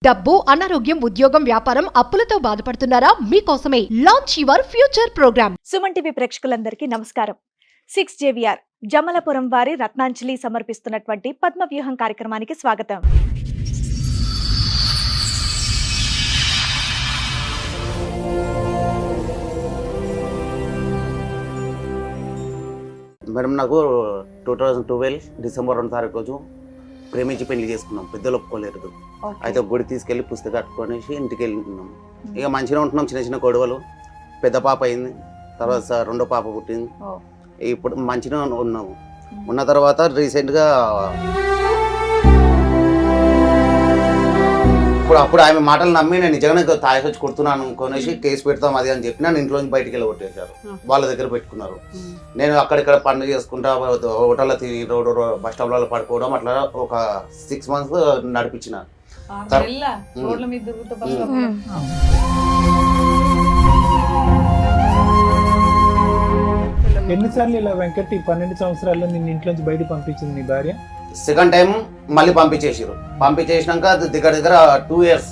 డబ్బు, అనారోగ్యం, ఉద్యోగం, వ్యాపారం, అప్పులతో బాధపడుతున్నారా? మీకోసమే launch your future program. Suman TV ప్రేక్షకులందరికీ నమస్కారం. 6JVR జమలపురం వారి రత్నాంజలి సమర్పిస్తున్నటువంటి పద్మవ్యూహం కార్యక్రమానికి స్వాగతం. మేడం, నాకు 2012 డిసెంబర్ 2 తారీఖు రోజు ప్రేమించి పెళ్లి చేసుకున్నాం. పెద్దలు ఒప్పుకోలేదు. అయితే గుడి తీసుకెళ్ళి పుస్తకం కట్టుకొనేసి ఇంటికి వెళ్ళినాం. ఇక మంచిగా ఉంటున్నాం. చిన్న చిన్న గొడవలు. పెద్ద పాప అయింది, తర్వాత రెండో పాప పుట్టింది. ఇప్పుడు మంచిగా ఉన్నాము. ఉన్న తర్వాత రీసెంట్గా అప్పుడు ఆమె మాటలు నమ్మి నేను నిజంగానే తాగేసి వచ్చి కొడుతున్నాను కొనేసి కేసు పెడతాం అది అని చెప్పి నన్ను ఇంట్లో నుంచి బయటికి వెళ్ళి కొట్టేశారు. వాళ్ళ దగ్గర పెట్టుకున్నారు. నేను అక్కడిక్కడ పనులు చేసుకుంటా హోటల్లో తిరిగి రోడ్డు బస్ స్టాప్లలో పడుకోవడం అట్లా ఒక 6 months నడిపించిన. ఎన్నిసార్లు ఇలా వెంకట్ 12 సంవత్సరాల్లో నిన్ను ఇంట్లోంచి బయట పంపించింది నీ భార్య? సెకండ్ టైం మళ్ళీ పంపించేసారు. పంపించేసినాక దగ్గర దగ్గర 2 years.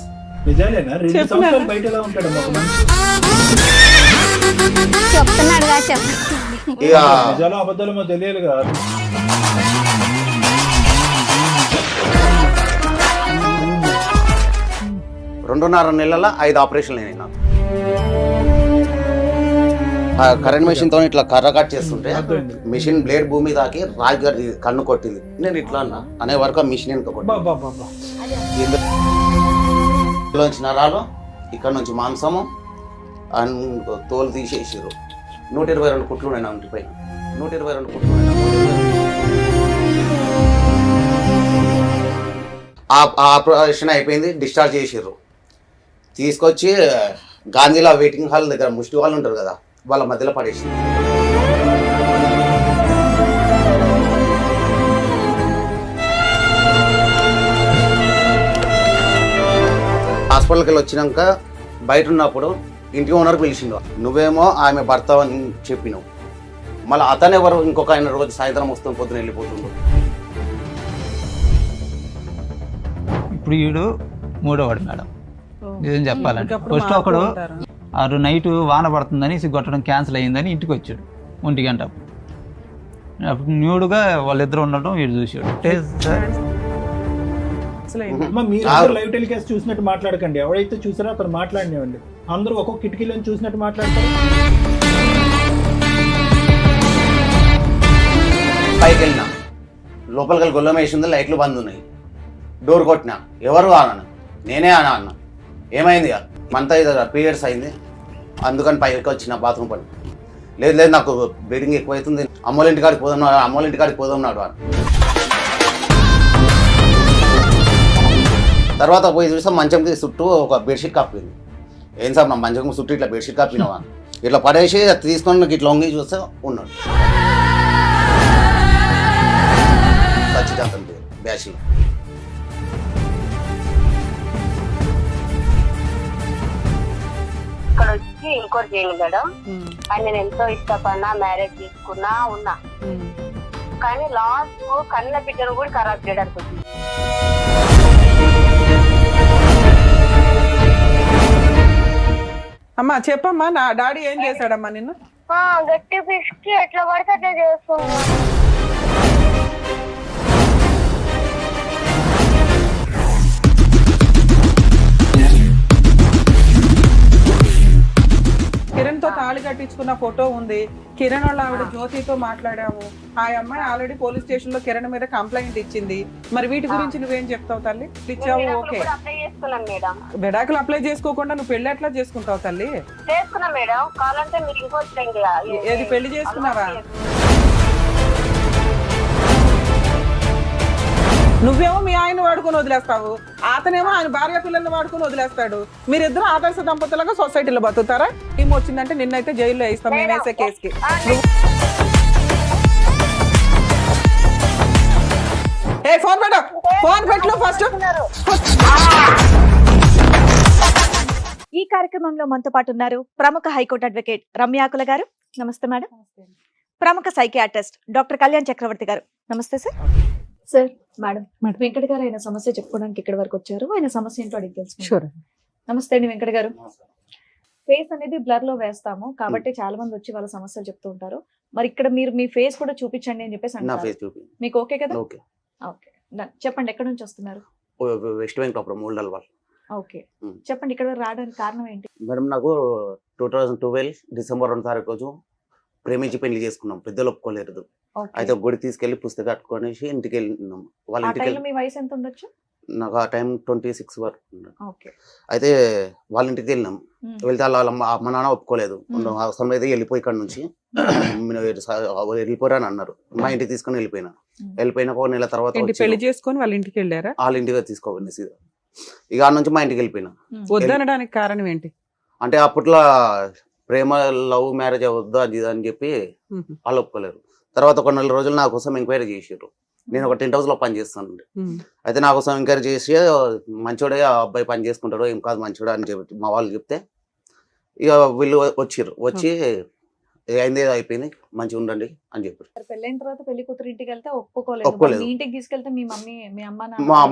నిజాలేనా? 2 సంవత్సరాలు బయట ఎలా ఉంటాడు? నిజాలు అబద్ధాలు తెలియాలి కదా. 2.5 నెలల 5 ఆపరేషన్లు అయినాయి నాకు. కరెంట్ మెషిన్ తో ఇట్లా కర్ర కట్ చేస్తుంటే మిషన్ బ్లేడ్ భూమి తాకి రాజు కన్ను కొట్టింది. నేను ఇట్లా అనే వరకు ఆ మిషన్ వెనుక కొట్టింది. నరాలు, ఇక్కడ నుంచి మాంసము తోలు తీసేసారు. 122 కుట్లు ఉన్నాయి నా ఇంటి పైన. 122 కుట్లు ఆపరేషన్ అయిపోయింది. డిశ్చార్జ్ చేసారు. తీసుకొచ్చి గాంధీలో వెయిటింగ్ హాల్ దగ్గర ముష్టి వాళ్ళు ఉంటారు కదా, వాళ్ళ మధ్యలో పడేసింది. హాస్పిటల్కి వెళ్ళి వచ్చినాక బయట ఉన్నప్పుడు ఇంటి ఓనర్ పిలిచిండు. నువ్వేమో ఆమె భర్త అని చెప్పినావు. మళ్ళీ అతను ఎవరు ఇంకొక ఆయన రోజు సాయంత్రం వస్తుంది, పొద్దున వెళ్ళిపోతుండు. ఇప్పుడు వీడు 3వ మేడం. నిజం చెప్పాలంటే ఫస్ట్ ఒకడు నైట్ వాన పడుతుందని కొట్టడం క్యాన్సిల్ అయ్యిందని ఇంటికి వచ్చాడు 1 గంట. అప్పుడు న్యూడ్గా వాళ్ళిద్దరు ఉండటం వీడు చూసాడు. మీరు లైవ్ టెలికాస్ట్ చూసినట్టు మాట్లాడకండి. ఎవరైతే చూసారో అతను మాట్లాడినేవండి. అందరూ ఒక్కొక్క కిటికీలో చూసినట్టు మాట్లాడతారు. పైకి వెళ్ళినా లోపలికి వెళ్ళి గొల్లం వేసింది. లైట్లు బంద్ ఉన్నాయి. డోర్ కొట్టినా. ఎవరు అన్న? నేనే అన్న. ఏమైంది? మంత్ పీరియడ్స్ అయింది, అందుకని పైకి వచ్చిన బాత్రూమ్ పని. లేదు లేదు నాకు బ్లీడింగ్ ఎక్కువైతుంది, అమ్మోళ్ళ ఇంటికాడికి పోదాం, అమ్మోళ్ళ ఇంటికాడికి పోదాం నాడు అని. తర్వాత పోయి చూస్తే మంచంకి చుట్టూ ఒక బెడ్షీట్ కప్పింది. ఏం సార్ నా మంచం చుట్టూ ఇట్లా బెడ్షీట్ కప్పినావా? ఇట్లా పడేసి తీసుకొని ఇట్లా వంగి చూస్తే ఉన్నాడు. సచ్చిదాంతం బ్యాచ్లో. ఇక్కడ వచ్చి ఇంకోటి చేయండి మేడం. కానీ నేను ఎంతో ఇష్టపడినా, మ్యారేజ్ చేసుకున్నా ఉన్నా. కానీ లాస్ట్ కన్న బిడ్డను కూడా ఖరాబ్ చేయడానికి వచ్చింది. అమ్మా చెప్పమ్మా, నా డాడీ ఏం చేశాడమ్మా నిన్ను? గట్టి పిసికి ఎట్లా పడితే అట్లా చేస్తున్నా. కిరణ్ తో తాళి కట్టించుకున్న ఫోటో ఉంది. కిరణ్ వాళ్ళ ఆవిడ జ్యోతితో మాట్లాడాము. ఆ అమ్మాయి ఆల్రెడీ పోలీస్ స్టేషన్ లో కిరణ్ మీద కంప్లైంట్ ఇచ్చింది. మరి వీటి గురించి నువ్వేం చెప్తావు తల్లి? ఇచ్చావు, ఓకే. విడాకులు అప్లై చేసుకోకుండా నువ్వు పెళ్లి ఎట్లా చేసుకుంటావు తల్లి? చేసుకున్నా మేడం. కావాలంటే మీరు ఇంకోటి ఏది పెళ్లి చేసుకున్నావా? నువ్వేమో మీ ఆయన వాడుకొని వదిలేస్తావు, అతనేమో ఆయన భార్య పిల్లల్ని వాడుకొని వదిలేస్తాడు. మీరిద్దరు ఆదర్శ దంపతులుగా సొసైటీలో బతుకుతారా? ఏం వచ్చిందంటే నిన్నైతే జైల్లో వేస్తాం మేము వేసే కేసుకి. ఫోన్ పెట్టు, ఫోన్ పెట్టు ఫస్ట్. ఈ కార్యక్రమంలో మనతో పాటు ఉన్నారు ప్రముఖ హైకోర్టు అడ్వకేట్ రమ్యాకుల గారు. నమస్తే మేడం. ప్రముఖ సైకియాట్రిస్ట్ డాక్టర్ కళ్యాణ్ చక్రవర్తి గారు. నమస్తే sir. Sir madam madam. Venkata గారు ఆయన సమస్య చెప్పుకోవడానికి ఇక్కడ వరకు వచ్చారు. ఆయన సమస్య ఏంటో అడిగి తెలుసుకుందాం. షూర్. నమస్తే అండి వెంకట గారు. ఫేస్ అనేది బ్లర్ లో వేస్తాము కాబట్టి చాలా మంది వచ్చి వాళ్ళ సమస్యలు చెప్తూ ఉంటారు. మరి ఇక్కడ మీరు మీ ఫేస్ కూడా చూపించండి అని చెప్పేసి నా అంటారు. ఫేస్ చూపి. మీకు ఓకే కదా? ఓకే. ఓకే చెప్పండి ఎక్కడ నుంచి వస్తున్నారు? వెస్ట్ వెంకటాపురం మూడల్ వాళ్ళు. ఓకే చెప్పండి ఇక్కడ వరకు రావడానికి కారణం ఏంటి? మేడం నాకు 2012 డిసెంబర్ 2 తారీఖు రోజు ప్రేమించి పెళ్లి చేసుకున్నాం. పెద్దలు ఒప్పుకోలేదు. ఓకే. అయితే గుడి తీసుకెళ్లి పుస్తకం కట్టుకొనేసి ఇంటికి వెళ్ళినాం. వాళ్ళ ఆ ఇంటికి టైంలో మీ వయసు ఎంత ఉండొచ్చు? నాకు ఆ టైం 26 వరకు ఉంది. ఓకే. అయితే వాళ్ళ ఇంటికి వెళ్ళినాం. వెళ్తే వాళ్ళ అమ్మ నాన్న ఒప్పుకోలేదు. అవసరం అయితే వెళ్ళిపోయి ఇక్కడ నుంచి వెళ్ళిపోరా అని అన్నారు. మా ఇంటికి తీసుకొని వెళ్ళిపోయినా. వెళ్ళిపోయినా ఒక నెల తర్వాత పెళ్లి చేసుకొని వాళ్ళ ఇంటికి వెళ్ళారా? వాళ్ళ ఇంటికి తీసుకోవాలి సీదా. ఇక ఆ నుంచి మా ఇంటికి వెళ్ళిపోయినా. వద్దనడానికి కారణం ఏంటి? అంటే అప్పట్లో ప్రేమ లవ్ మ్యారేజ్ వద్దు అది ఇది అని చెప్పి వాళ్ళు ఒప్పుకోలేరు. తర్వాత ఒక 4 రోజులు నా కోసం ఎంక్వైరీ చేసారు. నేను ఒక టెంట్ హౌస్ లో పని చేస్తాను. అయితే నా కోసం ఎంక్వైరీ చేసి మంచోడే ఆ అబ్బాయి పని చేసుకుంటాడు, ఏం కాదు మంచోడే అని చెప్పి మా వాళ్ళు చెప్తే ఇక వీళ్ళు వచ్చి అయింది ఏదో అయిపోయింది మంచిగా ఉండండి అని చెప్పారు. పెళ్ళైన తర్వాత పెళ్లి కూతురు ఇంటికి వెళ్తే ఒప్పుకోలేదు. ఒప్పుకోలేదు. మీ ఇంటికి తీసుకెళ్తే మీ మమ్మీ మీ అమ్మ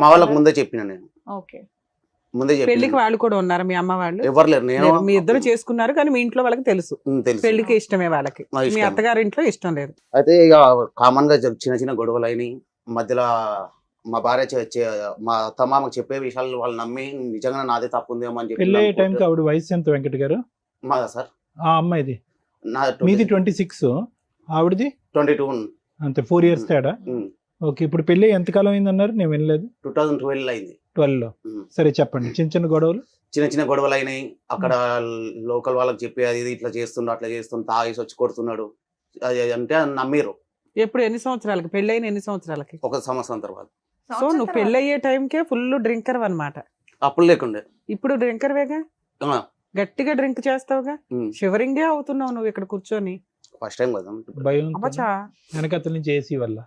మా వాళ్ళకి ముందే చెప్పిన నేను. ఓకే. ముందే పెళ్లికి చెప్పిన. వాళ్ళు కూడా ఉన్నారు మీ అమ్మ వాళ్ళు? ఎవరు లేరు. నేను మీ ఇద్దరు చేసుకున్నారు కానీ మీ ఇంట్లో వాళ్ళకి తెలుసు తెలుసు. పెళ్లికి ఇష్టమే వాళ్ళకి, మా ఇష్టం. మీ అత్తగారి ఇంట్లో ఇష్టం లేదు. అయితే ఇక కామన్ గా చిన్న చిన్న గొడవలు అయినాయి. మధ్యలో మా భార్య మా అత్తమామకు చెప్పే విషయాలు వాళ్ళు నమ్మి నిజంగా నాదే తప్పు ఉందేమో అని పెళ్ళి అయ్యే చెప్పి టైంకి ఆవిడ వయసు ఎంత వెంకట గారు? మాదా సార్? ఆ అమ్మాయిది నా మీది 26, ఆవిడది 22. అంతే 4 years తేడా. ఓకే. ఇప్పుడు పెళ్లి ఎంతకాలం అయింది అన్నారు? నేను వినలేదు. 2012 అయింది. 12లో. సరే చెప్పండి. చిన్న చిన్న గొడవలు. చిన్న చిన్న గొడవలు అయినాయి. అక్కడ లోకల్ వాళ్ళకి చెప్పి అది ఇది ఇట్లా చేస్తుండు అట్లా చేస్తుండు తాగేసి వచ్చి కొడుతున్నాడు అది అంటే నమ్మిరు. ఎప్పుడు ఎన్ని సంవత్సరాలకి పెళ్ళైన ఎన్ని సంవత్సరాలకి? 1 సంవత్సరం తర్వాత. సో నువ్వు పెళ్ళయ్యే టైంకే ఫుల్ డ్రింకర్ అన్నమాట. అప్పుడు లేకుండే. ఇప్పుడు డ్రింకర్ వేగా, ఆ, గట్టిగా డ్రింక్ చేస్తావుగా, షివరింగే అవుతున్నావు నువ్వు ఇక్కడ కూర్చొని. ఫస్ట్ టైం కదా. భయం అబ్బచ్చా. వెనకతల నుంచి ఏసీ వల్ల.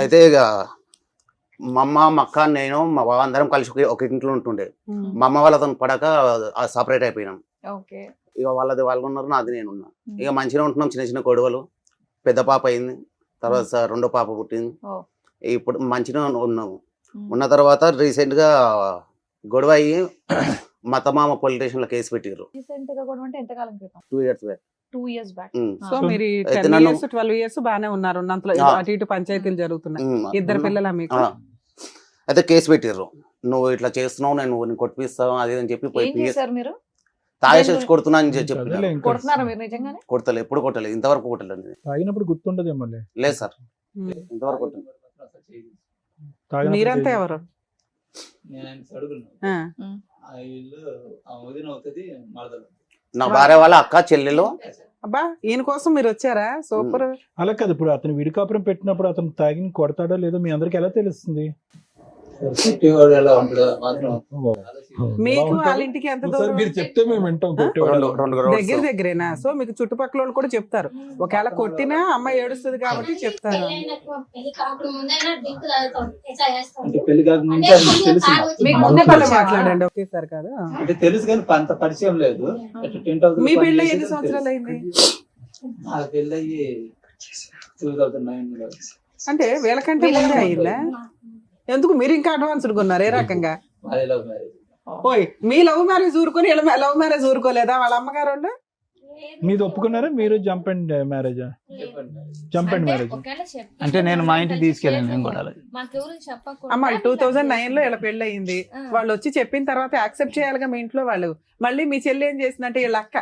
అయితే ఇక మా అమ్మ మా అక్క నేను మా బావ అందరం కలిసి ఒక ఇంట్లో ఉంటుండే. మా అమ్మ వాళ్ళతో పడక సపరేట్ అయిపోయినాం. ఓకే. ఇక వాళ్ళది వాళ్ళు ఉన్నారు, నాది నేను ఉన్నా. ఇక మంచిగా ఉంటున్నాం. చిన్న చిన్న గొడవలు. పెద్ద పాప అయింది, తర్వాత రెండో పాప పుట్టింది. ఇప్పుడు మంచిగా ఉన్నాము. ఉన్న తర్వాత రీసెంట్ గా గొడవ అయ్యి మా తమామ పోలీస్ స్టేషన్ లో కేసు పెట్టారు. రీసెంట్ గా కూడా అంటే ఎంత కాలం క్రితం? 2 years back. 2 years back. So మీరు అయితే 10 నన్ను- years 12 years బానే ఉన్నారు. ఉన్నంతలో అటు ఇటు పంచాయతీలు జరుగుతున్నాయి. ఇద్దరు పిల్లలా మీకు? అయితే కేసు పెట్టారు. నువ్వు ఇట్లా చేస్తున్నావు, నేను కొట్టిస్తావు అది అని చెప్పి ఏం చేశారు మీరు? తాగేసి వచ్చి కొడుతున్నా అని చెప్పి అదేలే ఇంకా. కొడుతున్నారా మీరు నిజంగానే? కొడతలే, ఎప్పుడు కొట్టలేదు, ఇంతవరకు కొట్టలేదు. తాగినప్పుడు గుర్తుండదేమో. లేదు సార్, ఇంతవరకు కొట్టలేదు. తాగినప్పుడు మీరంతా ఎవరు? ఆ. నా భార్య వాళ్ళ అక్క చెల్లెలు. అబ్బా ఈయన కోసం మీరు వచ్చారా? సూపర్. అలా కాదు. ఇప్పుడు అతను విడికాపురం పెట్టినప్పుడు అతను తాగి కొడతాడో లేదో మీ అందరికి ఎలా తెలుస్తుంది? మీకు వాళ్ళ ఇంటికి ఎంత దూరం? మీరు చెప్తే మేము వింటాం. దగ్గర దగ్గరేనా? సో మీకు చుట్టుపక్కల వాళ్ళు కూడా చెప్తారు. ఒకవేళ కొట్టినా అమ్మాయి ఏడుస్తుంది కాబట్టి చెప్తారు. మీకు ముందే పళ్ళు మాట్లాడండి ఒకేసారి కాదు. అంటే తెలుసు కానీ అంత పరిచయం లేదు. మీ పెళ్ళి ఎన్ని సంవత్సరాలు అయింది? నా పెళ్ళి 2009. అంటే వీళ్ళకంటే ముందే అయిందా? ఎందుకు మీరు ఇంకా అడ్వాన్స్డ్ ఉన్నారు? ఏ రకంగా? ఓయ్ మీ లవ్ మ్యారేజ్ ఊరుకొని లవ్ మ్యారేజ్ ఊరుకోలేదా వాళ్ళ అమ్మగారు వాళ్ళు? మీది ఒప్పుకున్నారా? మీరు jump and marriage? Jump and marriage అంటే నేను మా ఇంటికి తీసుకెళ్ళాను. నేను కూడా అమ్మ 2009 లో ఇలా పెళ్లి అయింది. వాళ్ళు వచ్చి చెప్పిన తర్వాత యాక్సెప్ట్ చేయాలిగా మీ ఇంట్లో వాళ్ళు. మళ్ళీ మీ చెల్లి ఏం చేసిందంటే వీళ్ళ అక్క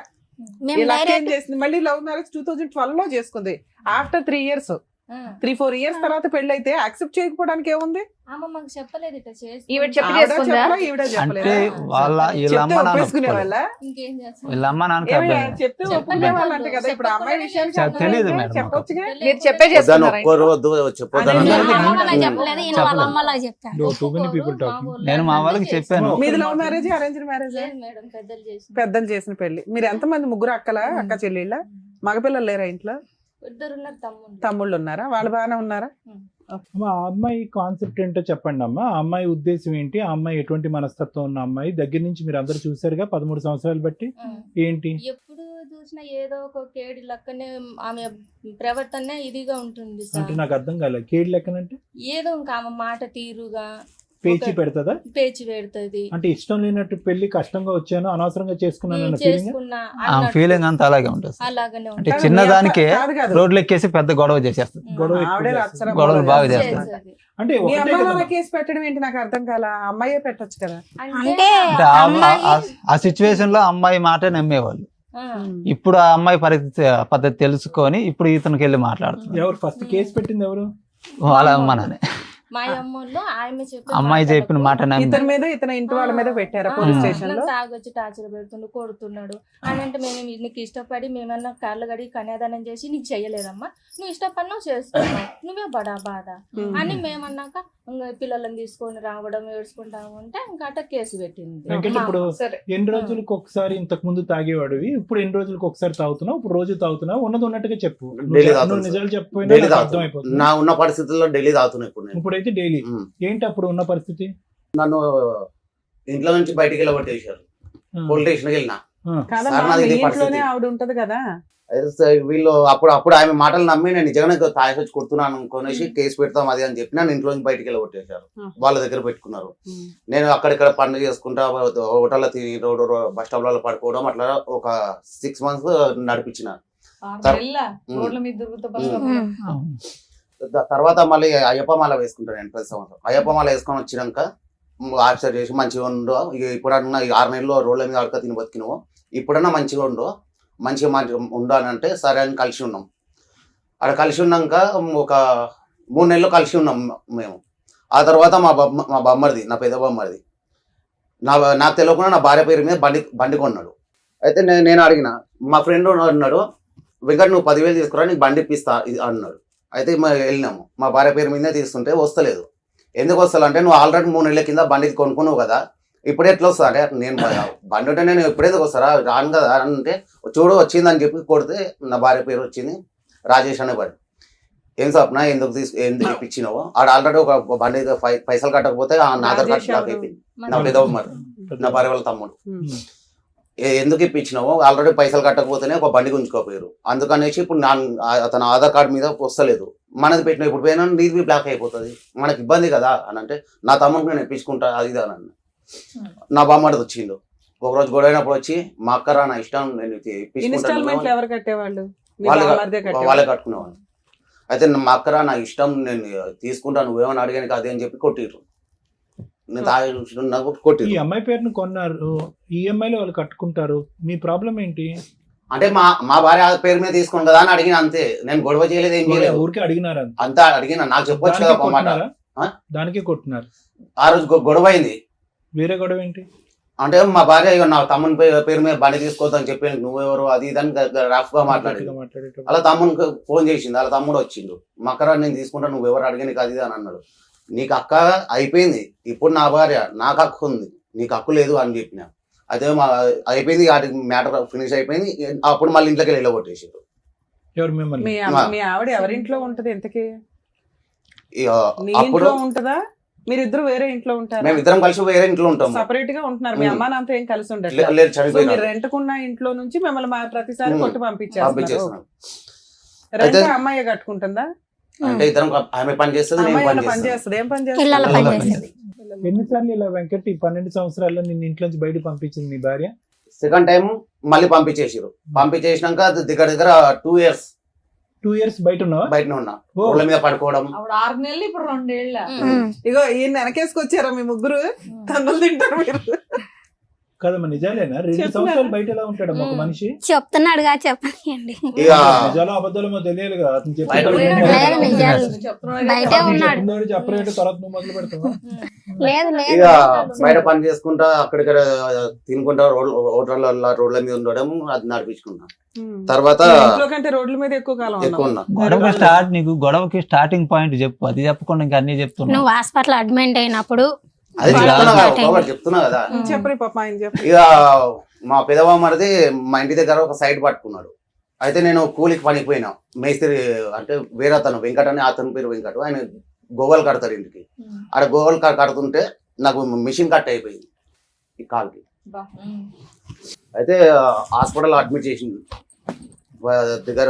ఏం చేసింది, మళ్ళీ లవ్ మ్యారేజ్ 2012 లో చేసుకుంది. ఆఫ్టర్ 3 years 3-4 years తర్వాత పెళ్లి అయితే యాక్సెప్ట్ చేయకపోవడానికి ఏముంది? ఈవిడ చెప్పి చేసుకుందా? ఈవిడ అంటే చెప్పలేదా? వాళ్ళ వీళ్ళ అమ్మ నాన్న ఒప్పేసుకునే వాళ్ళ వీళ్ళ అమ్మ నాన్నకి అబ్బాయి చెప్తే ఒప్పుకునే వాళ్ళంట కదా. ఇప్పుడు అమ్మాయి విషయానికి తెలీదు మేడం. చెప్పొచ్చుగా. మీరు చెప్పే వద్దని చేసుకున్నారా? ఒక్కరోజు చెప్పొద్దని టూ మెనీ పీపుల్ టాకింగ్. నేను మా వాళ్ళకి చెప్పాను. మీది లవ్ మ్యారేజ్ అరేంజ్డ్ మ్యారేజ్? పెద్దలు చేసిన పెళ్లి. మీరు ఎంతమంది? ముగ్గురు అక్కల అక్క చెల్లెళ్ళ? మగపిల్లలు లేరా ఇంట్లో? తమ్ముళ్ళు ఉన్నారా? వాళ్ళు బాగానే ఉన్నారా? ఆ అమ్మాయి కాన్సెప్ట్ ఏంటో చెప్పండి అమ్మా. ఆ అమ్మాయి ఉద్దేశం ఏంటి? ఆ అమ్మాయి ఎటువంటి మనస్తత్వం ఉన్న అమ్మాయి? దగ్గర నుంచి మీరు అందరు చూసారుగా 13 సంవత్సరాలు బట్టి. ఏంటి ఎప్పుడు చూసినా ఏదో ఒక కేడి లెక్కనే ఆమె ప్రవర్తన ఇదిగా ఉంటుంది అంటే సార్. నాకు అర్థం కాలేదు, కేడి లెక్కనంటే ఏదో ఇంకా ఆమె మాట తీరుగా పేచి పెడతదా? పేచి పెడుతుంది. అంటే ఇష్టం లేనట్టు పెళ్లి కష్టంగా వచ్చాను అనవసరంగా చేసుకున్నాను అన్న ఫీలింగ్. చేసుకున్నా ఆ అన్నట్టు ఫీలింగ్ అంతా అలాగే ఉంటుంది సార్. అలాగనే అంటే ఉంటుంది. చిన్నదానికే కాదు కాదు. రోడ్లు ఎక్కేసి పెద్ద గొడవ చేసేస్తుంది. గొడవ ఎక్కువ ఆవిడే చేస్తుంది. అక్షరం గొడవలు బాగా గొడవ చేస్తారు. చేసేది. అంటే మీ ఒకటే అమ్మ కదా. నాన్న కేసు పెట్టడం ఏంటి నాకు అర్థం కాల, అమ్మాయే పెట్టొచ్చు కదా. అంటే అంటే అంటే ఆ సిచ్యువేషన్ లో అమ్మాయి మాట నమ్మేవాళ్ళు. ఆ, ఇప్పుడు ఆ అమ్మాయి పద్ధతి తెలుసుకొని ఇప్పుడు ఇతనికి వెళ్ళి మాట్లాడుతున్నారు. ఎవరు ఫస్ట్ కేసు పెట్టింది ఎవరు? వాళ్ళ అమ్మననే మా అమ్మలో ఆమె చెప్పిన అమ్మాయి చెప్పిన మాట నమ్మి ఇతని మీద ఇతని ఇంటి వాళ్ళ మీద పెట్టారా పోలీస్ స్టేషన్ లో? తాగొచ్చి టార్చర్ పెడుతుండు, కొడుతున్నాడు అని అంటే మేము నీకు ఇష్టపడి మేమన్నా కార్లు గడి కన్యాదానం చేసి నీకు చెయ్యలేదమ్మా, నువ్వు ఇష్టపడినావు చేస్తున్నావు, నువ్వే బడా బాధ అని మేమన్నాక ఇంకా పిల్లలను తీసుకొని రావడం ఏడ్చుకుంటా ఉంటే ఇంకా అట్ట కేసు పెట్టింది. వెంకట్ ఇప్పుడు సరే. ఎన్ని రోజులకు ఒకసారి ఇంతకు ముందు తాగేవాడివి, ఇప్పుడు ఎన్ని రోజులకు ఒకసారి తాగుతున్నావు? ఇప్పుడు రోజు తాగుతున్నావు? ఉన్నది ఉన్నట్టుగా చెప్పు. డైలీ నువ్వు తాగుతాను నిజాలు సార్. చెప్పిపోయినా డైలీ నాకు తాగుతాను. అర్థమైపోతుంది. నా ఉన్న పరిస్థితుల్లో డైలీ తాగుతున్నా ఇప్పుడు నేను. ఇప్పుడైతే డైలీ ఏంటి అప్పుడు ఉన్న పరిస్థితి? నన్ను ఇంట్లో నుంచి బయటికి వెళ్ళగొట్టేశారు. పోలీస్ స్టేషన్కి వెళ్ళినా. కాదమ్మా, సార్, నాది మీ ఇది ఇంట్లోనే పరిస్థితి. ఆవిడ ఉంటది కదా. అయితే సార్ వీళ్ళు అప్పుడు ఆమె మాటలు నమ్మి నేను నిజంగానే తాగేసి వచ్చి కొడుతున్నాను అనుకునేసి కేసు పెడతాం అది అని చెప్పి నన్ను ఇంట్లో నుంచి బయటికి వెళ్ళగొట్టేశారు. వాళ్ళ దగ్గర పెట్టుకున్నారు. నేను అక్కడిక్కడ పనులు చేసుకుంటా హోటల్లో తిని బస్ స్టాప్ లో పడుకోవడం అట్లా ఒక 6 months నడిపించిన. రోడ్ల మీద తిరుగుతూ బస్ స్టాప్ లో. తర్వాత మళ్ళీ అయ్యప్ప మాల వేసుకుంటాను నేను ప్రతి సంవత్సరం. అయ్యప్ప మాల వేసుకొని వచ్చినాక ఆఫీసర్ చేసి మంచిగా ఉండు, ఇప్పుడన్నా 6 నెలలు రోడ్ల మీద అడక తిని బతికినవు, ఇప్పుడన్నా మంచిగా ఉండు, మంచిగా ఉండు అని అంటే సరే అని కలిసి ఉన్నాం. అక్కడ కలిసి ఉన్నాక ఒక 3 నెలలు కలిసి ఉన్నాం మేము. ఆ తర్వాత మా బొమ్మరిది, నా పెద్ద బొమ్మరిది, నాకు తెలియకుండా నా భార్య పేరు మీద బండి కొన్నాడు. అయితే నేను అడిగిన, మా ఫ్రెండ్ అన్నాడు, వెంకట్ నువ్వు 10,000 తీసుకురా నీకు బండి ఇప్పిస్తా అన్నాడు. అయితే వెళ్ళినాము. మా భార్య పేరు మీదే తీస్తుంటే వస్తలేదు. ఎందుకు వస్తా అంటే నువ్వు ఆల్రెడీ 3 నెలల కింద బండి కొనుక్కున్నావు కదా, ఇప్పుడు ఎట్లా వస్తా అంటే నేను బండి ఉంటే నేను ఎప్పుడేందుకు వస్తారా రాను కదా అంటే చూడు వచ్చింది అని చెప్పి కొడితే నా భార్య పేరు వచ్చింది రాజేష్ అనే బండి. ఏం స్వప్న ఎందుకు ఇప్పించినావు? ఆడ ఆల్రెడీ ఒక బండి పైసలు కట్టకపోతే నా ఆధార్ కార్డు బ్లాక్ అయిపోయింది. నా పెద్ద మరి నా భార్య వాళ్ళ తమ్ముడు. ఎందుకు ఇప్పించినావు? ఆల్రెడీ పైసలు కట్టకపోతేనే ఒక బండి గుంజుకోపోయారు. అందుకనేసి ఇప్పుడు అతను ఆధార్ కార్డు మీద వస్తలేదు. మనది పెట్టిన ఇప్పుడు పోయినా నీది బ్లాక్ అయిపోతుంది, మనకి ఇబ్బంది కదా అని అంటే నా తమ్ముడికి నేను ఇప్పించుకుంటా అది ఇది అని. నా బామ్మడిది వచ్చిండు ఒకరోజు గొడవైనప్పుడు వచ్చి మా అక్కరా నా ఇష్టం నేను ఇన్స్టాల్మెంట్ ఎవరు కట్టేవాళ్ళు? మీ వాళ్ళే బామ్మర్దే కట్టేవాళ్ళు? వాళ్ళే కట్టుకునేవాళ్ళు. అయితే మా అక్కరా నా ఇష్టం నేను తీసుకుంటాను నువ్వేమని అడిగాను కాదు అని చెప్పి కొట్టిర్రు. నేను తాగి కొట్టిర్రు. ఈ అమ్మాయి పేరును కొన్నారు, ఈఎంఐలో వాళ్ళు కట్టుకుంటారు, మీ ప్రాబ్లం ఏంటి? అంటే మా భార్య పేరు మీద తీసుకోండి కదా అని అడిగిన, అంతే. నేను గొడవ చేయలేదు, ఏం చేయలేదు, ఊరికే అడిగినారు అంతా అడిగిన. నాకు చెప్పొచ్చు కదా ఒక మాట. దానికే కొట్టున్నారు. ఆ రోజు గొడవ అయింది. వేరే గొడవ ఏంటి అంటే మా భార్య నా తమ్ముని పేరు మీద బండి తీసుకోవద్దని చెప్పి నువ్వెవరు అది ఇదని రఫ్ గా మాట్లాడేది. అలా తమ్మునికి ఫోన్ చేసింది, అలా తమ్ముడు వచ్చిండు, మక్కరా నేను తీసుకుంటా నువ్వెవరు అడిగాను అది ఇది అని అన్నాడు. నీకు అక్క అయిపోయింది, ఇప్పుడు నా భార్య నాకు హక్కు ఉంది, నీకు హక్కు లేదు అని చెప్పిన. అయితే అయిపోయింది, వాటికి మ్యాటర్ ఫినిష్ అయిపోయింది. అప్పుడు మళ్ళీ ఇంట్లోకి వెళ్ళగొట్టేసారు. ఎవరు మిమ్మల్ని? మీ ఆవిడ ఎవరింట్లో ఉంటది ఇంతకీ? నీ అప్పుడు ఇంట్లో ఉంటదా? మీరిద్దరు వేరే ఇంట్లో ఉంటారు? మేము ఇద్దరం కలిసి వేరే ఇంట్లో ఉంటాం. సపరేట్ గా ఉంటున్నారు. మీ అమ్మ నాన్నతో ఏం కలిసి లేదు, ఉండట్లేదు. చనిపోయినా మీరు రెంట్కున్న ఇంట్లో నుంచి మిమ్మల్ని ప్రతిసారి కొట్టి పంపించేస్తారు. పంపించేస్తున్నాం. రెంట్ అమ్మాయి కట్టుకుంటుందా? అంటే ఇద్దరం ఆమె పని చేస్తుంది, నేను అమ్మాయి పని పని చేస్తాను. చేస్తుంది. ఏం పని పిల్లల పని చేస్తుంది? చేస్తుంది. ఎన్నిసార్లు ఇలా వెంకట్ ఈ 12 సంవత్సరాల్లో నిన్ను ఇంట్లోంచి బయట పంపించింది నీ భార్య? సెకండ్ టైం మళ్ళీ పంపించేసారు. పంపించేసినాక దగ్గర 2 years 2 years బయట ఉన్నావా? బయటనే ఉన్నా, రోడ్ల మీద పడుకోవడం. అప్పుడు 6 నెలలు, ఇప్పుడు 2 ఏళ్ళ. ఇగో ఈయన వెనకేసుకొచ్చారా మీ ముగ్గురు? తన్నులు తింటారు మీరు. కదమ్మా, నిజాలేనా? 2 సంవత్సరాలు బయట ఎలా ఉంటాడమ్మా ఒక మనిషి? చెప్తున్నాడుగా, చెప్పండి. ఇక నిజాలు అబద్ధాలు తెలియాలి కదా. అతను బయట లేదు, నిజాలు. బయటే ఉన్నాడు. చెప్పలేదు, తర్వాత నువ్వు మొదలు పెడతావా? లేదు లేదు. ఇక బయట పని చేసుకుంటా అక్కడిక్కడ తినుకుంటా రోడ్ల మీద ఉండడం అది నడిపించుకున్నా. తర్వాత ఇంట్లో కంటే రోడ్ల మీద ఎక్కువ కాలం ఎక్కువ ఉన్నా. గొడవకి స్టార్టింగ్ పాయింట్ చెప్పు, అది చెప్పకుండా ఇంకా అన్ని చెప్తున్నా. నువ్వు హాస్పిటల్ అడ్మిట్ అయినప్పుడు అది చెప్తున్నా కదా. చెప్పరి పాప ఆయన చెప్పి. ఇక మా పెదబామ్మది మా ఇంటి దగ్గర ఒక సైడ్ పట్టుకున్నాడు. అయితే నేను కూలికి పనికి పోయినా. మేస్త్రి అంటే వేరే అతను వెంకట్ అని, అతని పేరు వెంకట్. ఆయన గోగలు కడతారు ఇంటికి. ఆడ గోగలు కడుతుంటే నాకు మిషన్ కట్ అయిపోయింది ఈ కాలుకి. అయితే హాస్పిటల్ అడ్మిట్ చేసింది. దగ్గర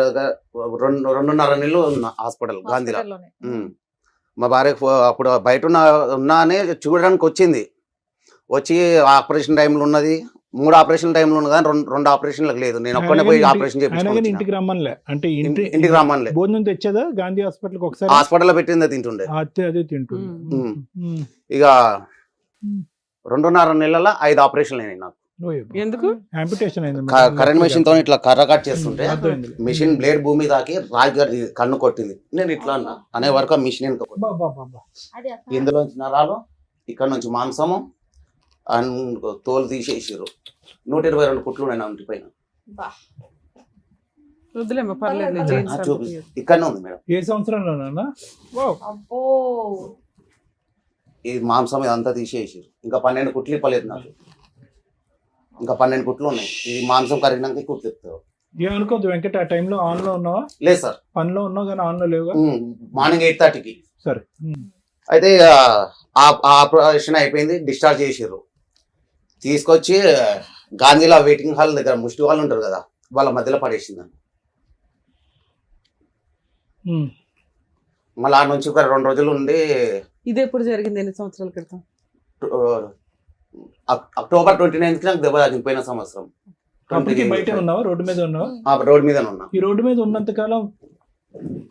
2.5 నెలలు ఉన్నా హాస్పిటల్ గాంధీలో. హాస్పిటల్లోనే. మా భార్యకు అప్పుడు బయట ఉన్నా అని చూడడానికి వచ్చింది. వచ్చి ఆపరేషన్ టైంలో ఉన్నది, 3 ఆపరేషన్ టైంలో ఉన్నది కానీ 2 ఆపరేషన్లకు లేదు. నేను ఒక్కనే పోయి ఆపరేషన్ ఆయన కానీ చేయించుకుని ఇంటికి రమ్మనిలే అంటే ఇంటికి రమ్మనిలే. భోజనం తెచ్చేదా గాంధీ హాస్పిటల్కి ఒకసారి? హాస్పిటల్లో పెట్టిందే తింటుండే. అదే తింటుంది. ఇక 2.5 నెలల 5 ఆపరేషన్లు అయినాయి నాకు. ఎందుకు? ఆంపిటేషన్ అయింది. కరెంట్ మెషిన్ తో ఇట్లా కర్ర కట్ చేస్తుంటే మిషన్ బ్లేడ్ భూమి తాకి రాజు కన్ను కొట్టింది. నేను ఇట్లా అనే వరకు ఆ మిషన్ అది ఇందులో నరాలు, ఇక్కడ నుంచి మాంసము తోలు తీసేసారు. 122 కుట్లు ఉన్నాయి నా ఇంటి పైన. వద్దులేమ్మా, పర్లేదు. ఇక్కడనే ఉంది మేడం. ఏ సంవత్సరంలోనా? అబ్బో, ఈ మాంసం ఇదంతా తీసేసారు. ఇంకా 12 కుట్లు ఇప్పలేదు నాకు. ఇంకా 12 కుట్లు ఉన్నాయి. ఈ మాంసం కరిగినాక కుట్లు ఇస్తారు. ఏమనుకోద్దు వెంకట, ఆ టైంలో ఆన్ లో ఉన్నావా? లేదు సార్, పనిలో ఉన్నావు కానీ ఆన్ లో లేవుగా. మార్నింగ్ 8:30కి. సరే. అయితే ఆపరేషన్ అయిపోయింది, డిశ్చార్జ్ చేసారు. తీసుకొచ్చి గాంధీలో వెయిటింగ్ హాల్ దగ్గర ముష్టి వాళ్ళు ఉంటారు కదా, వాళ్ళ మధ్యలో పడేసింది. మళ్ళీ ఆ నుంచి ఒక 2 రోజులు ఉండి. ఇది ఎప్పుడు జరిగింది? ఎన్ని సంవత్సరాల క్రితం? అక్టోబర్ 29కి నాకు దెబ్బ తాకింది పోయిన సంవత్సరం. అప్పటికి బయట ఉన్నావా? రోడ్డు మీద ఉన్నావా? రోడ్డు మీద ఉన్నా. ఈ రోడ్డు మీద ఉన్నంత కాలం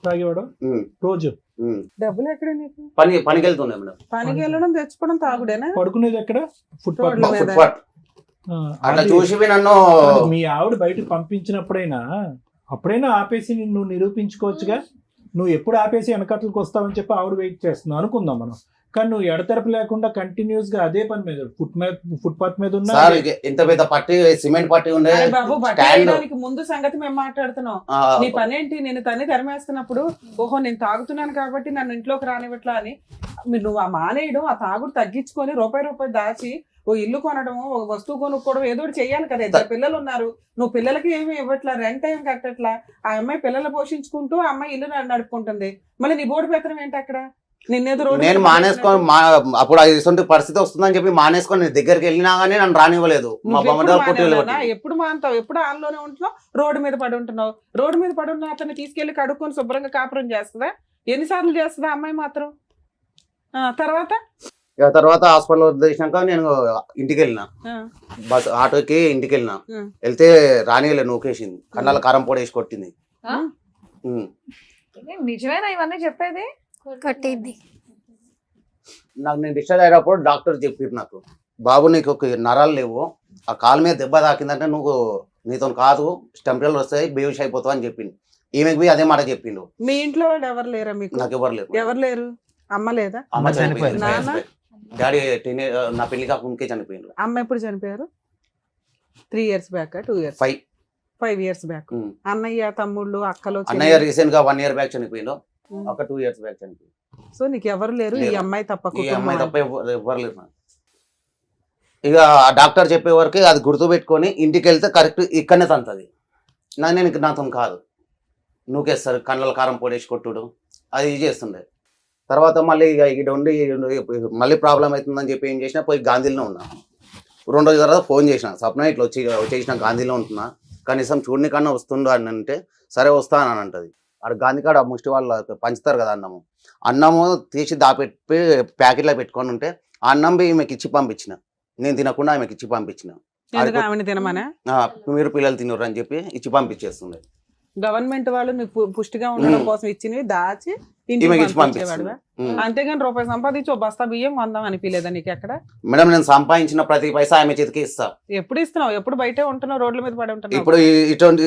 తాగేవాడు రోజు? డబ్బులు ఎక్కడ నీకు? పనికి వెళ్తుండే మేడం. పనికి వెళ్ళడం, తెచ్చుకోవడం, తాగుడేనా? పడుకునేది ఎక్కడ? ఫుట్పాత్. ఫుట్పాత్ అట్లా చూసి నన్ను మీ ఆవిడ బయటకు పంపించినప్పుడైనా అప్పుడైనా ఆపేసి నువ్వు నిరూపించుకోవచ్చుగా. నువ్వు ఎప్పుడు ఆపేసి వెనకట్లకు వస్తావని చెప్పి ఆవిడ వెయిట్ చేస్తున్నావు అనుకుందాం మనం. కానీ నువ్వు ఎడతెరపు లేకుండా కంటిన్యూస్ గా అదే పని మీద ఫుట్పాత్ మీద ఉన్నా. ఎంత పెద్ద పట్టి, సిమెంట్ పట్టి ఉండే బాబు, పట్టడానికి ముందు సంగతి మేము మాట్లాడుతున్నాం. నీ పని ఏంటి? నేను తన్ని తరిమేస్తున్నప్పుడు ఓహో నేను తాగుతున్నాను కాబట్టి నన్ను ఇంట్లోకి రానివ్వట్లా అని నువ్వు ఆ మానేయడం, ఆ తాగుడు తగ్గించుకొని రూపాయి దాచి ఓ ఇల్లు కొనడం, ఓ వస్తువు కొనుక్కోవడం, ఏదో ఒకటి చెయ్యాలి కదా. 2 పిల్లలు ఉన్నారు, నువ్వు పిల్లలకి ఏమి ఇవ్వట్లా, రెంట్ ఏం కట్టట్లా. ఆ అమ్మాయి పిల్లలు పోషించుకుంటూ ఆ అమ్మాయి ఇల్లు నడుపుకుంటుంది. మళ్ళీ నీ బోర్డు పెత్తనం ఏంటి అక్కడ? నేను మానేసుకొని అప్పుడు ఇటువంటి పరిస్థితి వస్తుందని చెప్పి మానేసుకొని నేను దగ్గరికి వెళ్ళినా గానీ నన్ను రానివ్వలేదు. మా ఎప్పుడు మానతావు? ఎప్పుడు ఆన్లోనే ఉంటున్నావు, రోడ్డు మీద పడి ఉంటున్నావు. రోడ్డు మీద పడి ఉన్న అతన్ని తీసుకెళ్లి కడుక్కొని శుభ్రంగా కాపురం చేస్తుందా? ఎన్నిసార్లు చేస్తుందా అమ్మాయి మాత్రం? తర్వాత హాస్పిటల్ వదిలేసినాక నేను ఇంటికి వెళ్ళిన, బస్ ఆటోకి ఇంటికి వెళ్ళిన. వెళ్తే రానిలే నూకేసింది, కన్నాల కారం పొడి వేసి కొట్టింది. నిజమేనా ఇవన్నీ చెప్పేది? కొట్టింది. నాకు నేను డిశ్చార్జ్ అయ్యేటప్పుడు డాక్టర్ చెప్పారు నాకు, బాబు నీకు ఒక నరాలు లేవు, ఆ కాలు మీద దెబ్బ తాకిందంటే నువ్వు నీతో కాదు, స్టెంపరేచర్ వస్తాయి, బేవిష్ అయిపోతావు అని చెప్పిండు. ఈమెకి పోయి అదే మాట చెప్పిండు. మీ ఇంట్లో వాళ్ళు ఎవరు లేరా మీకు? నాకు ఎవరు లేరు. ఎవరు లేరు? అమ్మ లేదా? అమ్మ చనిపోయింది. డాడీ నా పెళ్లి కాకుండా చనిపోయిండు. అమ్మ ఎప్పుడు చనిపోయారు? 3 years back? 2 years? 5 years back. అన్నయ్య, తమ్ముళ్ళు, అక్కలు? అన్నయ్య రీసెంట్ గా 1 year బ్యాక్ చనిపోయిండు, ఒక 2 years బ్యాక్ చనిపోయింది. సో నీకు ఎవరు లేరు? ఈ అమ్మాయి తప్ప? ఈ అమ్మాయి తప్ప ఎవరు లేరు. ఇక ఆ డాక్టర్ చెప్పే వరకు అది గుర్తు పెట్టుకొని ఇంటికి వెళ్తే కరెక్ట్ ఇక్కడనే తంతది. నేను నాతో కాదు, నూకేస్తారు, కళ్ళ కారం పొడేసి కొట్టుడు అది చేస్తుండే. తర్వాత మళ్ళీ ఇక ఇక్కడ ఉండి మళ్ళీ ప్రాబ్లం అవుతుందని చెప్పి ఏం చేసినా పోయి గాంధీలో ఉన్నా. 2 రోజుల తర్వాత ఫోన్ చేసిన, సప్న ఇట్లా వచ్చేసిన గాంధీలో ఉంటున్నా, కనీసం చూడని కన్నా వస్తుండు అని అంటే సరే వస్తా అని అంటది. అక్కడ గాంధీ కాడ ముష్టి వాళ్ళు పంచుతారు కదా అన్నము తీసి దాపెట్టి ప్యాకెట్లో పెట్టుకొని ఉంటే ఆ అన్నం ఈమెకి ఇచ్చి పంపించిన, నేను తినకుండా ఆమెకి ఇచ్చి పంపించిన. మీరు పిల్లలు తినరు అని చెప్పి ఇచ్చి పంపించేస్తుంది. గవర్నమెంట్ వాళ్ళు నీకు పుష్టిగా ఉండడం కోసం ఇచ్చినవి దాచి అంతేగాని రూపాయి సంపాదించి ఓ బస్తా బియ్యం వందాం అనిపించలేదా నీకు ఎక్కడ? మేడం నేను సంపాదించిన ప్రతి పైసా ఆమె చేతికి ఇస్తా. ఎప్పుడు ఇస్తున్నావు? ఎప్పుడు బయటే ఉంటున్నావు, రోడ్ల మీద పడి ఉంటున్నావు? ఇప్పుడు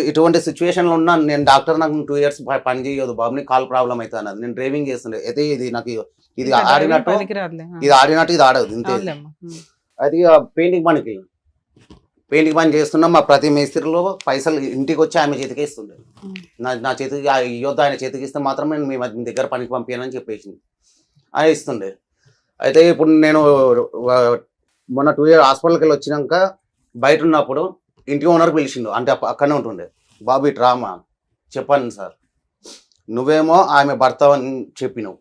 ఇటువంటి సిచ్యువేషన్ లో ఉన్నా నేను డాక్టర్, నాకు 2 years పని చేయదు బాబు, నీకు కాల్ ప్రాబ్లం అవుతుంది అన్నది. నేను డ్రైవింగ్ చేస్తుండే, అయితే ఇది నాకు ఇది ఆడినట్టు ఇది ఆడినట్టు ఇది ఆడదు ఇంతే. అది పెయింటింగ్ పని చేస్తున్నా, మా ప్రతి మేస్త్రిలో పైసలు ఇంటికి వచ్చి ఆమె చేతికి ఇస్తుండే. నా చేతికి ఇవ్వద్దు, ఆయన చేతికి ఇస్తే మాత్రం నేను మీ దగ్గర పనికి పంపించానని చెప్పేసింది, ఆయన ఇస్తుండే. అయితే ఇప్పుడు నేను మొన్న 2 years హాస్పిటల్కి వెళ్ళి వచ్చినాక బయట ఉన్నప్పుడు ఇంటి ఓనర్ పిలిచిండు, అంటే అక్కడనే ఉంటుండే, బాబు ఇటు రామా చెప్పాను సార్, నువ్వేమో ఆమె భర్త అని చెప్పినావు,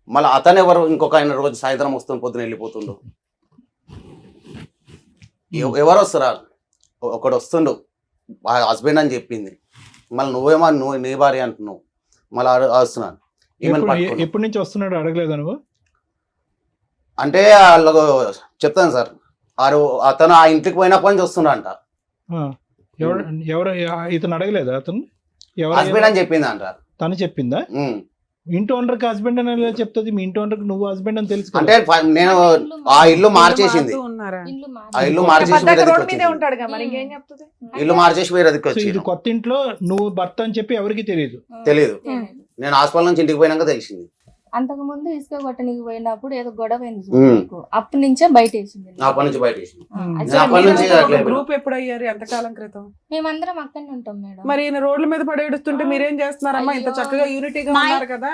మళ్ళీ అతను ఎవరు ఇంకొక ఆయన రోజు సాయంత్రం వస్తుంది, పొద్దున వెళ్ళిపోతుండు, ఎవరు వస్తారా? ఒకడు వస్తుండు హస్బెండ్ అని చెప్పింది, మళ్ళీ నువ్వేమో నీ భార్య అంటున్నావు, మళ్ళీ వస్తున్నాను ఎప్పటి నుంచి వస్తున్నాడు అడగలేదా నువ్వు? అంటే వాళ్ళకు చెప్తాను సార్, అతను ఆ ఇంటికి పోయినప్పటి నుంచి వస్తున్నాడంట. ఎవరు ఇతను అడగలేదా? అతను హస్బెండ్ అని చెప్పింది అంట. తను చెప్పిందా? ఇంటి ఓనర్కి హస్బెండ్ అని ఎలా చెప్తుంది? మీ ఇంటి ఓనర్కి నువ్వు హస్బెండ్ అని తెలుసు. అంటే నేను ఆ ఇల్లు మార్చేసింది, ఆ ఇల్లు మార్చేసి రోడ్ మీదే ఉంటాడుగా, మరి ఇంకేం చెప్తుంది? ఇల్లు మార్చేసి వేరే దిక్కు వచ్చి ఇది కొత్త ఇంట్లో నువ్వు భర్త అని చెప్పి ఎవరికి తెలియదు. నేను హాస్పిటల్ నుంచి ఇంటికి పోయినాక తెలిసింది. అంతకు ముందు ఇసుక కొట్టనికి పోయినప్పుడు ఏదో గొడవ అయింది, అప్పటి నుంచే బయట వేసింది. అప్పటి నుంచి బయట వేసింది. గ్రూప్ ఎప్పుడు అయ్యారు? ఎంతకాలం క్రితం? మేమందరం అక్కడనే ఉంటాం మేడం. మరి ఈయన రోడ్ల మీద పడేడుస్తుంటే మీరేం చేస్తున్నారమ్మా? ఇంత చక్కగా యూనిటీగా ఉన్నారు కదా.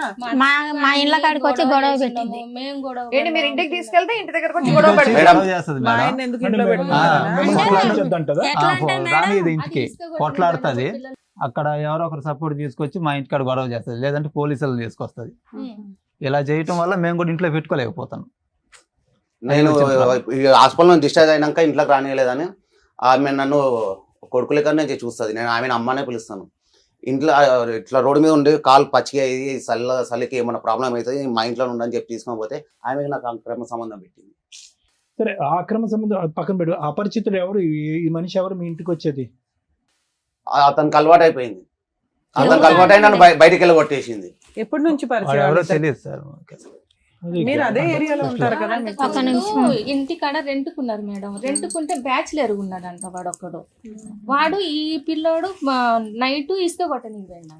మా ఇంట్లో కాడికి వచ్చి గొడవ పెట్టింది. మేము గొడవ ఏంటి మీరు ఇంటికి తీసుకెళ్తే ఇంటి దగ్గరకు వచ్చి గొడవ పెడతారు? మా ఆయన ఎందుకు ఇంట్లో పెట్టుకుంటారా? రానిది ఇంటికి కొట్లాడుతుంది, అక్కడ ఎవరో ఒకరు సపోర్ట్ తీసుకొచ్చి మా ఇంటికాడ గొడవ చేస్తుంది, లేదంటే పోలీసులను తీసుకొస్తుంది. ఇలా చేయటం వల్ల మేము కూడా ఇంట్లో పెట్టుకోలేకపోతాం. నేను హాస్పిటల్ నుంచి డిశ్చార్జ్ అయినాక ఇంట్లోకి రానియలేదని ఆమె నన్ను కొడుకు లెక్కనే చూస్తుంది. నేను ఆమెను అమ్మనే పిలుస్తాను. ఇంట్లో ఇట్లా రోడ్డు మీద ఉండి కాలు పచ్చిగా అయ్యి చలికి ఏమైనా ప్రాబ్లం అవుతుంది, మా ఇంట్లో ఉండని చెప్పి తీసుకొని పోతే ఆమెకి నాకు అక్రమ సంబంధం పెట్టింది. సరే, ఆ అక్రమ సంబంధం పక్కన పెట్టు. అపరిచితుడు ఎవరు? ఈ మనిషి ఎవరు మీ ఇంటికి వచ్చేది? అతనికి అలవాటు అయిపోయింది. అతనికి అలవాటు అయిన బయటికి వెళ్ళి కొట్టేసింది. ఎప్పటి నుంచి ఎవరో తెలియదు సార్. మీరు అదే ఏరియాలో ఉంటారు కదా. ఇంటి కాడ రెంట్కున్నారు మేడం. రెంట్కుంటే బ్యాచులర్ ఉన్నాడంట వాడొక్కడు. వాడు ఈ పిల్లోడు నైట్ ఇసుక కొట్టని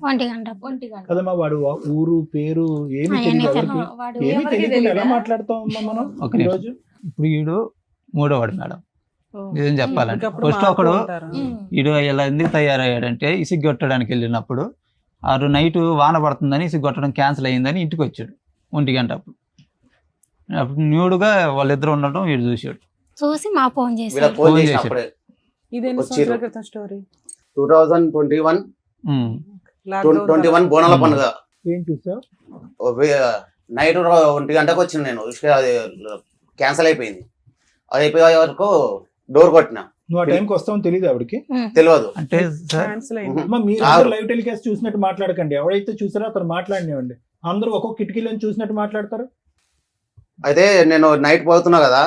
ఒంటి గంట కదమ్మా. వాడు ఊరు పేరు ఏమి తెలియదు. ఎలా మాట్లాడతాం మనం రోజు? ఇప్పుడు వీడు మూడోవాడు మేడం. నిజం చెప్పాలంటే ఫస్ట్ ఒకడు వీడు ఇలా ఎందుకు తయారయ్యాడంటే ఇసుక కొట్టడానికి వెళ్ళినప్పుడు నైట్ వాన పడుతుందని ఇసుక కొట్టడం క్యాన్సిల్ అయ్యిందని ఇంటికి వచ్చాడు 1 గంట. అప్పుడు న్యూడ్గా వాళ్ళిద్దరు ఉండటం వీడు చూసాడు, చూసి మా ఫోన్ చేసి 2021 బోనాల పండుగ ఏం చూసావు? నైట్ 1 గంటకు వచ్చిన నేను, అది క్యాన్సిల్ అయిపోయింది. అది అయిపోయే వరకు డోర్ కొట్టినా. నువ్వు ఆ టైంకి వస్తావని తెలియదు ఆవిడకి? తెలియదు. అంటే మీరు లైవ్ టెలికాస్ట్ చూసినట్టు మాట్లాడకండి. ఎవరైతే చూసారో అతను మాట్లాడినివ్వండి. అందరూ ఒక్కొక్క కిటికీలో చూసినట్టు మాట్లాడతారు. అయితే నేను నైట్ పోతున్నా కదా,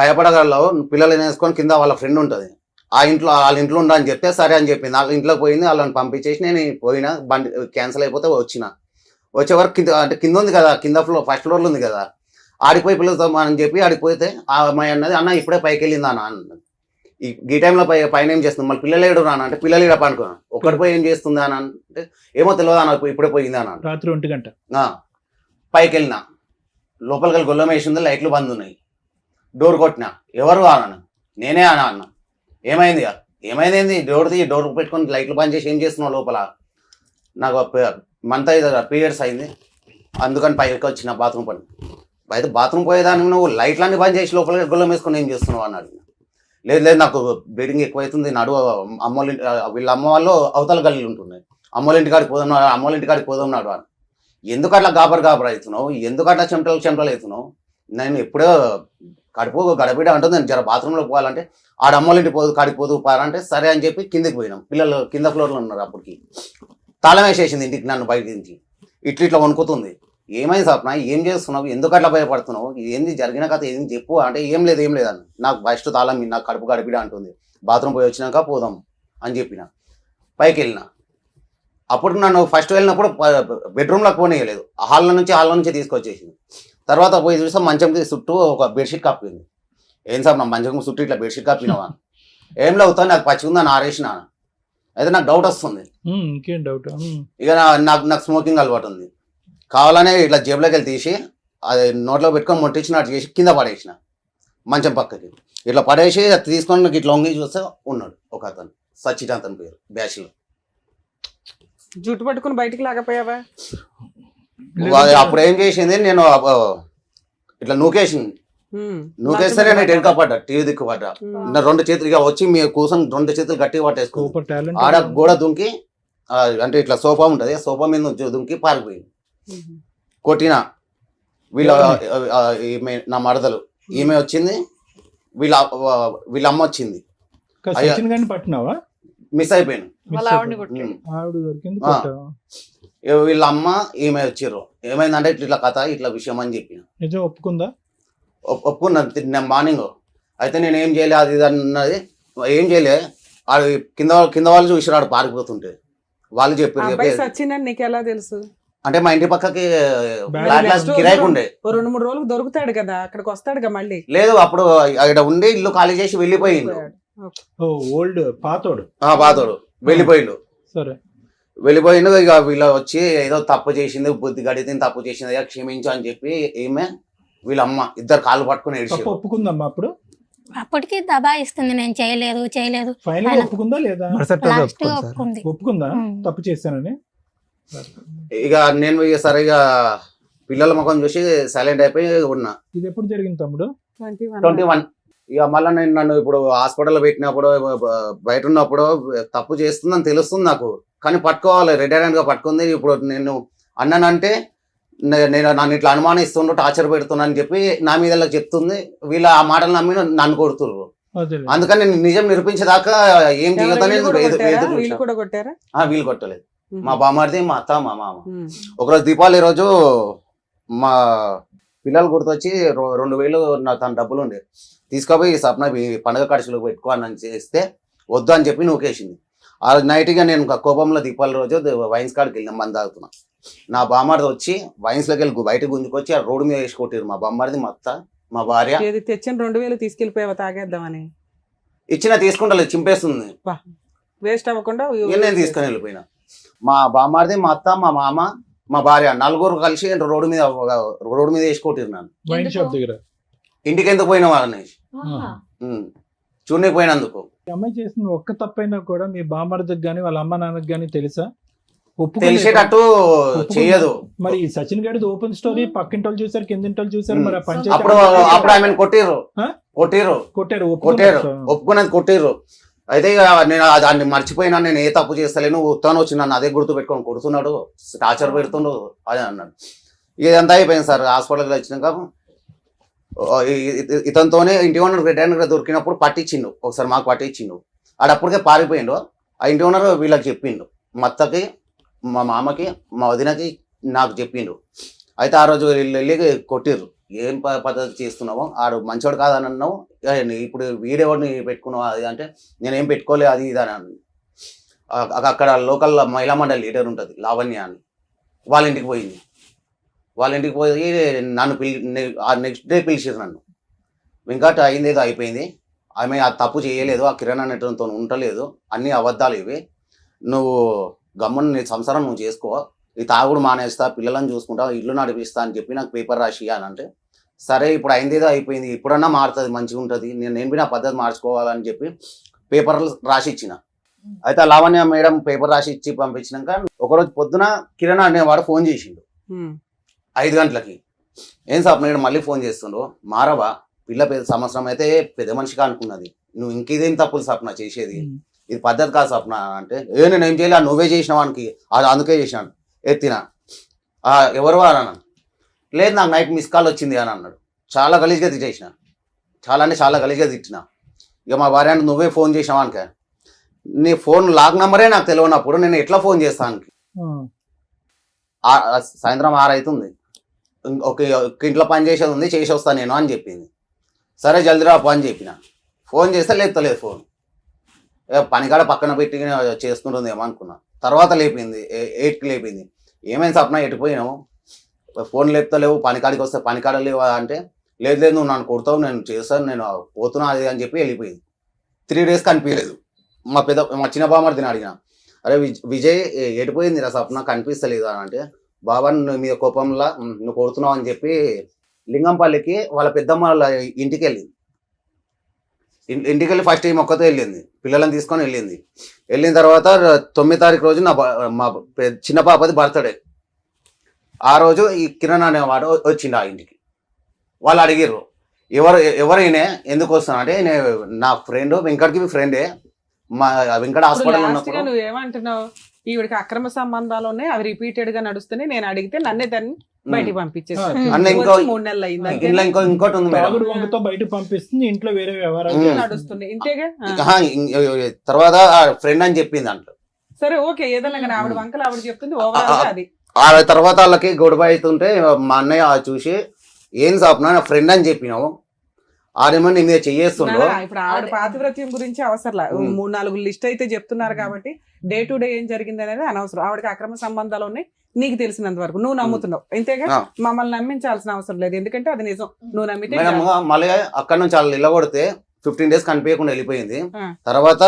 భయపడగలలో పిల్లలు వేసుకొని కింద వాళ్ళ ఫ్రెండ్ ఉంటుంది, వాళ్ళ ఇంట్లో ఉండా అని చెప్తే సరే అని చెప్పింది. వాళ్ళ ఇంట్లోకి పోయింది, వాళ్ళని పంపించేసి నేను పోయినా. బండి క్యాన్సిల్ అయిపోతే వచ్చే వరకు కింద ఉంది కదా, కింద ఫస్ట్ ఫ్లోర్లో ఉంది కదా, ఆడిపోయి పిల్లలతో అని చెప్పి ఆడిపోతే అమ్మాయి అన్నది, అన్న ఇప్పుడే పైకి వెళ్ళిందా అన్న అన్నది. ఈ టైంలో పైన ఏం చేస్తుంది, మళ్ళీ పిల్లలు ఏడు రాను అంటే పిల్లలు ఇక్కడ పనుకున్నాను, ఒక్కటి పోయి ఏం చేస్తుంది అని అంటే ఏమో తెలియదు అన్న, ఇప్పుడే పోయింది అన్న. రాత్రి 1 గంట పైకి వెళ్ళినా, లోపలికి వెళ్ళి గొల్లం వేసింది, లైట్లు బంద్ ఉన్నాయి. డోర్ కొట్టినా, ఎవరు అన్న, నేనే అన్న. ఏమైంది ఏమైంది, డోర్ పెట్టుకొని లైట్లు బంద్ చేసి ఏం చేస్తున్నావు లోపల? నాకు మంత్ పీరియడ్స్ అయింది, అందుకని పైకి వచ్చిన బాత్రూమ్ పని. అయితే బాత్రూమ్ పోయేదాన్ని నువ్వు లైట్లన్నీ బంద్ చేసి లోపలికి గొల్లం వేసుకొని ఏం చేస్తున్నావు అన్నాడు. లేదు నాకు బ్లీడింగ్ ఎక్కువైతుంది, నడువు వీళ్ళ అమ్మ వాళ్ళు అవతల గల్లీలు ఉంటున్నాయి, అమ్మోళ్ళ ఇంటికాడికి పోదాం నాడు అని. ఎందుకు అట్లా గాబర్ అవుతున్నావు, ఎందుకు అట్లా చెమటలు అవుతున్నావు? నేను ఎప్పుడో కడుపు గడబిడ అంటుంది, నేను జర బాత్రూంలో పోవాలంటే అమ్మోళ్ళ ఇంటి కాడికి పోదు పారంటే సరే అని చెప్పి కిందికి పోయినాం. పిల్లలు కింద ఫ్లోర్లో ఉన్నారు. అప్పటికి తాళం వేసేసింది ఇంటికి, నన్ను బయట నుంచి ఇట్లా వణుకుతుంది. ఏమైంది సప్న, ఏం చేస్తున్నావు, ఎందుకు అట్లా భయపడుతున్నావు, ఏంది జరిగిన కథ ఏం చెప్పు అంటే ఏం లేదని నాకు ఫస్ట్ తాళం నాకు కడుపు గడిపిడ అంటుంది, బాత్రూమ్ పోయి వచ్చినాక పోదాం అని చెప్పిన. పైకి వెళ్ళిన, అప్పుడు నన్ను ఫస్ట్ వెళ్ళినప్పుడు బెడ్రూమ్లోకి పోనీయలేదు, హాల్లో నుంచి తీసుకొచ్చేసింది. తర్వాత పోయి చూస్తే మంచంకి చుట్టూ ఒక బెడ్షీట్ కప్పింది. ఏం సార్ నా మంచం చుట్టూ ఇట్లా బెడ్షీట్ కప్పినావా? ఏం లేవుతా, నాకు పచ్చి ఉందని ఆరేసిన. అయితే నాకు డౌట్ వస్తుంది. ఇంకేం డౌట్? ఇక నాకు స్మోకింగ్ అలవాటు ఉంది, కావాలనే ఇట్లా జేబులోకి వెళ్ళి తీసి అది నోట్లో పెట్టుకొని మొట్టించినట్టు చేసి కింద పడేసిన, మంచం పక్కకి ఇట్లా పడేసి తీసుకొని నాకు ఇట్లా లొంగి చూస్తే ఉన్నాడు ఒక అతను, సచిన్ అతని పేరు, బ్యాచ్లో. జుట్టు పట్టుకుని బయటికి లాగపోయావా? అప్పుడు ఏం చేసింది, నేను ఇట్లా నూకేస్తే నేను వెనక పడ్డా, టీవీ దిక్కు పడ్డా. 2 చేతులు ఇక వచ్చి మీరు కూర్చొని 2 చేతులు గట్టిగా పట్టేసుకో, ఆడ గోడ దుంకి అంటే ఇట్లా సోఫా ఉంటుంది, సోఫా మీద దుంకి పారిపోయింది. కొట్టిన ఈమె నా మరదలు, ఈమె వచ్చింది, వీళ్ళ అమ్మ వచ్చింది. సచిన్ గారిని పట్టినావా? మిస్ అయిపోయాను. వాళ్ళ ఆవిడని కొట్టాడు. ఆవిడ దొరికింది ఆ. కొట్టావా? వీళ్ళ అమ్మ ఈమె వచ్చారు. ఏమైందంటే ఇట్లా కథ ఇట్లా విషయం అని చెప్పిన. నిజం ఒప్పుకుందా? ఒప్పుకున్నాను. నేను మార్నింగ్ అయితే నేను ఏం చేయలే అది ఇది అన్నది. ఏం చేయలే, ఆడు కింద వాళ్ళు చూసారు ఆడు పారిపోతుంటే. వాళ్ళు అబ్బాయి చెప్పారు. సచిన్ అని నీకు ఎలా తెలుసు? అంటే మా ఇంటి పక్కకి మరి ఫ్లాట్ next కిరాయికి ఉండే. ఓ 2-3 రోజులకు దొరుకుతాడు కదా, అక్కడికి వస్తాడుగా మళ్ళీ. లేదు, అప్పుడు అక్కడ ఉండి ఇల్లు ఖాళీ చేసి వెళ్ళిపోయిండు. ఓ ఓల్డ్ పాతోడు. బాధోడు వెళ్ళిపోయిండు. సరే. వెళ్ళిపోయిండు. ఇక వీళ్ళు వచ్చి ఏదో తప్పు చేసింది, బుద్ధి గడితే తప్పు చేసింది, అయ్యా క్షమించు అని చెప్పి ఈమె వీళ్ళ అమ్మ ఇద్దరు కాళ్ళు పట్టుకుని తప్పు ఏడ్చారు. ఒప్పుకుందమ్మా అప్పుడు? అప్పటికి దబాయిస్తుంది, నేను చేయలేదు ఫైనల్ ఆయన- ఒప్పుకుందా లేదా? మరుసటి రోజు లాస్ట్ ఒప్పుకోండి సార్. ఒప్పుకుంది. ఒప్పుకుందా ఉమ్. తప్పు చేశానని? ఇక నేను ఇక సరే ఇక పిల్లల ముఖం చూసి సైలెంట్ అయిపోయి ఉన్నా. ఇది ఎప్పుడు జరిగింది తమ్ముడు? 21. ఇక మళ్ళీ నేను నన్ను ఇప్పుడు హాస్పిటల్లో పెట్టినప్పుడు బయట ఉన్నప్పుడు తప్పు చేస్తుందని తెలుస్తుంది నాకు, కానీ పట్టుకోవాలి, రెడ్ హ్యాండ్ గా పట్టుకుంది. ఇప్పుడు నేను అన్నానంటే నేను నన్ను ఇట్లా అనుమానిస్తుండ్రు, టార్చర్ పెడుతున్నా అని చెప్పి నా మీద చెప్తుంది. వీళ్ళ ఆ మాటలు నమ్మి నన్ను కొడుతుర్రు. అదేలే. అందుకని నేను నిజం నిరూపించేదాకా ఏం చేయొద్దని వీళ్ళు కూడా కొట్టారా? వీళ్ళు కొట్టలేదు. మా బామ్మడిది, మా అత్త, మా మామ. ఉమ్. ఒకరోజు దీపావళి రోజు మా పిల్లలు గుర్తొచ్చి 2000 తన డబ్బులు ఉండే తీసుకుపోయి సప్న పండుగ ఖర్చులు పెట్టుకో అని చేస్తే వద్దు అని చెప్పి నూకేసింది. ఆ నైట్గా నేను కోపంలో దీపావళి రోజు వైన్స్ కాడికి వెళ్ళిన మంది తాగుతున్నా. నా బామ్మడిది వచ్చి వైన్స్లోకి వెళ్ళి బయటకు గుంజుకొచ్చి ఆ రోడ్డు మీద వేసి కొట్టారు మా బామ్మడిది, మా అత్త, మా భార్య. ఏది తెచ్చిన 2000 తీసుకెళ్లిపోయావా తాగేద్దామని? ఇచ్చిన తీసుకుంటలేదు, చింపేస్తుంది. వేస్ట్ అవ్వకుండా నేను తీసుకొని వెళ్ళిపోయినా. మా బామ్మడిది, మా అత్త, మా మామ, మా భార్య నలుగురు కలిసి రోడ్డు మీద వేసి కొట్టిరు నన్ను. వైన్ షాప్ దగ్గర. ఇంటికి ఎందుకు పోయినా వాళ్ళని ఆహా. చూడనికి పోయినందుకు. ఈ అమ్మాయి చేసిన ఒక్క తప్పైనా కూడా మీ బామ్మర్దికి గానీ వాళ్ళ అమ్మ నాన్నకి గానీ తెలుసా? తెలిసేటట్టు చెయ్యదు. మరి ఈ సచిన్ గారిది ఓపెన్ స్టోరీ, పక్కింటి వాళ్ళు చూసారు, కిందింటి వాళ్ళు చూసారు, మరి ఆ పంచాయతీ అప్పుడు ఆమెను కొట్టిర్రు. కొట్టారు. ఒప్పుకున్నది కొట్టిర్రు. అయితే ఇక నేను దాన్ని మర్చిపోయినా, నేను ఏ తప్పు చేస్తలేను, ఉత్తాను వచ్చి నన్ను అదే గుర్తు పెట్టుకొని కొడుతున్నాడు, టార్చర్ పెడుతుండు అదే అన్నాడు. ఇదంతా అయిపోయింది సార్. హాస్పిటల్కి వచ్చినాక ఇతనితోనే ఇంటి ఓనర్ రెడ్ హ్యాండ్ దొరికినప్పుడు పట్టించిండు, ఒకసారి మాకు పట్టించిండు. ఆడప్పటికే పారిపోయిండు. ఆ ఇంటి ఓనర్ వీళ్ళకి చెప్పిండు, మా అత్తకి, మా మామకి, మా వదినకి, నాకు చెప్పిండు. అయితే ఆ రోజు వెళ్ళి కొట్టిర్రు. ఏం పద్ధతి చేస్తున్నావు, ఆడు మంచోడు కాదని అన్నావు, ఇప్పుడు వీడెవడిని పెట్టుకున్నావు అది అంటే నేనేం పెట్టుకోలే అది ఇది అని. అక్కడ లోకల్ మహిళా మండలి లీడర్ ఉంటుంది లావణ్య అని, వాళ్ళ ఇంటికి పోయింది. వాళ్ళ ఇంటికి పోయి నన్ను నెక్స్ట్ డే పిలిచిరు నన్ను. వెంకట్ అయింది ఏదో అయిపోయింది, ఆమె ఆ తప్పు చేయలేదు, ఆ కిరణ్ అనేటతో ఉండలేదు, అన్ని అబద్ధాలు ఇవి, నువ్వు గమ్మున నీ సంసారం నువ్వు చేసుకో, ఈ తాగుడు మానేస్తా, పిల్లలను చూసుకుంటా, ఇల్లు నడిపిస్తా అని చెప్పి నాకు పేపర్ రాసి అని అంటే, సరే ఇప్పుడు అయిందేదో అయిపోయింది, ఇప్పుడన్నా మారుతుంది, మంచిగా ఉంటుంది, నేను నా పద్ధతి మార్చుకోవాలని చెప్పి పేపర్లు రాసి ఇచ్చిన. అయితే లావణ్య మేడం పేపర్ రాసి ఇచ్చి పంపించినాక ఒకరోజు పొద్దున కిరణ్ అనేవాడు ఫోన్ చేసిండు 5 గంటలకి. ఏం సార్ మేడం మళ్ళీ ఫోన్ చేస్తుండ్రు, మారవా, పిల్ల పెద్ద సంవత్సరం అయితే పెద్ద మనిషిగా అనుకున్నది, నువ్వు ఇంకేదేం తప్పులు సప్న చేసేది, ఇది పద్ధతి కాదు సప్న అంటే, నేను ఏం చేయలే, నువ్వే చేసినావు వానికి, అది అందుకే చేసినాను, ఎత్తిన. ఎవరు అని అన్నాను. లేదు నాకు నైట్ మిస్ కాల్ వచ్చింది అని అన్నాడు. చాలా గలీజ్గా తిట్టేసిన, చాలా అంటే చాలా గలీజ్గా తిట్టిన. ఇక మా భార్య అంటే నువ్వే ఫోన్ చేసినావు అనుక, నీ ఫోన్ లాక్ నెంబరే నాకు తెలియనప్పుడు నేను ఎట్లా ఫోన్ చేస్తాను. సాయంత్రం 6 అవుతుంది, ఒక ఇంట్లో పని చేసేది ఉంది, చేసి వస్తాను నేను అని చెప్పింది. సరే జల్దీ రాపు అని చెప్పిన. ఫోన్ చేస్తే లేపుతలేదు ఫోన్, పనికాడ పక్కన పెట్టి చేసుకుంటుంది ఏమో అనుకున్నా. తర్వాత లేపింది, 8కి లేపింది. ఏమైంది సప్న ఎట్టుపోయినావు, ఫోన్ లేపుతలేవు, పనికాడికి వస్తే పనికాడ లేవు అంటే, లేదు లేదు నువ్వు నన్ను కొడతావు, నేను చేస్తాను, నేను పోతున్నా అది అని చెప్పి వెళ్ళిపోయింది. 3 డేస్ కనిపించలేదు. మా చిన్న బామ్మర్దిని అడిగిన, అరే విజయ్ ఎటుపోయింది రా సప్న కనిపిస్తలేదు అని అంటే, బాబా నువ్వు మీద కోపంలో నువ్వు కొడుతున్నావు అని చెప్పి లింగంపల్లికి వాళ్ళ పెద్దమ్మ వాళ్ళ ఇంటికి వెళ్ళింది. ఇంటికి వెళ్ళి ఫస్ట్ టైం ఒక్కతో వెళ్ళింది, పిల్లలను తీసుకొని వెళ్ళింది. వెళ్ళిన తర్వాత 9వ తారీఖు రోజు మా చిన్న పాపది బర్త్డే. ఆ రోజు ఈ కిరణ్ అనేవాడు వచ్చిండు ఆ ఇంటికి. వాళ్ళు అడిగారు ఎవరైనా ఎందుకు వస్తున్నా అంటే, నా ఫ్రెండ్ వెంకట్కి ఫ్రెండే, మా వెంకట హాస్పిటల్ ఉన్నప్పుడు. నువ్వు ఏమంటున్నావు, ఈవిడికి అక్రమ సంబంధాలు ఉన్నాయి, అవి రిపీటెడ్ గా నడుస్తున్నాయి, నేను అడిగితే నన్నే దాన్ని బయటికి పంపించేసారు. అన్న ఇంకో వచ్చి 3 నెలలు అయింది అంతే. ఇంట్లో ఇంకోటి ఉంది మేడం. తాగుడు వంగతో బయటకు పంపిస్తుంది, ఇంట్లో వేరే వ్యవహారాలు ఉమ్. నడుస్తుంది ఇంతేగా. తర్వాత ఫ్రెండ్ అని చెప్పింది అంట. సరే ఓకే, ఏదన్నా కానీ ఆవిడ వంకలు ఆవిడ చెప్తుంది ఓవరాల్ గా అది. ఆ తర్వాత వాళ్ళకి గొడవ అవుతుంటే మా అన్నయ్య చూసి ఏం సాపునా నా ఫ్రెండ్ అని చెప్పినావు, ఆడేమో నీ మీద చెయ్యేస్తుండో. ఇప్పుడు ఆవిడ పాతివ్రత్యం గురించి అవసరంలా, 3-4 లిస్ట్ అయితే చెప్తున్నారు కాబట్టి డే టు డే ఏం జరిగింది అనేది అనవసరం. ఆవిడకి అక్రమ సంబంధాలు ఉన్నాయి నీకు తెలిసినంత వరకు, నువ్వు నమ్ముతున్నావు ఇంతేగా. మమ్మల్ని నమ్మించాల్సిన అవసరం లేదు, ఎందుకంటే అది నిజం, నువ్వు నమ్మితే. మేడం మళ్ళీ అక్కడ నుంచి వాళ్ళు నిలబడితే 15 days కనిపించకుండా వెళ్ళిపోయింది. ఆ. తర్వాత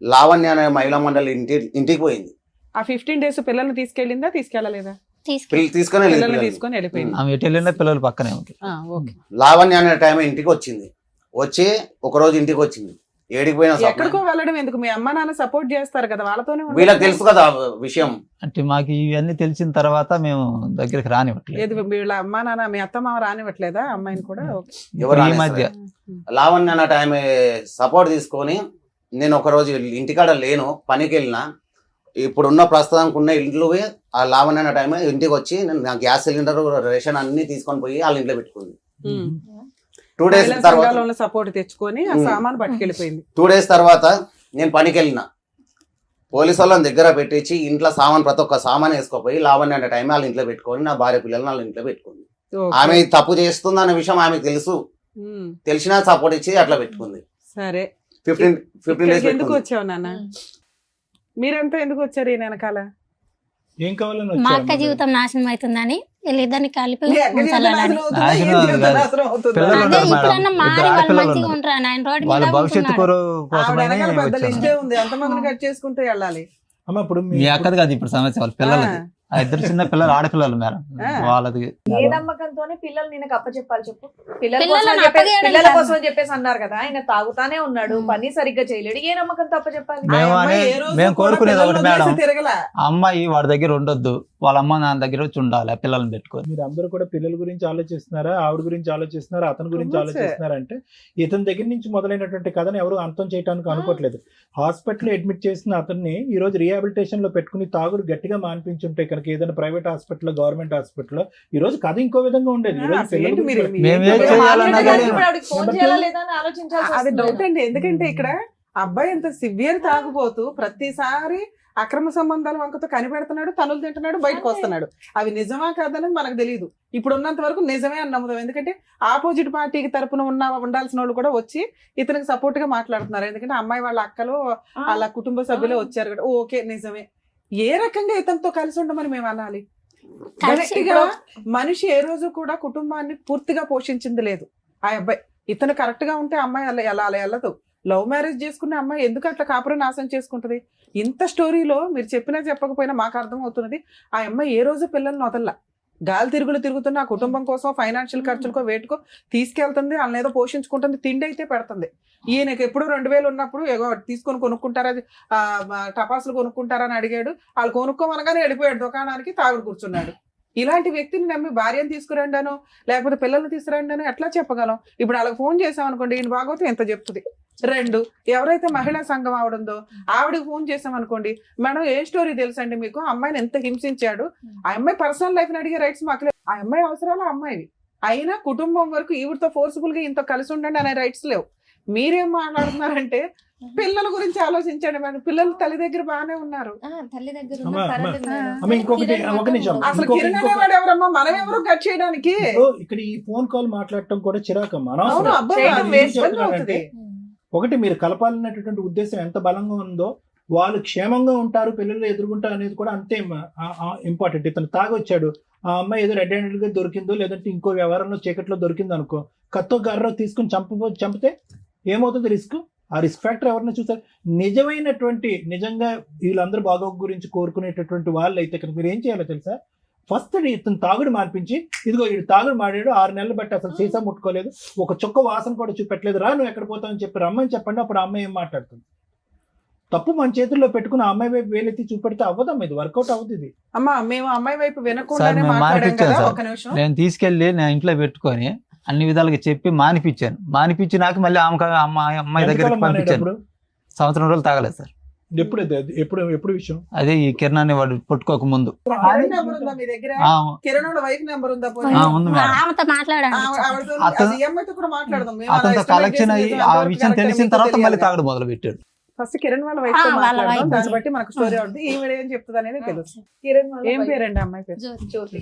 లావణ్య అనే మహిళా మండలి ఇంటికి పోయింది. ఆ 15 days పిల్లల్ని తీసుకెళ్ళిందా తీసుకెళ్ళలేదా? తీసుకొని పిల్లల్ని వెళ్ళింది. తీసుకొని వెళ్ళిపోయింది. ఆమె ఎటు వెళ్ళినా పిల్లలు పక్కనే ఉంది. ఓకే. లావణ్య అనే టైం ఇంటికి వచ్చింది. వచ్చి ఒక రోజు ఇంటికి వచ్చింది. ఏడికి పోయినా ఎక్కడికో వెళ్ళడం ఎందుకు? మీ అమ్మ నాన్న సపోర్ట్ చేస్తారు కదా, వాళ్ళతోనే ఉండాలి. వీళ్ళకి తెలుసు కదా ఆ విషయం. అంటే మాకు ఇవన్నీ తెలిసిన తర్వాత మేము దగ్గరికి రానివ్వట్లేదు. ఏది వీళ్ళ అమ్మ నాన్న మీ అత్త మామ రానివ్వట్లేదా అమ్మాయిని కూడా? ఓకే. ఎవరు ఈ మధ్య లావణ్య అన్న టైం సపోర్ట్ తీసుకొని నేను ఒక రోజు ఇంటికాడ లేను, పనికి వెళ్ళినా. ఇప్పుడున్న ప్రస్తుతానికి ఉన్న ఇంట్లో ఆ లావణ్య అన్న టైం ఇంటికి వచ్చి నా గ్యాస్ సిలిండర్ రేషన్ అన్ని తీసుకొని పోయి వాళ్ళ ఇంట్లో పెట్టుకుంది. 2 days తర్వాత సపోర్ట్ తెచ్చుకొని ఆ సామాన్ పట్టుకెళ్ళిపోయింది. 2 days తర్వాత నేను పనికి వెళ్ళిన, పోలీసు వాళ్ళని దగ్గర పెట్టించి ఇంట్లో సామాన్ ప్రతి ఒక్క సామాన్ వేసుకోపోయి లావణ్య అనే టైం వాళ్ళ ఇంట్లో పెట్టుకొని నా భార్య పిల్లల్ని వాళ్ళ ఇంట్లో పెట్టుకుంది. ఆమె తప్పు చేస్తుంది అనే విషయం ఆమెకు తెలుసు, తెలిసినా సపోర్ట్ ఇచ్చి అట్లా పెట్టుకుంది. సరే 15 days ఎందుకు వచ్చావు నాన్న? మీరంతా ఎందుకు వచ్చారు ఈ వెనకాల? ఏం కావాలని మా అక్క వచ్చారు? జీవితం నాశనం అవుతుందని వీళ్ళిద్దరిని కలిపి మీ అక్క జీవితం ఉంచాలని. నాశనం అవుతుందా? ఏం జీవితం నాశనం అవుతుందా? పిల్లలు అదే ఉన్నారు ఇప్పుడన్నా మేడం, మారి ఇద్దరు వాళ్ళు ఆడపిల్లలు మంచిగా ఉన్నారు. ఉంటారు, ఆయన రోడ్డు వాళ్ళ మీద భవిష్యత్తు ఉంటున్నాడు. ఆవిడ కోసమని వెనకాల పెద్ద వచ్చాను. లిస్టే ఉంది, ఎంతమందిని కట్ చేసుకుంటూ వెళ్ళాలి. అమ్మ ఇప్పుడు మీ అక్కది కాదు ఇప్పుడు సమస్య, వాళ్ళ పిల్లలది. ఆ ఇద్దరు చిన్న పిల్లలు, ఆడపిల్లలు మేడం. వాళ్ళది ఏ నమ్మకంతోనే పిల్లలు నేను అప్పచెప్పాలి చెప్పు? పిల్లల పిల్లలను కోసం చెప్పేసి- అప్పగియడం పిల్లల కాదు. కోసం చెప్పేసి అన్నారు కదా, ఆయన తాగుతానే ఉన్నాడు, పని సరిగ్గా చేయలేడు, ఏ నమ్మకంతో అప్పచెప్పాలి? మేము ఆ అమ్మాయి అనే- ఏ రోజు మేము కూడా కోరుకునేది ఒకటి పిల్లల్ని మేడం. వదిలేసి తిరగలా. ఆ అమ్మాయి వాడి దగ్గర ఉండొద్దు, వాళ్ళ అమ్మ నాన్న దగ్గర వచ్చి ఉండాలి, ఆ పిల్లల్ని పెట్టుకొని. మీరు అందరూ కూడా పిల్లల గురించి ఆలోచిస్తున్నారా, ఆవిడ గురించి ఆలోచిస్తున్నారా, అతని గురించి Comments. ఆలోచిస్తున్నారా అంటే ఇతని దగ్గర నుంచి మొదలైనటువంటి కథను ఎవరు అంతం చేయడానికి అనుకోవట్లేదు. హాస్పిటల్ అడ్మిట్ చేసిన అతన్ని ఈ రోజు రిహాబిలిటేషన్ లో పెట్టుకుని తాగుడు గట్టిగా మానిపించుంటే కనుక ఏదైనా ప్రైవేట్ హాస్పిటల్, గవర్నమెంట్ హాస్పిటల్ ఈ రోజు కథ ఇంకో విధంగా ఉండేది. ఈ రోజు అసలు పిల్లల ఏంటి గురించి మీరు- మేము ఏం మీరు చేయాలన్నా మాట్లాడే కానీ కానీ ఇప్పుడు ఆవిడకి ఫోన్ చేయాలా లేదా అని ఆలోచించాల్సి అది డౌట్ వస్తుంది. అండి. ఎందుకంటే ఇక్కడ అబ్బాయి ఎంత సివియర్ తాగుపోతూ ప్రతిసారి అక్రమ సంబంధాల వంకతో కనిపెడుతున్నాడు, తనులు తింటున్నాడు, బయటకు వస్తున్నాడు. అవి నిజమా కాదనేది మనకు తెలియదు. ఇప్పుడు ఉన్నంత వరకు నిజమే అని నమ్ముదాం. ఎందుకంటే ఆపోజిట్ పార్టీకి తరపున ఉండాల్సిన వాళ్ళు కూడా వచ్చి ఇతనికి సపోర్ట్ గా మాట్లాడుతున్నారు. ఎందుకంటే అమ్మాయి వాళ్ళ అక్కలు వాళ్ళ కుటుంబ సభ్యులు వచ్చారు కూడా. ఓకే నిజమే. ఏ రకంగా ఇతనితో కలిసి ఉండమని మేము అనాలి? గట్టిగా మనిషి ఏ రోజు కూడా కుటుంబాన్ని పూర్తిగా పోషించింది లేదు ఆ అబ్బాయి. ఇతను కరెక్ట్ గా ఉంటే అమ్మాయి అలా వెళ్ళదు. లవ్ మ్యారేజ్ చేసుకునే అమ్మాయి ఎందుకు అట్లా కాపురం నాశనం చేసుకుంటది? ఇంత స్టోరీలో మీరు చెప్పినా చెప్పకపోయినా మాకు అర్థం అవుతున్నది, ఆ అమ్మాయి ఏ రోజు పిల్లల్ని వదల్లా. గాలి తిరుగుతున్న ఆ కుటుంబం కోసం ఫైనాన్షియల్ ఖర్చులకో వేటుకో తీసుకెళ్తుంది, వాళ్ళని ఏదో పోషించుకుంటుంది, తిండి అయితే పెడుతుంది. ఈయనకి ఎప్పుడు 2000 ఉన్నప్పుడు తీసుకొని కొనుక్కుంటారా, టపాసులు కొనుక్కుంటారా అని అడిగాడు. వాళ్ళు కొనుక్కోమనగానే వెళ్ళిపోయాడు దుకాణానికి, తాగుడు కూర్చున్నాడు. ఇలాంటి వ్యక్తిని నమ్మి భార్యను తీసుకురండాను లేకపోతే పిల్లల్ని తీసుకురండాను ఎట్లా చెప్పగలం? ఇప్పుడు వాళ్ళకి ఫోన్ చేసామనుకోండి, ఈయన బాగోతే ఎంత చెప్తుంది. 2, ఎవరైతే మహిళా సంఘం ఆవిడుందో ఆవిడకి ఫోన్ చేసామనుకోండి, మేడం ఏ స్టోరీ తెలుసండి మీకు, అమ్మాయిని ఎంత హింసించాడు, ఆ అమ్మాయి పర్సనల్ లైఫ్ ని అడిగే రైట్స్ మాకు లేవు. ఆ అమ్మాయి అవసరాలు ఆ అమ్మాయివి. అయినా కుటుంబం వరకు ఈవిడతో ఫోర్స్ఫుల్ గా ఇంత కలిసి ఉండండి అనే రైట్స్ లేవు. మీరేం మాట్లాడుతున్నారంటే పిల్లల గురించి ఆలోచించండి మేడం. పిల్లలు తల్లి దగ్గర బాగానే ఉన్నారు. తల్లి దగ్గర అమ్మ, ఉన్న పర్వాలేదు మేడం. అమ్మ, ఇంకొకటి, ఒక నిమిషం. అసలు కిరణ్ అనేవాడు ఎవరమ్మా? మనం ఎవరు కట్ చేయడానికి? ఇక్కడ ఈ ఫోన్ కాల్ మాట్లాడటం కూడా చిరాకమ్మా. అవును, అనవసరం. అబ్బాయి చేయడం నేను ఏం వేస్ట్ చెప్తున్నానంటే, ఒకటి మీరు కలపాలనేటటువంటి ఉద్దేశం ఎంత బలంగా ఉందో, వాళ్ళు క్షేమంగా ఉంటారు, పిల్లలు ఎదుర్కొంటారు అనేది కూడా అంతే ఇంపార్టెంట్. ఇతను తాగొచ్చాడు, ఆ అమ్మాయి ఏదో రెడ్ హ్యాండెడ్ గా దొరికిందో లేదంటే ఇంకో వ్యవహారంలో చీకట్లో దొరికిందో అనుకో, కత్తో గర్ర తీసుకుని చంపితే ఏమవుతుంది రిస్క్? ఆ రిస్క్ ఫ్యాక్టర్ ఎవరిని చూసారు? నిజంగా వీళ్ళందరూ బాగోగు గురించి కోరుకునేటటువంటి వాళ్ళు అయితే కనుక మీరు ఏం చేయాలో తెలుసా? ఫస్ట్ ఇతను తాగుడు మానిపించి, ఇదిగో వీడు తాగుడు మాడాడు, 6 నెలలు బట్టి అసలు సీసా ముట్టుకోలేదు, ఒక చుక్క వాసన కూడా చూపెట్టలేదు, రా నువ్వు ఎక్కడ పోతావని చెప్పి రమ్మని చెప్పండి. అప్పుడు ఆ అమ్మాయి ఏం మాట్లాడుతుంది? తప్పు మన చేతుల్లో పెట్టుకుని ఆ అమ్మాయి వైపు వేలెత్తి చూపెడితే అవ్వదమ్మా, ఇది వర్కౌట్ అవుతుంది. అమ్మా మేము అమ్మాయి వైపు సార్ వినకుండానే మేము మాట్లాడాం మానిపించాను కదా. సార్. ఒక నిమిషం. నేను తీసుకెళ్లి నా ఇంట్లో పెట్టుకొని అన్ని విధాలుగా చెప్పి మానిపించాను. మానిపించినాక మళ్ళీ అమ్మాయి దగ్గరికి పంపించాను. 1 సంవత్సరం రోజులు తాగలేదు సార్. ఎప్పుడు ఎప్పుడు విషయం? అదే ఈ కిరణాన్ని వాడు పుట్టుకోక ముందు. కిరణ్ నెంబర్ ఉందా మీ దగ్గర? కిరణ్ వాళ్ళ వైఫ్ నెంబర్ ఉందా? ఉంది మేడం. ఆమెతో మాట్లాడాను. ఈఎంఐతో కూడా మాట్లాడదాం. అతనితో కలెక్షన్ అయ్యి ఆ విషయం తెలిసిన తర్వాత మళ్ళీ తాగడం మొదలు పెట్టాడు. ఫస్ట్ కిరణ్ వాళ్ళ వైఫ్ తో వాళ్ళ మాట్లాడదాం, wife. దాన్ని బట్టి మనకు స్టోరీ ఉంటుంది. ఈవిడ ఏం చెప్తుంది అనేది తెలుసు. కిరణ్ వాళ్ళ ఏం wife పేరండి అమ్మాయి పేరు? జ్యోతి.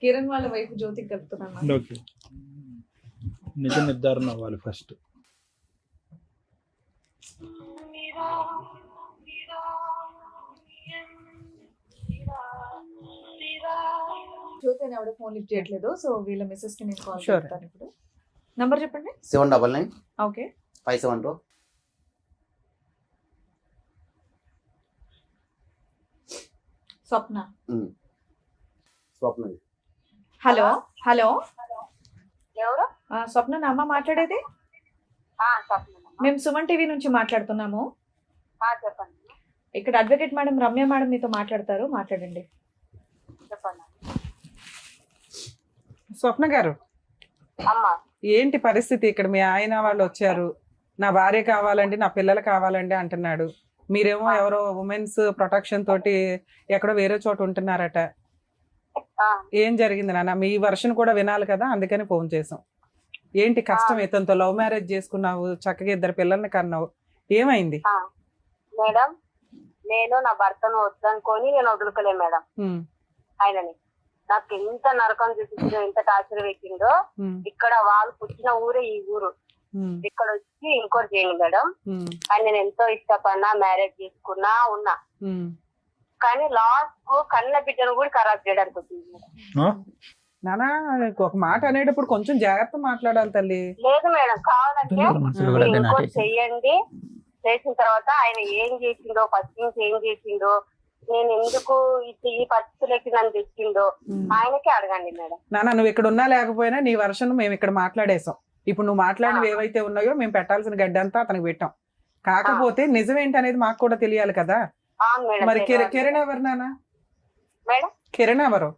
కిరణ్ వాళ్ళ వైఫ్ జ్యోతికి కలుపుతున్నాను. ఓకే, నిజ నిర్ధారణ అవ్వాలి ఫస్ట్. జ్యోతి అని ఆవిడ ఫోన్ లిఫ్ట్ చేయట్లేదు. సో వీళ్ళ మిస్సెస్ కి నేను కాల్ Sure. చేస్తాను ఇప్పుడు. నంబర్ చెప్పండి. 799 ఓకే. 572 స్వప్న. స్వప్న. హలో హలో ఎవరు? స్వప్న నా అమ్మ మాట్లాడేది? చెప్పండి. మేము సుమన్ టీవీ నుంచి మాట్లాడుతున్నాము. చెప్పండి. ఇక్కడ అడ్వకేట్ మేడం రమ్య మేడం మీతో మాట్లాడతారు, మాట్లాడండి. చెప్పండి స్వప్న గారు, అమ్మా. ఏంటి పరిస్థితి? ఇక్కడ మీ ఆయన వాళ్ళు వచ్చారు, నా భార్య కావాలండి, నా పిల్లలు కావాలండి అంటున్నాడు. మీరేమో ఎవరో ఉమెన్స్ ప్రొటెక్షన్ తోటి ఎక్కడో వేరే చోట ఉంటున్నారట. ఏం జరిగింది నాన్న? మీ వర్షన్ కూడా వినాలి కదా, అందుకని ఫోన్ చేసాం. ఏంటి కష్టం? ఇతనితో లవ్ మ్యారేజ్ చేసుకున్నావు, చక్కగా 2 పిల్లల్ని కన్నావు, ఏమైంది? మేడం, నేను నా భర్తను వద్దనుకొని నేను వదులుకోలే మేడం. ఆయనని నాకు ఎంత నరకం చూపించిందో, ఎంత టార్చర్ పెట్టిందో. ఇక్కడ వాళ్ళు పుట్టిన ఊరే ఈ ఊరు. ఇక్కడ వచ్చి ఇంకోటి చేయండి మేడం. కానీ నేను ఎంతో ఇష్టపడినా, మ్యారేజ్ చేసుకున్నా ఉన్నా. కానీ లాస్ట్ కు కన్న బిడ్డను కూడా ఖరాబ్ చేయడానికి వచ్చింది. నానా ఒక మాట అనేటప్పుడు కొంచెం జాగ్రత్త మాట్లాడాలి తల్లి. లేదు మేడం, కావాలంటే మీరు ఇంకోటి చెయ్యండి. చేసిన తర్వాత ఆయన ఏం చేసిండో, ఫస్ట్ నుంచి ఏం చేసిండో, నేను ఎందుకు ఈ పరిస్థితులకి నన్ను తెచ్చిండో ఆయనకే అడగండి మేడం. నానా నువ్వు ఇక్కడ ఉన్నా లేకపోయినా నీ వర్షన్ మేము ఇక్కడ మాట్లాడేసాం. ఇప్పుడు నువ్వు మాట్లాడినవి ఏవైతే ఉన్నాయో మేము పెట్టాల్సిన గడ్డి అంతా అతనికి పెట్టాం. కాకపోతే నిజం ఏంటి అనేది మాకు కూడా తెలియాలి కదా. మరి కిరణ్ ఎవరు నాన్న? మేడం కిరణ్ ఎవరు?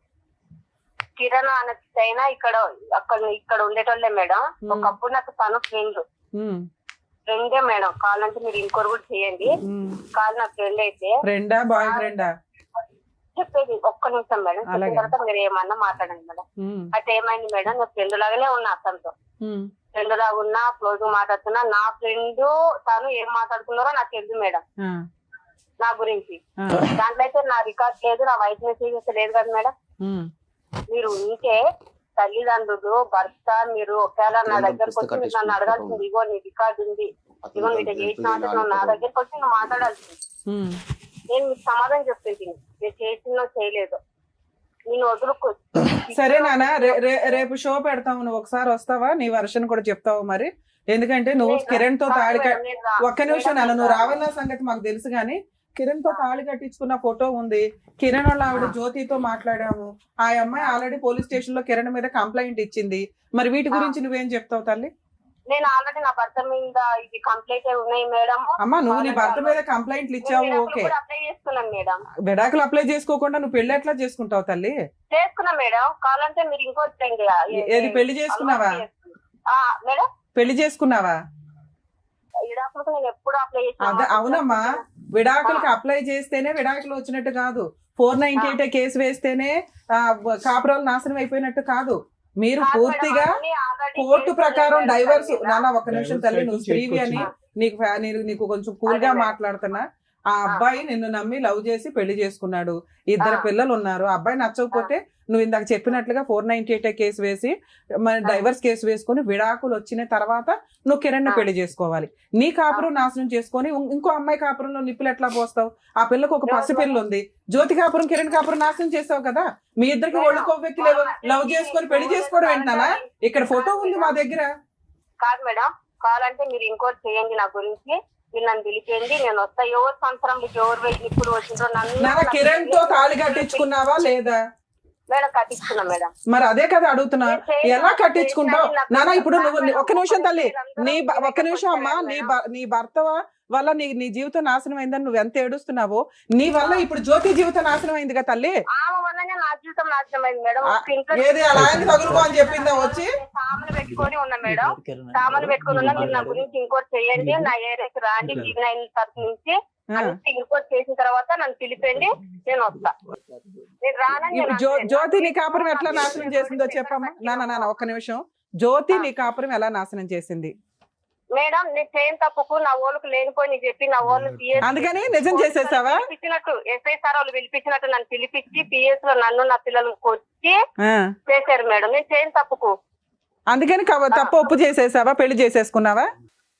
కిరణ్ అనైనా ఇక్కడ ఉండేటోళ్ళే మేడం. ఒకప్పుడు నాకు తను ఫ్రెండే మేడం. కావాలంటే మీరు ఇంకోరు కూడా చేయండి. కాదు నా ఫ్రెండ్ అయితే. ఫ్రెండా బాయ్ ఫ్రెండా? చెప్పేది ఒక్క నిమిషం మేడం. చెప్పిన తర్వాత మీరు ఏమన్నా మాట్లాడండి మేడం. అయితే ఏమైంది మేడం, నా ఫ్రెండ్ లాగానే ఉన్నా అతనితో. ఫ్రెండ్ లాగా ఉన్నా, క్లోజ్ గా మాట్లాడుతున్నా. నా ఫ్రెండ్ తను ఏం మాట్లాడుతున్నారో నాకు తెలుసు మేడం నా గురించి. దాంట్లో అయితే నా రికార్డ్ లేదు, నా వాయిస్ మెసేజ్ అయితే లేదు కదా మేడం. మీరు ఉంటే తల్లిదండ్రులు, భర్త, మీరు ఒకవేళ నా దగ్గరకు వచ్చి మీరు నన్ను అడగాల్సింది, ఇగో నీ రికార్డు ఉంది, ఇగో నీట చేసిన నువ్వు నా దగ్గరకు వచ్చి నువ్వు మాట్లాడాల్సింది. నేను మీకు సమాధానం చెప్తుంది, నేను చేసినో చేయలేదు, నేను వదులుకో. సరే నాన్న, రేపు షో పెడతావు, నువ్వు ఒకసారి వస్తావా? నీ వర్షన్ కూడా చెప్తావు మరి. ఎందుకంటే నువ్వు కిరణ్ తో తాళి ఒక్క నిమిషం నాన్న, నువ్వు రావాలన్న సంగతి మాకు తెలుసు కానీ కిరణ్ తో తాళి కట్టించుకున్న ఫోటో ఉంది. కిరణ్ వాళ్ళ ఆవిడ జ్యోతితో మాట్లాడాము. ఆ అమ్మాయి ఆల్రెడీ పోలీస్ స్టేషన్ లో కిరణ్ మీద కంప్లైంట్ ఇచ్చింది. మరి వీటి గురించి నువ్వేం చెప్తావు తల్లి? నేను ఆల్రెడీ నా భర్త మీద ఇది కంప్లైంట్ ఉన్నాయి మేడం. అమ్మా నువ్వు నీ భర్త మీద కంప్లైంట్లు ఇచ్చావు, ఓకే. అప్లై చేసుకున్నాను మేడం. విడాకులు అప్లై చేసుకోకుండా నువ్వు పెళ్లి ఎట్లా చేసుకుంటావు తల్లి? చేసుకున్నా మేడం. కావాలంటే మీరు ఇంకోటి ఏది పెళ్లి చేసుకున్నావా మేడం? పెళ్లి చేసుకున్నావా? విడాకులకు నేను ఎప్పుడు అప్లై అదే అవునమ్మా, విడాకులకు అప్లై చేస్తేనే విడాకులు వచ్చినట్టు కాదు. 498 కేసు వేస్తేనే కాపురాలు నాశనం అయిపోయినట్టు కాదు. మీరు పూర్తిగా కోర్టు ప్రకారం డైవర్స్. నాన్న ఒక్క నిమిషం తల్లి, నువ్వు స్త్రీవి అని నీకు కొంచెం కూల్ గా మాట్లాడుతున్నా. ఆ అబ్బాయి నిన్ను నమ్మి లవ్ చేసి పెళ్లి చేసుకున్నాడు, 2 పిల్లలు ఉన్నారు. అబ్బాయి నచ్చకపోతే నువ్వు ఇందాక చెప్పినట్లుగా 498 కేసు వేసి డైవర్స్ కేసు వేసుకొని విడాకులు వచ్చిన తర్వాత నువ్వు కిరణ్ పెళ్లి చేసుకోవాలి. నీ కాపురం నాశనం చేసుకొని ఇంకో అమ్మాయి కాపురంలో నిప్పులు ఎట్లా పోస్తావు? ఆ పిల్లకు ఒక పసి పిల్ల ఉంది. జ్యోతి కాపురం కిరణ్ కాపురం నాశనం చేస్తావు కదా. మీ ఇద్దరికి ఒళ్ళు కొవ్వెక్కి లవ్ చేసుకొని పెళ్లి చేసుకోవడం ఏంటన్నా? ఇక్కడ ఫోటో ఉంది మా దగ్గర. కాదు మేడం, కావాలంటే మీరు ఇంకోటి చేయండి నా గురించి. మీరు నన్ను పిలిచేయండి, నేను వస్తా. ఎవరు సంవత్సరం ఎవరు వెళ్ళి ఇప్పుడు వచ్చిండ్రో నన్ను. కిరణ్ తో తాళి కట్టించుకున్నావా లేదా? మేడం కట్టించుకున్నా మేడం. మరి అదే కదా అడుగుతున్నా, ఎలా కట్టించుకుంటావు నాన్న? ఇప్పుడు నువ్వు ఒక్క నిమిషం తల్లి, ఒక్క నిమిషం అమ్మా. నీ భర్త వల్ల నీ జీవితం నాశనం అయిందని నువ్వు ఎంత ఏడుస్తున్నావో, నీ వల్ల ఇప్పుడు జ్యోతి జీవితం నాశనం అయింది కదా తల్లి. ఆమె వల్లనే నా జీవితం నాశనం అయింది మేడం. ఏది అలా ఆయన తగులుకో అని చెప్పిందా వచ్చి? సామాన్లు పెట్టుకొని ఉన్నా మేడం, సామాన్లు పెట్టుకొని ఉన్నా. మీరు నా గురించి ఇంకోటి చేయండి, నా ఏరియాకి రాండి. టీవీ9 తరఫు నుంచి రిపోర్ట్ చేసిన తర్వాత నన్ను పిలిపండి, నేను వస్తా. నేను రానని నేను జ్యోతి నీ కాపురం ఎట్లా నాశనం చేసిందో చెప్పమ్మా. నాన్న ఒక్క నిమిషం. జ్యోతి నీ కాపురం ఎలా నాశనం చేసింది? మేడం నేను చేయని తప్పుకు నా వాళ్ళకు లేనిపోయి చెప్పి నా వాళ్ళు అందుకని నిజం చేసేసావా? పిలిపించినట్టు ఎస్ఐ సార్ వాళ్ళు పిలిపించినట్టు నన్ను పిలిపించి పిఎస్ లో నన్ను నా పిల్లలకు వచ్చి చేశారు మేడం. నేను చేయని తప్పుకు అందుకని తప్పు ఒప్పు చేసేసావా? పెళ్లి చేసేసుకున్నావా?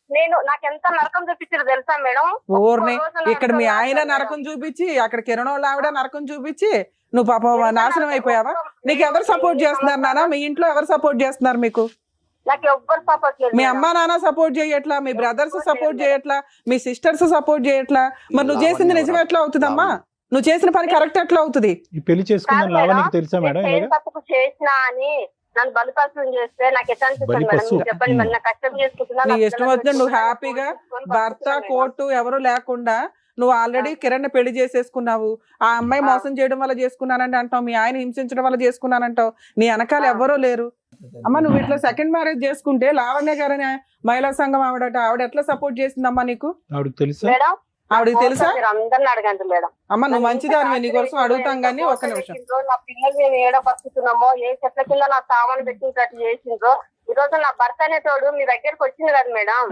నేను నాకెంత నరకం చూపించారు తెలుసా మేడం? ఊరిని ఇక్కడ మీ ఆయన నరకం చూపించి, అక్కడ కిరణ్ వాళ్ళ ఆవిడ నరకం చూపించి నువ్వు పాపం నాశనం అయిపోయావా? నీకు ఎవరు సపోర్ట్ చేస్తున్నారు నాన్న? మీ ఇంట్లో ఎవరు సపోర్ట్ చేస్తున్నారు మీకు? నాకు ఎవ్వరు సపోర్ట్ లేదు. మీ అమ్మా నాన్న సపోర్ట్ చేయట్లా, మీ బ్రదర్స్ సపోర్ట్ చేయట్లా, మీ సిస్టర్స్ సపోర్ట్ చేయట్లా. మరి నువ్వు చేసింది నిజం ఎట్లా అవుతుందమ్మా? నువ్వు చేసిన పని కరెక్ట్ ఎట్లా అవుతుంది? ఈ పెళ్లి చేసుకున్న లావణ్యకి తెలుసా మేడం? తప్పుకు చేసినా అని నన్ను బలిపర్శనం చేస్తే నాకు ఎట్లా అనిపిస్తుంది మేడం? మీరు చెప్పండి మరి. నాకు కష్టం చేసుకుంటున్నా, నీ ఇష్టం వచ్చిన నువ్వు హ్యాపీగా భర్త కోర్టు ఎవరు లేకుండా నువ్వు ఆల్రెడీ కిరణ్ పెళ్లి చేసేసుకున్నావు. ఆ అమ్మాయి మోసం చేయడం వల్ల చేసుకున్నానంటే అంటావు, మీ ఆయన హింసించడం వల్ల చేసుకున్నానంటావు. నీ వెనకాల ఎవ్వరూ లేరు. అమ్మ నువ్వు ఇట్లా సెకండ్ మ్యారేజ్ చేసుకుంటే లావణ్య గారని మహిళా సంఘం ఆవిడ ఎట్లా సపోర్ట్ చేసిందమ్మా నీకు? ఆవిడకి తెలుసా? ఆవిడకి తెలుసా? అందరిని అడగండి మేడం. అమ్మ నువ్వు మంచిదానివే, నీ కోసం అడుగుతాం కానీ ఒక్క నిమిషం. నా పిల్లలు మేము ఏడ బతుకుతున్నామో, ఏ చెట్ల కింద నా సామాను పెట్టినట్టు చేసిండ్రో. ఈ రోజు నా భర్త అనేటోడు మీ దగ్గరకు వచ్చింది కదా మేడం.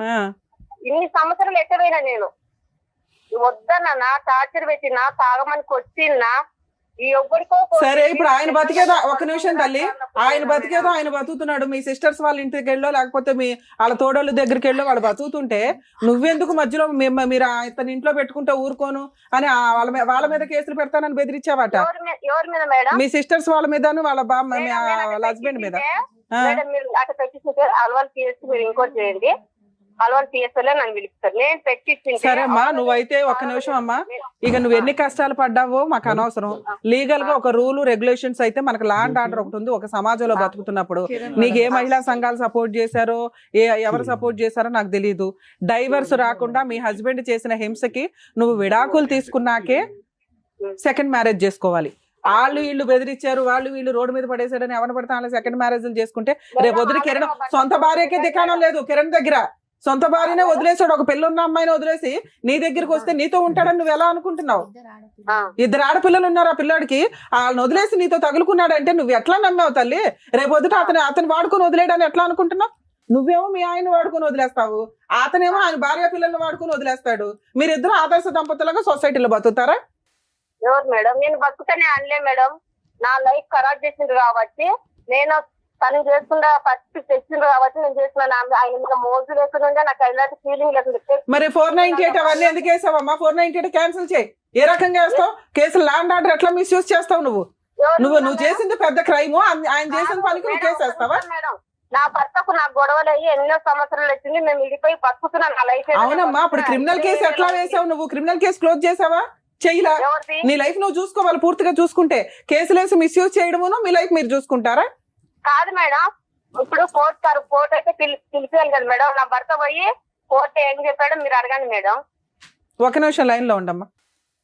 ఇన్ని సంవత్సరాలు ఎక్కడైనా నేను వద్దన్నా టార్చర్ పెట్టినా, తాగమని కొట్టినా, ఈ ఎవ్వరికో. సరే ఇప్పుడు ఆయన బతికేదో, ఒక్క నిమిషం తల్లి, ఆయన బతికేదో ఆయన బతుకుతున్నాడు. మీ సిస్టర్స్ వాళ్ళ ఇంటికి వెళ్ళో లేకపోతే మీ వాళ్ళ తోడోళ్ళ దగ్గరికి వెళ్ళో వాళ్ళు బతుకుతుంటే నువ్వెందుకు మధ్యలో మీరు ఇతని ఇంట్లో పెట్టుకుంటే ఊరుకోను అని వాళ్ళ మీద కేసులు పెడతానని బెదిరించావట. ఎవరి మీద మేడం? మీ సిస్టర్స్ వాళ్ళ మీద, వాళ్ళ వాళ్ళ హస్బెండ్ మీద. అక్కడ పెట్టించే అలవాటు పిఎస్ మీరు ఇంకోటి చేయండి. అలవాటు పిఎస్లో నన్ను పిలుస్తారు, నేను పెట్టించి. సరే అమ్మా నువ్వైతే ఒక్క నిమిషం అమ్మా. ఇక నువ్వు ఎన్ని కష్టాలు పడ్డావో మాకు అనవసరం. లీగల్ గా ఒక రూల్ రెగ్యులేషన్స్ అయితే మనకు లా అండ్ ఆర్డర్ ఒకటి ఉంది. ఒక సమాజంలో బతుకుతున్నప్పుడు నీకు ఏ మహిళా సంఘాలు సపోర్ట్ చేశారో, ఎవరు సపోర్ట్ చేశారో నాకు తెలియదు. డైవర్స్ రాకుండా మీ హస్బెండ్ చేసిన హింసకి నువ్వు విడాకులు తీసుకున్నాకే సెకండ్ మ్యారేజ్ చేసుకోవాలి. వాళ్ళు వీళ్ళు బెదిరించారు, వాళ్ళు వీళ్ళు రోడ్డు మీద పడేశారని ఎవరు పడతా వాళ్ళు సెకండ్ మ్యారేజ్లు చేసుకుంటే రేపు వదిలి కిరణ్ సొంత భార్యకే దిక్కానం లేదు. కిరణ్ దగ్గర సొంత భార్యనే వదిలేసాడు. ఒక పెళ్ళున్న అమ్మాయిని వదిలేసి నీ దగ్గరికి వస్తే నీతో ఉంటాడని నువ్వు ఎలా అనుకుంటున్నావు? ఇద్దరు ఆడపిల్లలు ఉన్నారు ఆ పిల్లాడికి, వాళ్ళని వదిలేసి నీతో తగులుకున్నాడు అంటే నువ్వు ఎట్లా నమ్మావు తల్లి? రేపు వద్దుట అతను వాడుకొని వదిలేడని ఎట్లా అనుకుంటున్నావు? నువ్వేమో మీ ఆయన వాడుకొని వదిలేస్తావు, అతనేమో ఆయన భార్య పిల్లల్ని వాడుకొని వదిలేస్తాడు. మీరిద్దరు ఆదర్శ దంపతులుగా సొసైటీలో బతుకుతారా? ఎవరు మేడం? నేను బతుకుతానే అనలే మేడం. నా లైఫ్ ఖరాబ్ చేసింది కాబట్టి, నేను తను చేసుకుంటా ఫస్ట్ తెచ్చిండ్రు కాబట్టి నేను చేస్తున్నాను. ఆయన మీద మోజు లేకుండా నాకు ఎలాంటి ఫీలింగ్ లేకుండా. మరి 498 అవన్నీ ఎందుకు వేసావమ్మా? 498 క్యాన్సిల్ చేయి. ఏ రకంగా వేస్తావు? కేసులు ల్యాండ్ ఆర్డర్ ఎట్లా మిస్యూజ్ చేస్తావు? నువ్వు చేసింది పెద్ద క్రైమ్, ఆయన చేసిన పనికి నువ్వు కేసు వేస్తావా? మేడం నా భర్తకు నాకు గొడవలు అయ్యి ఎన్నో సంవత్సరాలు వచ్చింది, మేము విడిపోయి బతుకుతున్నాను. నా లైఫ్ అవునమ్మా. అప్పుడు క్రిమినల్ కేసు ఎట్లా వేసావు? నువ్వు క్రిమినల్ కేసు క్లోజ్ చేసావా? చెయ్యలా. నీ లైఫ్ నువ్వు చూసుకోవాలి పూర్తిగా. చూసుకుంటే కేసులు వేసి మిస్యూజ్ చేయడమును మీ లైఫ్ మీరు చూసుకుంటారా? కాదు మేడం, ఇప్పుడు కోర్టు అయితే పిలిచాను కదా మేడం. నా భర్త పోయి కోర్టు ఏం చెప్పాడో మీరు అడగండి మేడం. ఒక నిమిషం లైన్ లో ఉండమ్మా.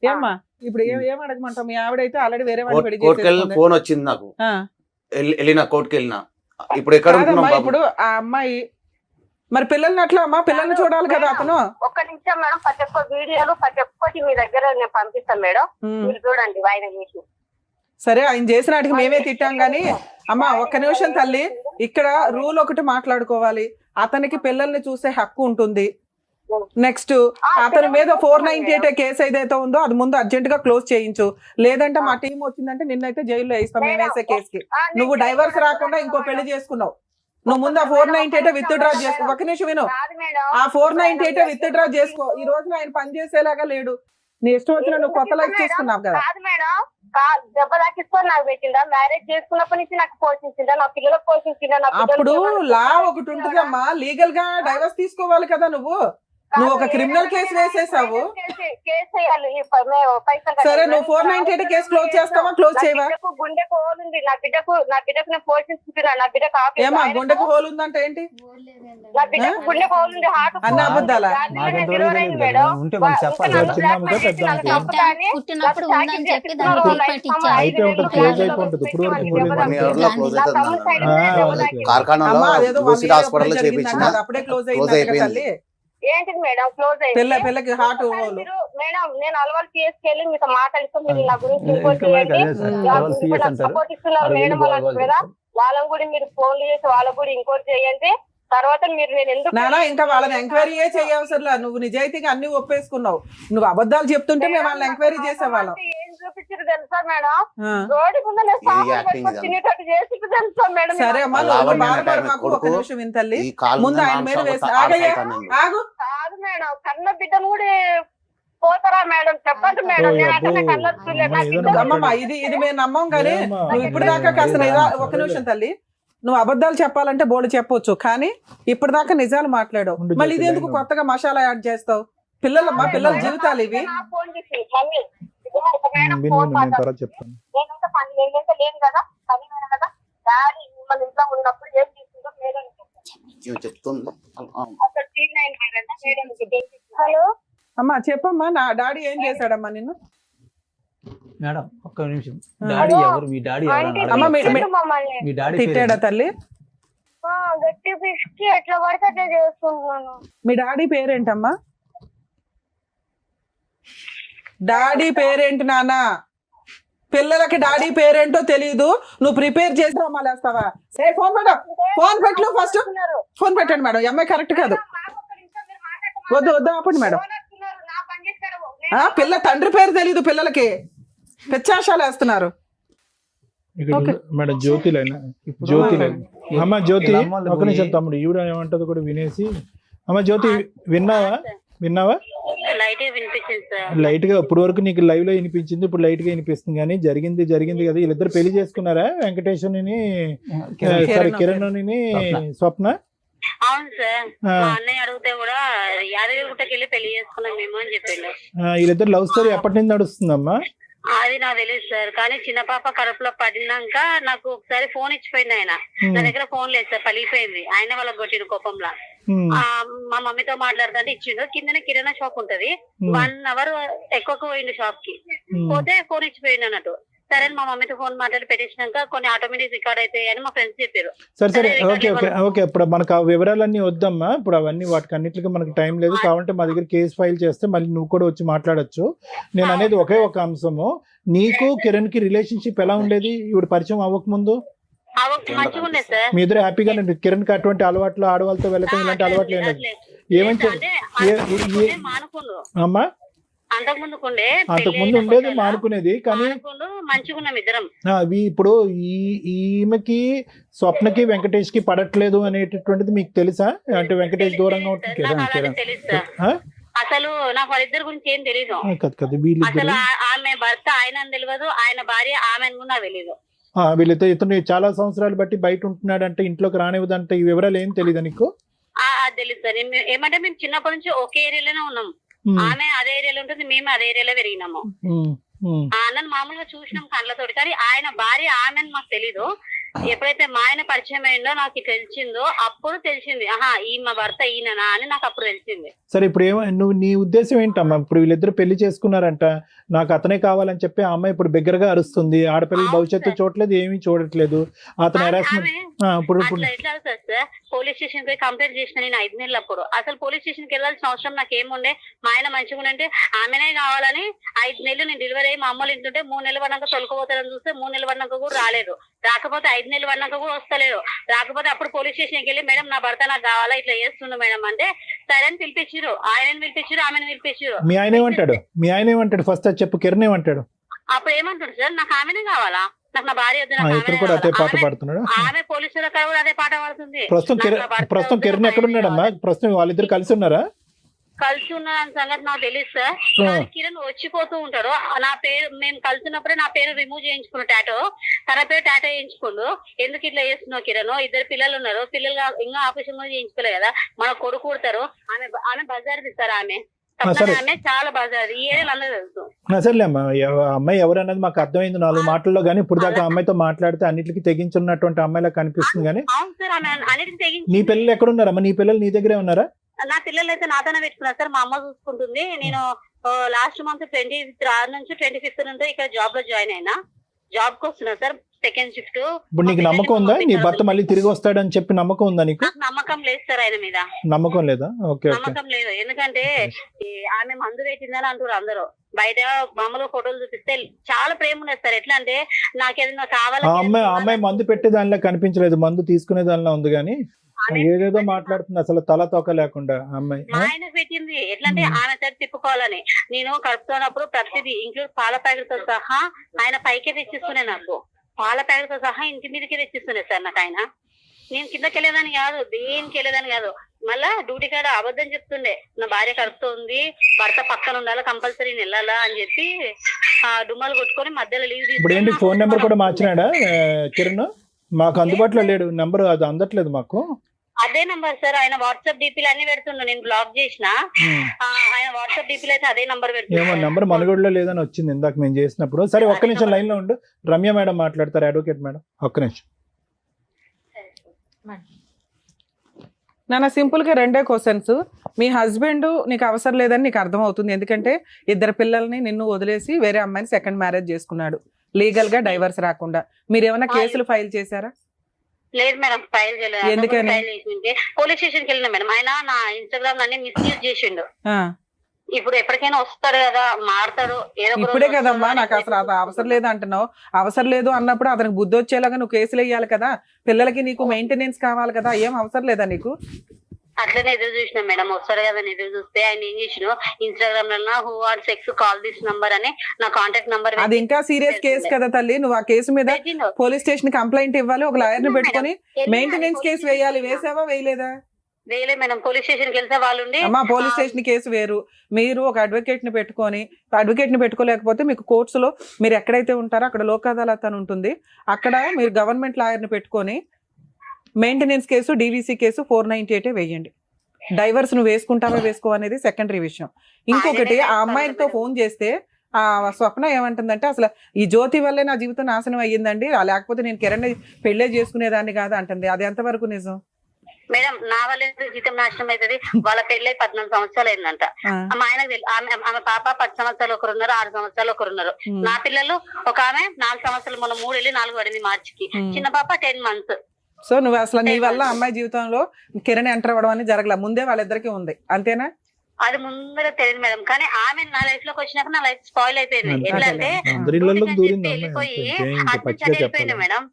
ఏమ్మా ఇప్పుడు ఏం అడగమంటావు? మీ ఆవిడైతే ఆల్రెడీ వేరే వాళ్ళు పెళ్లి చేసేసుకుంది. ఫోన్ వచ్చింది నాకు, వెళ్ళినా కోర్టుకి వెళ్ళినా. ఇప్పుడు ఎక్కడ ఇప్పుడు ఆ అమ్మాయి మరి పిల్లల్ని అట్లా అమ్మా, పిల్లల్ని చూడాలి కదా అతను. ఒక్క నిమిషం మేడం, ప్రతి ఒక్క వీడియోలు ప్రతి ఒక్కటి మీ దగ్గర నేను పంపిస్తాను మేడం, మీరు చూడండి. వాయిదా చేసి సరే ఆయన చేసిన వాటికి మేమే తిట్టాం గానీ అమ్మా ఒక్క నిమిషం తల్లి, ఇక్కడ రూల్ ఒకటి మాట్లాడుకోవాలి. అతనికి పిల్లల్ని చూసే హక్కు ఉంటుంది. నెక్స్ట్ అతని మీద 498 కేసు ఏదైతే ఉందో అది ముందు అర్జెంట్ గా క్లోజ్ చేయించు. లేదంటే మా టీం వచ్చిందంటే నిన్నైతే జైల్లో వేస్తాం మేము వేసే కేసుకి. నువ్వు డైవర్స్ రాకుండా ఇంకో పెళ్లి చేసుకున్నావు. నువ్వు ముందు ఆ 498 విత్ డ్రా చేసుకో. ఒక నిమిషం విను, ఆ 498 విత్ డ్రా చేసుకో. ఈ రోజున ఆయన పని చేసేలాగా లేడు. నీ ఇష్టం వచ్చిన నువ్వు కొత్త లైఫ్ చేసుకున్నావు కదా. దెబ్బ దాకిస్తో నాకు పెట్టిందా? మ్యారేజ్ చేసుకున్నప్పటి నుంచి నాకు పోషించిందా? నా పిల్లలకు పోషించిందా? అప్పుడు లా ఒకటి ఉంటుందమ్మా, లీగల్ గా డైవర్స్ తీసుకోవాలి కదా. నువ్వు ఒక క్రిమినల్ కేసు వేసేసావు. సరే నువ్వు 498 కేసు క్లోజ్ చేస్తావా క్లోజ్ చేయవా? గుండెకు హోల్ ఉంది, నా బిడ్డకు నేను పోషిస్తున్నా. నా బిడ్డకు ఏమా గుండెకు హోల్ ఉందంటే ఏంటి? నా బిడ్డకు గుండెకు హోల్ ఉంది, హార్ట్ అన్న అబద్ధాలా? హాస్పిటల్ ఏంటిది మేడం క్లోజ్ అయింది? పిల్లకి హార్ట్ హోల్. మేడం నేను అలవాటు చేసుకెళ్ళి మీతో మాట్లాడితే మీరు నా గురించి ఇంకా ఇంకోటి మనకి అదే సార్, అలవాలు CS అంటారు. సపోర్ట్ ఇస్తున్నారు అవి మేడం వెళ్ళి వాళ్ళకి గోల కదా, చేస్తారు. వాళ్ళని కూడా మీరు ఫోన్లు చేసి వాళ్ళకు కూడా ఇంకోటి చేయండి. తర్వాత మీరు నేను ఎందుకు నానా ఇంకా వాళ్ళని ఎంక్వైరీయే చేయవసరలా, నువ్వు నిజాయితీగా అన్ని ఒప్పేసుకున్నావు. నువ్వు అబద్ధాలు చెప్తుంటే మేము వాళ్ళని ఎంక్వైరీ చేసేవాళ్ళం. ఏం చూపించారు తెలుసా మేడం? ఆ. రోడ్డు ముందర acting ఇదంతా. తినేటట్టు చేసి తెలుసా మేడం? సరే అమ్మా, లావణ్య నువ్వు అనే బాధపడ ఆమె మాకు, ఒక కొడుకు నిమిషం వింతల్లి. ఈ కాలు ముందు ఆయన మీద వేసి ఆగయ్యా, ఆగు. కాదు మేడం, కన్న బిడ్డను కూడా పోతారా మేడం? చెప్పండి మేడం. నేను అట్లా కళ్ళ చూడలేదు. నా బిడ్డ అమ్మమ్మ ఇది మేము నమ్మం కానీ ఏమ్మా? నువ్వు ఇప్పుడు దాకా కాస్త ఒక నిమిషం తల్లి, నువ్వు అబద్ధాలు చెప్పాలంటే బోర్డు చెప్పొచ్చు, కానీ ఇప్పటిదాకా నిజాలు మాట్లాడావు. ఉండు మళ్ళీ ఇది జ్యోతి, ఎందుకు లైన్లో కొత్తగా మసాలా యాడ్ చేస్తావు? పిల్లల పిల్లల జీవితాలు ఇవి. నా ఫోన్ చేసి మమ్మీ ఇదిగో ఒక మేడం విను ఫోన్ నేను మాట్లాడు. తర్వాత చెప్తాను. నేనంటే పని నేనంటే లేను కదా, పని వేను కదా. డాడీ మిమ్మల్ని ఇంట్లో ఉన్నప్పుడు ఏం తీసుకుంటూ మేడం చెప్తుంది. అక్కడ సీన్ అయిన మేడం. హలో అమ్మా చెప్పమ్మా, నా డాడీ ఏం చేశాడమ్మా నిన్ను? మేడం ఒక్క నిమిషం, డాడీ ఎవరు? మీ డాడీ ఎవరు అని అమ్మ, అడగండి. మీ- మమ్మల్ని మీ డాడీ తిట్టాడా పేరు తల్లి? గట్టి పిసికి ఎట్లా పడితే అట్లా చేస్తున్నాను. మీ డాడీ పేరేంటమ్మా? డాడీ పేరేంటి నాన్న? పిల్లలకి డాడీ పేరేంటో తెలీదు, నువ్వు ప్రిపేర్ చేసి రమ్మలేస్తావా? ఏ ఫోన్ పెట్టు, ఫోన్ పెట్టు ఫస్ట్. ఫోన్ పెట్టండి మేడం, ఈ అమ్మాయి కరెక్ట్ కాదు. వద్దు వద్దు ఆపండి మేడం. పిల్ల తండ్రి పేరు తెలీదు పిల్లలకి, పెచ్చాశాలు వేస్తున్నారు. ఇక్కడ ఓకే. మేడం జ్యోతి లైన్, జ్యోతి లైన్. అమ్మ జ్యోతి, వీళ్ళ అమ్మోళ్ళు ఒక నిమిషం పోయి- తమ్ముడు, ఈవిడ ఏమంటది కూడా వినేసి. అమ్మ జ్యోతి, విన్నావా? లైట్ వినిపించింది సార్. లైట్ గా ఇప్పుడు వరకు నీకు లైవ్ లో వినిపించింది, ఇప్పుడు లైట్ గా వినిపిస్తుంది. కానీ జరిగింది కదా. వీళ్ళిద్దరు పెళ్లి చేసుకున్నారా? వెంకటేశ్వరుని సారీ కిరణ్ స్వప్న. అవును సార్, మా అన్నయ్య అడిగితే కూడా యాదగిరిగుట్టకి వెళ్ళి పెళ్లి చేసుకున్నాం మేము అని చెప్పిండు. వీళ్ళిద్దరు లవ్ స్టోరీ ఎప్పటి నుంచి నడుస్తుందమ్మా? అది నాకు తెలియదు సార్, కానీ చిన్న పాప కడుపులో పడినాక నాకు ఒకసారి ఫోన్ ఇచ్చిపోయింది ఆయన. నా దగ్గర ఫోన్ లేదు సార్, పలిగిపోయింది. ఆయన వాళ్ళకి కొట్టిన కోపంలో మా మమ్మీతో మాట్లాడుతుంటే ఇచ్చిండు. కిందనే కిరాణా షాప్ ఉంటది, 1 అవర్ ఎక్కువకు పోయిండు షాప్ కి. పోతే ఫోన్ ఇచ్చిపోయిండు అన్నట్టు. సరే మా మమ్మీతో ఫోన్ మాట్లాడి పెట్టించినాక కొన్ని ఆటోమేటిక్ రికార్డ్ అవుతాయి అని మా ఫ్రెండ్స్ చెప్పారు. సరే ఓకే ఇప్పుడు మనకు ఆ వివరాలన్నీ వద్దమ్మా. ఇప్పుడు అవన్నీ వాటికి అన్నిటికీ మనకు టైం లేదు. కావాలంటే మా దగ్గర కేసు ఫైల్ చేస్తే మళ్ళీ నువ్వు కూడా వచ్చి మాట్లాడొచ్చు. నేను అనేది ఒకే ఒక అంశము, నీకు కిరణ్ కి రిలేషన్షిప్ ఎలా ఉండేది ఇప్పుడు పరిచయం అవ్వక ముందు? మంచిగా ఉండే సార్. మీ ఇద్దరు హ్యాపీగా కిరణ్ కి అటువంటి అలవాట్లు, ఆడవాళ్ళతో వెళ్ళటం ఇలాంటి అలవాట్లు ఏం లేదు? ఏమని మానుకుండు అమ్మా? అంతకుముందు ఉండేది మానుకునేది, కానీ మంచిగా ఉన్నాం ఇద్దరం. ఇప్పుడు ఈమెకి స్వప్నకి వెంకటేష్ కి పడట్లేదు అనేటటువంటిది మీకు తెలుసా? అంటే వెంకటేష్ దూరంగా ఉంటుంది. అసలు నాకు వాళ్ళిద్దరి గురించి ఏం తెలీదు. వీళ్ళిద్దరు అసలు ఆమె భర్త ఆయన తెలియదు, ఆయన భార్య ఆమె కూడా తెలియదు. వీళ్ళతో ఇతను చాలా సంవత్సరాలు బట్టి బయట ఉంటున్నాడు అంటే, ఇంట్లోకి రానివ్వదంటే, ఈ వివరాలు ఏం తెలియదు నీకు? తెలియదు సార్. ఏమంటే మేము చిన్నప్పటి నుంచి ఒకే ఏరియాలోనే ఉన్నాం. ఆమె అదే ఏరియాలో ఉంటుంది, మేము అదే ఏరియాలో పెరిగినాము. అన్నను మామూలుగా చూసినాం కళ్ళతోటి, కానీ ఆయన భార్య ఆమె మాకు తెలీదు. ఎప్పుడైతే మా ఆయన పరిచయం అయిందో నాకు తెలిసిందో అప్పుడు తెలిసింది, ఆహా ఈ మా భర్త ఈయననా అని నాకు అప్పుడు తెలిసింది. సరే ఇప్పుడు నువ్వు నీ ఉద్దేశం ఏంటమ్మా? ఇప్పుడు వీళ్ళిద్దరు పెళ్లి చేసుకున్నారంట, నాకు అతనే కావాలని చెప్పి ఆ అమ్మాయి ఇప్పుడు బిగ్గరగా అరుస్తుంది. ఆడపిల్లల భవిష్యత్తు చూడట్లేదు, ఏమీ చూడట్లేదు. అతను హెరాస్మెంట్ ఇప్పుడు ఎట్లా సార్, పోలీస్ స్టేషన్ పోయి కంప్లైంట్ చేసిన నేను 5 నెలలు అప్పుడు. అసలు పోలీస్ స్టేషన్ కి వెళ్ళాల్సిన అవసరం నాకు ఏముండే? మా ఆయన మంచిగా ఉంటే ఆమెనే కావాలని 5 నెలలు నేను డెలివరీ అయ్యి మా అమ్మలు ఇంటుంటే 3 నెలలు పడినాక తొలకపోతారని చూస్తే 3 నెలలు పడినాక కూడా రాలేదు. రాకపోతే 5 నెలలు పడినాక కూడా వస్తలేదు. రాకపోతే అప్పుడు పోలీస్ స్టేషన్కి వెళ్ళి మేడం నా భర్త నాకు కావాలా ఇట్లా చేస్తుండు మేడం అంటే సరే అని పిలిపించారు. ఆయనని పిలిపించారు, ఆమెను పిలిపించారు. మీ ఆయన ఏమంటాడు ఫస్ట్ చెప్పు. కిరణ్ ఏమంటాడు? అప్పుడు ఏమంటాడు సార్, నాకు ఆమెనే కావాలా, నాకు నా భార్య ఇతను కూడా అదే పాట పాడుతున్నాడు. ఆమె పోలీసుల కాడ కూడా అదే పాట పాడుతుంది. ప్రస్తుతం కిరణ్ ఎక్కడున్నాడమ్మా? ప్రస్తుతం వాళ్ళిద్దరు కలిసి ఉన్నారా? కలిసి ఉన్న సంగతి నాకు తెలియదు సార్. కిరణ్ వచ్చిపోతూ ఉంటాడు. నా పేరు మేము కలిసినప్పుడే నా పేరు రిమూవ్ చేయించుకున్న టాటో, తన పేరు టాటో చేయించుకోండు. ఎందుకు ఇట్లా చేస్తున్నావు కిరణ్? 2 పిల్లలు ఉన్నారు, పిల్లలు ఇంకా ఆపరేషన్ కూడా చేయించుకోలేదు కదా, మన కొడుకు కుడతారు. ఆమె బజార్ తీస్తారు. ఆమె చాలా బజార్, ఈ ఏరియాలో అందరూ తెలుసు. సరేలే అమ్మా, అమ్మాయి ఎవరన్నది మాకు అర్థమైంది 4 మాటల్లో. కానీ ఇప్పుడు దాకా అమ్మాయితో మాట్లాడితే అన్నిటికీ తెగించున్నటువంటి అమ్మాయిలా కనిపిస్తుంది. కానీ అవును సార్, ఆమె అన్నిటికీ తెగించి. నీ పిల్లలు ఎక్కడున్నారమ్మా? నీ పిల్లలు నీ దగ్గరే ఉన్నారా? నా పిల్లలు అయితే నాతోనే పెట్టుకున్నారు సార్, మా అమ్మ చూసుకుంటుంది. నేను లాస్ట్ మంత్ 25th నుంచి 25th నుండి ఇక్కడ జాబ్ లో జాయిన్ అయినా. జాబ్ కి వస్తున్నా సార్, సెకండ్ షిఫ్ట్. ఇప్పుడు నీకు నమ్మకం ఉందా నీ భర్త మళ్ళీ తిరిగి వస్తాడని చెప్పి నమ్మకం ఉందా నీకు? నాకు నమ్మకం లేదు సార్ ఆయన మీద. నమ్మకం లేదా? Okay okay. నమ్మకం లేదు, ఎందుకంటే ఆమె మందు పెట్టిందని అంటారు అందరూ. బయట మామూలుగా ఫోటోలు చూపిస్తే చాలా ప్రేమ ఉన్నది సార్. ఎట్లా అంటే నాకేదైనా ఆ అమ్మాయి మందు పెట్టే దానిలో కనిపించలేదు, మందు తీసుకునే దానిలో ఉంది, కానీ ఏదేదో మాట్లాడుతుంది అసలు తల తోక లేకుండా అమ్మాయి. మా ఆయనకు పెట్టింది ఎట్లా అంటే ఆమె సరి తిప్పుకోవాలని. నేను కడుపుతున్నప్పుడు ప్రతిదీ ఇంక్లూడ్ పాల ప్యాకెట్ తో సహా ఆయన పైకే తెచ్చిస్తున్నాయి, నాకు పాల ప్యాకెట్ తో సహా ఇంటి మీదకే తెచ్చిస్తున్నాయి సార్ నాకు ఆయన. నేను కిందకి వెళ్ళేదాన్ని కాదు, దేనికి వెళ్ళేదాన్ని కాదు. మళ్ళా డ్యూటీ కాడ అబద్ధం చెప్తుండే, నా భార్య కడుపుతుంది, భర్త పక్కన ఉండాలా, కంపల్సరీ వెళ్ళాలా అని చెప్పి డుమ్మలు కొట్టుకొని మధ్యలో లీవ్ ఇప్పుడు ఏంటి ఫోన్ నెంబర్ కూడా మార్చినాడా కిరణ్? మాకు అందుబాటులో లేడు నెంబర్, అది అందట్లేదు మాకు. అదే నంబర్ సార్, ఆయన వాట్సాప్ డీపీలు అన్ని పెడుతుండు, నేను బ్లాక్ చేసిన. ఆయన వాట్సాప్ డీపీలు అయితే అదే నంబర్ పెడుతుంది. ఏమో నంబర్ మనుగడలో లేదని వచ్చింది ఇందాక మేము చేసినప్పుడు. సరే ఒక్క నిమిషం లైన్ లో ఉండు, రమ్య మేడం మాట్లాడతారు, అడ్వకేట్ మేడం. ఒక్క నిమిషం నాన్న. సింపుల్ గా రెండే క్వశ్చన్స్. మీ హస్బెండ్ నీకు అవసరం లేదని నీకు అర్థం అవుతుంది, ఎందుకంటే 2 పిల్లల్ని నిన్ను వదిలేసి వేరే అమ్మాయిని సెకండ్ మ్యారేజ్ చేసుకున్నాడు, లీగల్ గా డైవర్స్ రాకుండా. మీరు ఏమైనా కేసులు ఫైల్ చేశారా? లేదు మేడం, ఫైల్ చేయలేదు. ఎందుకని? పోలీస్ స్టేషన్ కి వెళ్ళిన మేడం. ఆయన నా ఇన్స్టాగ్రామ్ అన్ని మిస్యూజ్ చేసిండు. ఇప్పుడు ఎప్పటికైనా వస్తాడు కదా, మారుతాడు. ఇప్పుడే కదమ్మా నాకు అసలు అది అవసరం లేదు అంటున్నావు. అవసరం లేదు అన్నప్పుడు అతనికి బుద్ధి వచ్చేలాగా నువ్వు కేసులు వేయాలి కదా, పిల్లలకి నీకు మెయింటెనెన్స్ కావాలి కదా, ఏం అవసరం లేదా నీకు? అట్లనే ఎదురు చూసిన మేడం, వస్తాడు కదా ఎదురు చూస్తే ఆయన ఏం చేసిన ఇన్స్టాగ్రామ్ లో who are sex call this number అని నా కాంటాక్ట్ నంబర్. అది ఇంకా సీరియస్ కేసు కదా తల్లి, నువ్వు ఆ కేసు మీద పోలీస్ స్టేషన్ కంప్లైంట్ ఇవ్వాలి, ఒక లాయర్ ని పెట్టుకొని మెయింటెనెన్స్ కేసు వేయాలి. వేసావా వేయలేదా? వేయలే మేడం, పోలీస్ స్టేషన్ కి వెళ్తే వాళ్ళు అమ్మా పోలీస్ స్టేషన్ కేసు వేరు, మీరు ఒక అడ్వకేట్ ని పెట్టుకొని, అడ్వకేట్ ని పెట్టుకోలేకపోతే మీకు కోర్ట్స్ లో మీరు ఎక్కడైతే ఉంటారో అక్కడ లోక్ అదాలత్ అని ఉంటుంది, అక్కడ మీరు గవర్నమెంట్ లాయర్ ని పెట్టుకొని మెయింటెనెన్స్ కేసు, డీవీసీ కేసు 498 వేయండి. డైవర్స్ నువ్వు వేసుకుంటావా వేసుకో అనేది సెకండరీ విషయం. ఇంకొకటి, ఆ అమ్మాయితో ఫోన్ చేస్తే ఆ స్వప్న ఏమంటుందంటే, అసలు ఈ జ్యోతి వల్లే నా జీవితం నాశనం అయ్యిందండి, లేకపోతే నేను కిరణ్ పెళ్లే చేసుకునేదాన్ని కాదు అంటుంది. అది ఎంతవరకు నిజం మేడం? నా వల్ల జీవితం నాశనం అవుతుంది. వాళ్ళ పెళ్ళై 14 సంవత్సరాలు అయిందంట. మా ఆయనకు ఆమె పాప 10 సంవత్సరాలు ఒకరున్నారు, 6 సంవత్సరాలు ఒకరున్నారు. నా పిల్లలు ఒక ఆమె 4 సంవత్సరాలు, మొన్న 3 వెళ్ళి 4 పడింది మార్చికి. చిన్న పాప 10 months. సో నువ్వు అసలు నీ వల్ల అమ్మాయి జీవితంలో కిరణ్ ఎంటర్ అవ్వడం అని జరగల, ముందే వాళ్ళిద్దరికి ఉంది, అంతేనా? అది ముందర తెలియదు మేడం, కానీ ఆమె నా లైఫ్ లోకి వచ్చినాక నా లైఫ్ స్పాయిల్ అయిపోయింది. ఎట్లా అంటే వెళ్ళిపోయి వెళ్ళిపోయింది మేడం.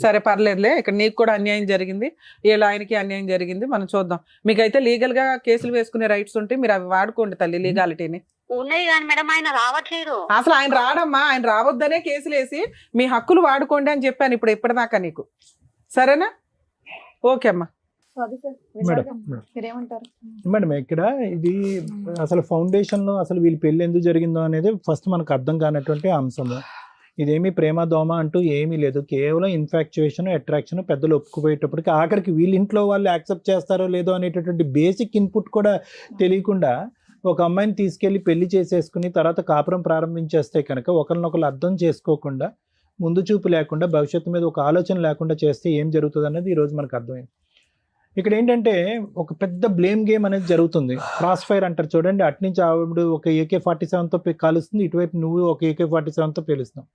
సరే పర్లేదులే, ఇక్కడ నీకు కూడా అన్యాయం జరిగింది, వీళ్ళ ఆయనకి అన్యాయం జరిగింది, మనం చూద్దాం. మీకైతే లీగల్ గా కేసులు వేసుకునే రైట్స్ ఉంటే మీరు అవి వాడుకోండి తల్లి, లీగాలిటీని. ఉన్నాయి కానీ మేడం ఆయన రావట్లేదు. అసలు ఆయన రాడమ్మా, ఆయన రావద్దనే కేసులు వేసి మీ హక్కులు వాడుకోండి అని చెప్పాను ఇప్పటిదాకా నీకు, సరేనా? ఓకే అమ్మా. మేడం ఇక్కడ ఇది అసలు ఫౌండేషన్ లో అసలు వీళ్ళ పెళ్లి ఎందుకు జరిగిందో అనేది ఫస్ట్ మనకు అర్థం కానటువంటి అంశము. ఇదేమి ప్రేమ దోమ అంటూ ఏమీ లేదు, కేవలం ఇన్ఫాక్చుయేషన్, అట్రాక్షన్. పెద్దలు ఒప్పుకుపోయేటప్పటికి ఆఖరికి వీళ్ళ ఇంట్లో వాళ్ళు యాక్సెప్ట్ చేస్తారో లేదో అనేటటువంటి బేసిక్ ఇన్పుట్ కూడా తెలియకుండా ఒక అమ్మాయిని తీసుకెళ్లి పెళ్లి చేసేసుకుని తర్వాత కాపురం ప్రారంభించేస్తే కనుక ఒకరినొకరు అర్థం చేసుకోకుండా, ముందు చూపు లేకుండా, భవిష్యత్తు మీద ఒక ఆలోచన లేకుండా చేస్తే ఏం జరుగుతుంది అన్నది ఈరోజు మనకు అర్థమైంది. ఇక్కడ ఏంటంటే ఒక పెద్ద బ్లేమ్ గేమ్ అనేది జరుగుతుంది. క్రాస్ ఫైర్ అంటారు చూడండి, అట్నుంచి ఆవిడ ఒక AK-47తో కాలుస్తుంది, ఇటువైపు నువ్వు ఒక AK-47తో పేలుస్తున్నావు.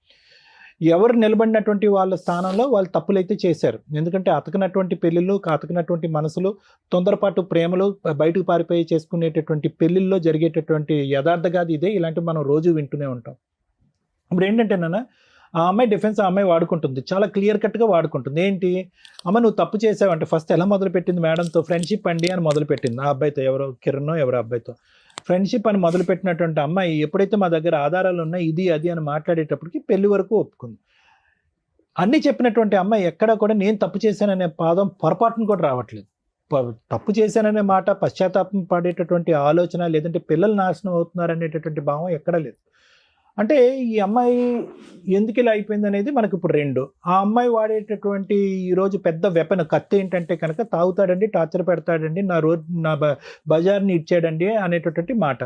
ఎవరు నిలబడినటువంటి వాళ్ళ స్థానంలో వాళ్ళు తప్పులైతే చేశారు. ఎందుకంటే అతకనటువంటి పెళ్ళిళ్ళు, అతకనటువంటి మనసులు, తొందరపాటు ప్రేమలు, బయటకు పారిపోయి చేసుకునేటటువంటి పెళ్ళిళ్ళలో జరిగేటటువంటి యథార్థగాది ఇదే. ఇలాంటివి మనం రోజు వింటూనే ఉంటాం. ఇప్పుడు ఏంటంటే నాన్న, ఆ అమ్మాయి డిఫెన్స్ ఆ అమ్మాయి వాడుకుంటుంది, చాలా క్లియర్ కట్గా వాడుకుంటుంది. ఏంటి అమ్మ నువ్వు తప్పు చేసావంటే ఫస్ట్ ఎలా మొదలుపెట్టింది? మేడంతో ఫ్రెండ్షిప్ అండి అని మొదలుపెట్టింది. ఆ అబ్బాయితో, ఎవరో కిరణ్ ఎవరో అబ్బాయితో ఫ్రెండ్షిప్ అని మొదలుపెట్టినటువంటి అమ్మాయి ఎప్పుడైతే మా దగ్గర ఆధారాలు ఉన్నాయి ఇది అది అని మాట్లాడేటప్పటికి పెళ్లి వరకు ఒప్పుకుంది. అన్నీ చెప్పినటువంటి అమ్మాయి ఎక్కడా కూడా నేను తప్పు చేశాననే పాదం పొరపాటును కూడా రావట్లేదు. తప్పు చేశాననే మాట, పశ్చాత్తాపం పడేటటువంటి ఆలోచన, లేదంటే పిల్లలు నాశనం అవుతున్నారు అనేటటువంటి భావం ఎక్కడా లేదు. అంటే ఈ అమ్మాయి ఎందుకు ఇలా అయిపోయింది అనేది మనకు ఇప్పుడు రెండు. ఆ అమ్మాయి వాడేటటువంటి ఈరోజు పెద్ద వెపన్ కత్తి ఏంటంటే కనుక తాగుతాడండి, టార్చర్ పెడతాడండి, నా బజార్ని ఇచ్చాడండి అనేటటువంటి మాట.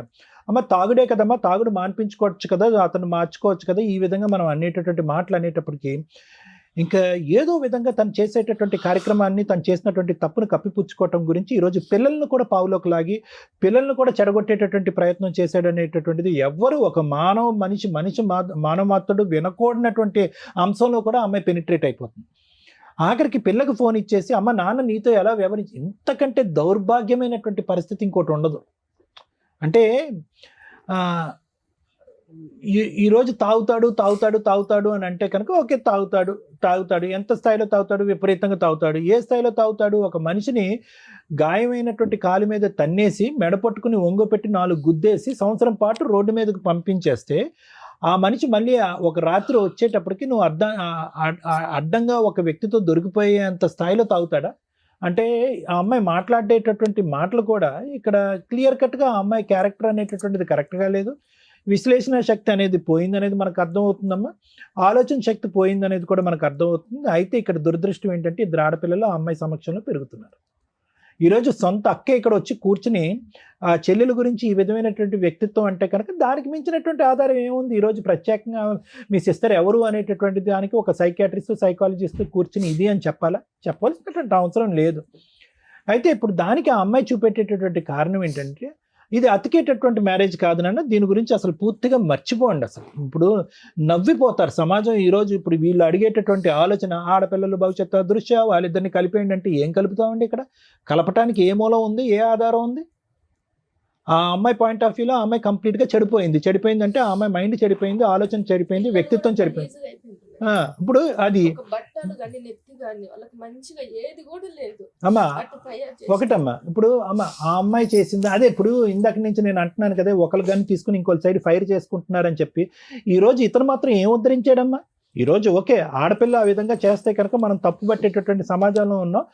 అమ్మ తాగుడే కదమ్మా, తాగుడు మాన్పించుకోవచ్చు కదా, అతను మార్చుకోవచ్చు కదా, ఈ విధంగా మనం అనేటటువంటి మాటలు అనేటప్పటికీ ఇంకా ఏదో విధంగా తను చేసేటటువంటి కార్యక్రమాన్ని, తను చేసినటువంటి తప్పును కప్పిపుచ్చుకోవటం గురించి ఈరోజు పిల్లలను కూడా పావులోకి లాగి పిల్లలను కూడా చెడగొట్టేటటువంటి ప్రయత్నం చేశాడనేటటువంటిది ఎవ్వరు ఒక మానవ మాత్రుడు వినకూడనటువంటి అంశంలో కూడా అమ్మాయి పెనిట్రేట్ అయిపోతుంది. ఆఖరికి పిల్లకి ఫోన్ ఇచ్చేసి అమ్మ నాన్న నీతో ఎలా వ్యవహరించి, ఇంతకంటే దౌర్భాగ్యమైనటువంటి పరిస్థితి ఇంకోటి ఉండదు. అంటే ఈరోజు తాగుతాడు అని అంటే కనుక ఓకే, తాగుతాడు ఎంత స్థాయిలో తాగుతాడు, విపరీతంగా తాగుతాడు. ఏ స్థాయిలో తాగుతాడు? ఒక మనిషిని గాయమైనటువంటి కాలు మీద తన్నేసి మెడపట్టుకుని ఒంగోపెట్టి 4 గుద్దేసి సంవత్సరం పాటు రోడ్డు మీదకు పంపించేస్తే ఆ మనిషి మళ్ళీ ఒక రాత్రి వచ్చేటప్పటికి నువ్వు అడ్డంగా ఒక వ్యక్తితో దొరికిపోయేంత స్థాయిలో తాగుతాడా? అంటే ఆ అమ్మాయి మాట్లాడేటటువంటి మాటలు కూడా ఇక్కడ క్లియర్ కట్గా ఆ అమ్మాయి క్యారెక్టర్ అనేటటువంటిది కరెక్ట్గా లేదు. విశ్లేషణ శక్తి అనేది పోయిందనేది మనకు అర్థమవుతుందమ్మా. ఆలోచన శక్తి పోయిందనేది కూడా మనకు అర్థమవుతుంది. అయితే ఇక్కడ దురదృష్టం ఏంటంటే ఇద్దరు ఆడపిల్లలు ఆ అమ్మాయి సమక్షంలో పెరుగుతున్నారు. ఈరోజు సొంత అక్కే ఇక్కడ వచ్చి కూర్చుని ఆ చెల్లెల గురించి ఈ విధమైనటువంటి వ్యక్తిత్వం అంటే కనుక దానికి మించినటువంటి ఆధారం ఏముంది? ఈరోజు ప్రత్యేకంగా మీ సిస్టర్ ఎవరు అనేటటువంటి దానికి ఒక సైకాట్రిస్ట్, సైకాలజిస్ట్ కూర్చుని ఇది అని చెప్పాల్సినటువంటి అవసరం లేదు. అయితే ఇప్పుడు దానికి ఆ అమ్మాయి చూపెట్టేటటువంటి కారణం ఏంటంటే ఇది అతికేటటువంటి మ్యారేజ్ కాదు నాన్న, దీని గురించి అసలు పూర్తిగా మర్చిపోండి. అసలు ఇప్పుడు నవ్విపోతారు సమాజం. ఈరోజు ఇప్పుడు వీళ్ళు అడిగేటటువంటి ఆలోచన ఆడపిల్లలు భవిష్యత్తు అదృశ్య, వాళ్ళిద్దరిని కలిపేయండి అంటే ఏం కలుపుతామండి? ఇక్కడ కలపటానికి ఏ మూలం ఉంది, ఏ ఆధారం ఉంది? ఆ అమ్మాయి పాయింట్ ఆఫ్ వ్యూలో ఆ అమ్మాయి కంప్లీట్గా చెడిపోయిందంటే ఆ అమ్మాయి మైండ్ చెడిపోయింది, ఆలోచన చెడిపోయింది, వ్యక్తిత్వం చెడిపోయింది. ఇప్పుడు అది అమ్మా ఒకటమ్మా. ఇప్పుడు అమ్మ ఆ అమ్మాయి చేసింది అదే. ఇప్పుడు ఇందాక నుంచి నేను అంటున్నాను కదా, ఒకళ్ళు గన్ తీసుకుని ఇంకో సైడ్ ఫైర్ చేసుకుంటున్నారని చెప్పి. ఈరోజు ఇతను మాత్రం ఏం ఉద్ధరించాడమ్మా? ఈరోజు ఓకే ఆడపిల్ల ఆ విధంగా చేస్తే కనుక మనం తప్పు పట్టేటటువంటి సమాజంలో ఉన్నాం.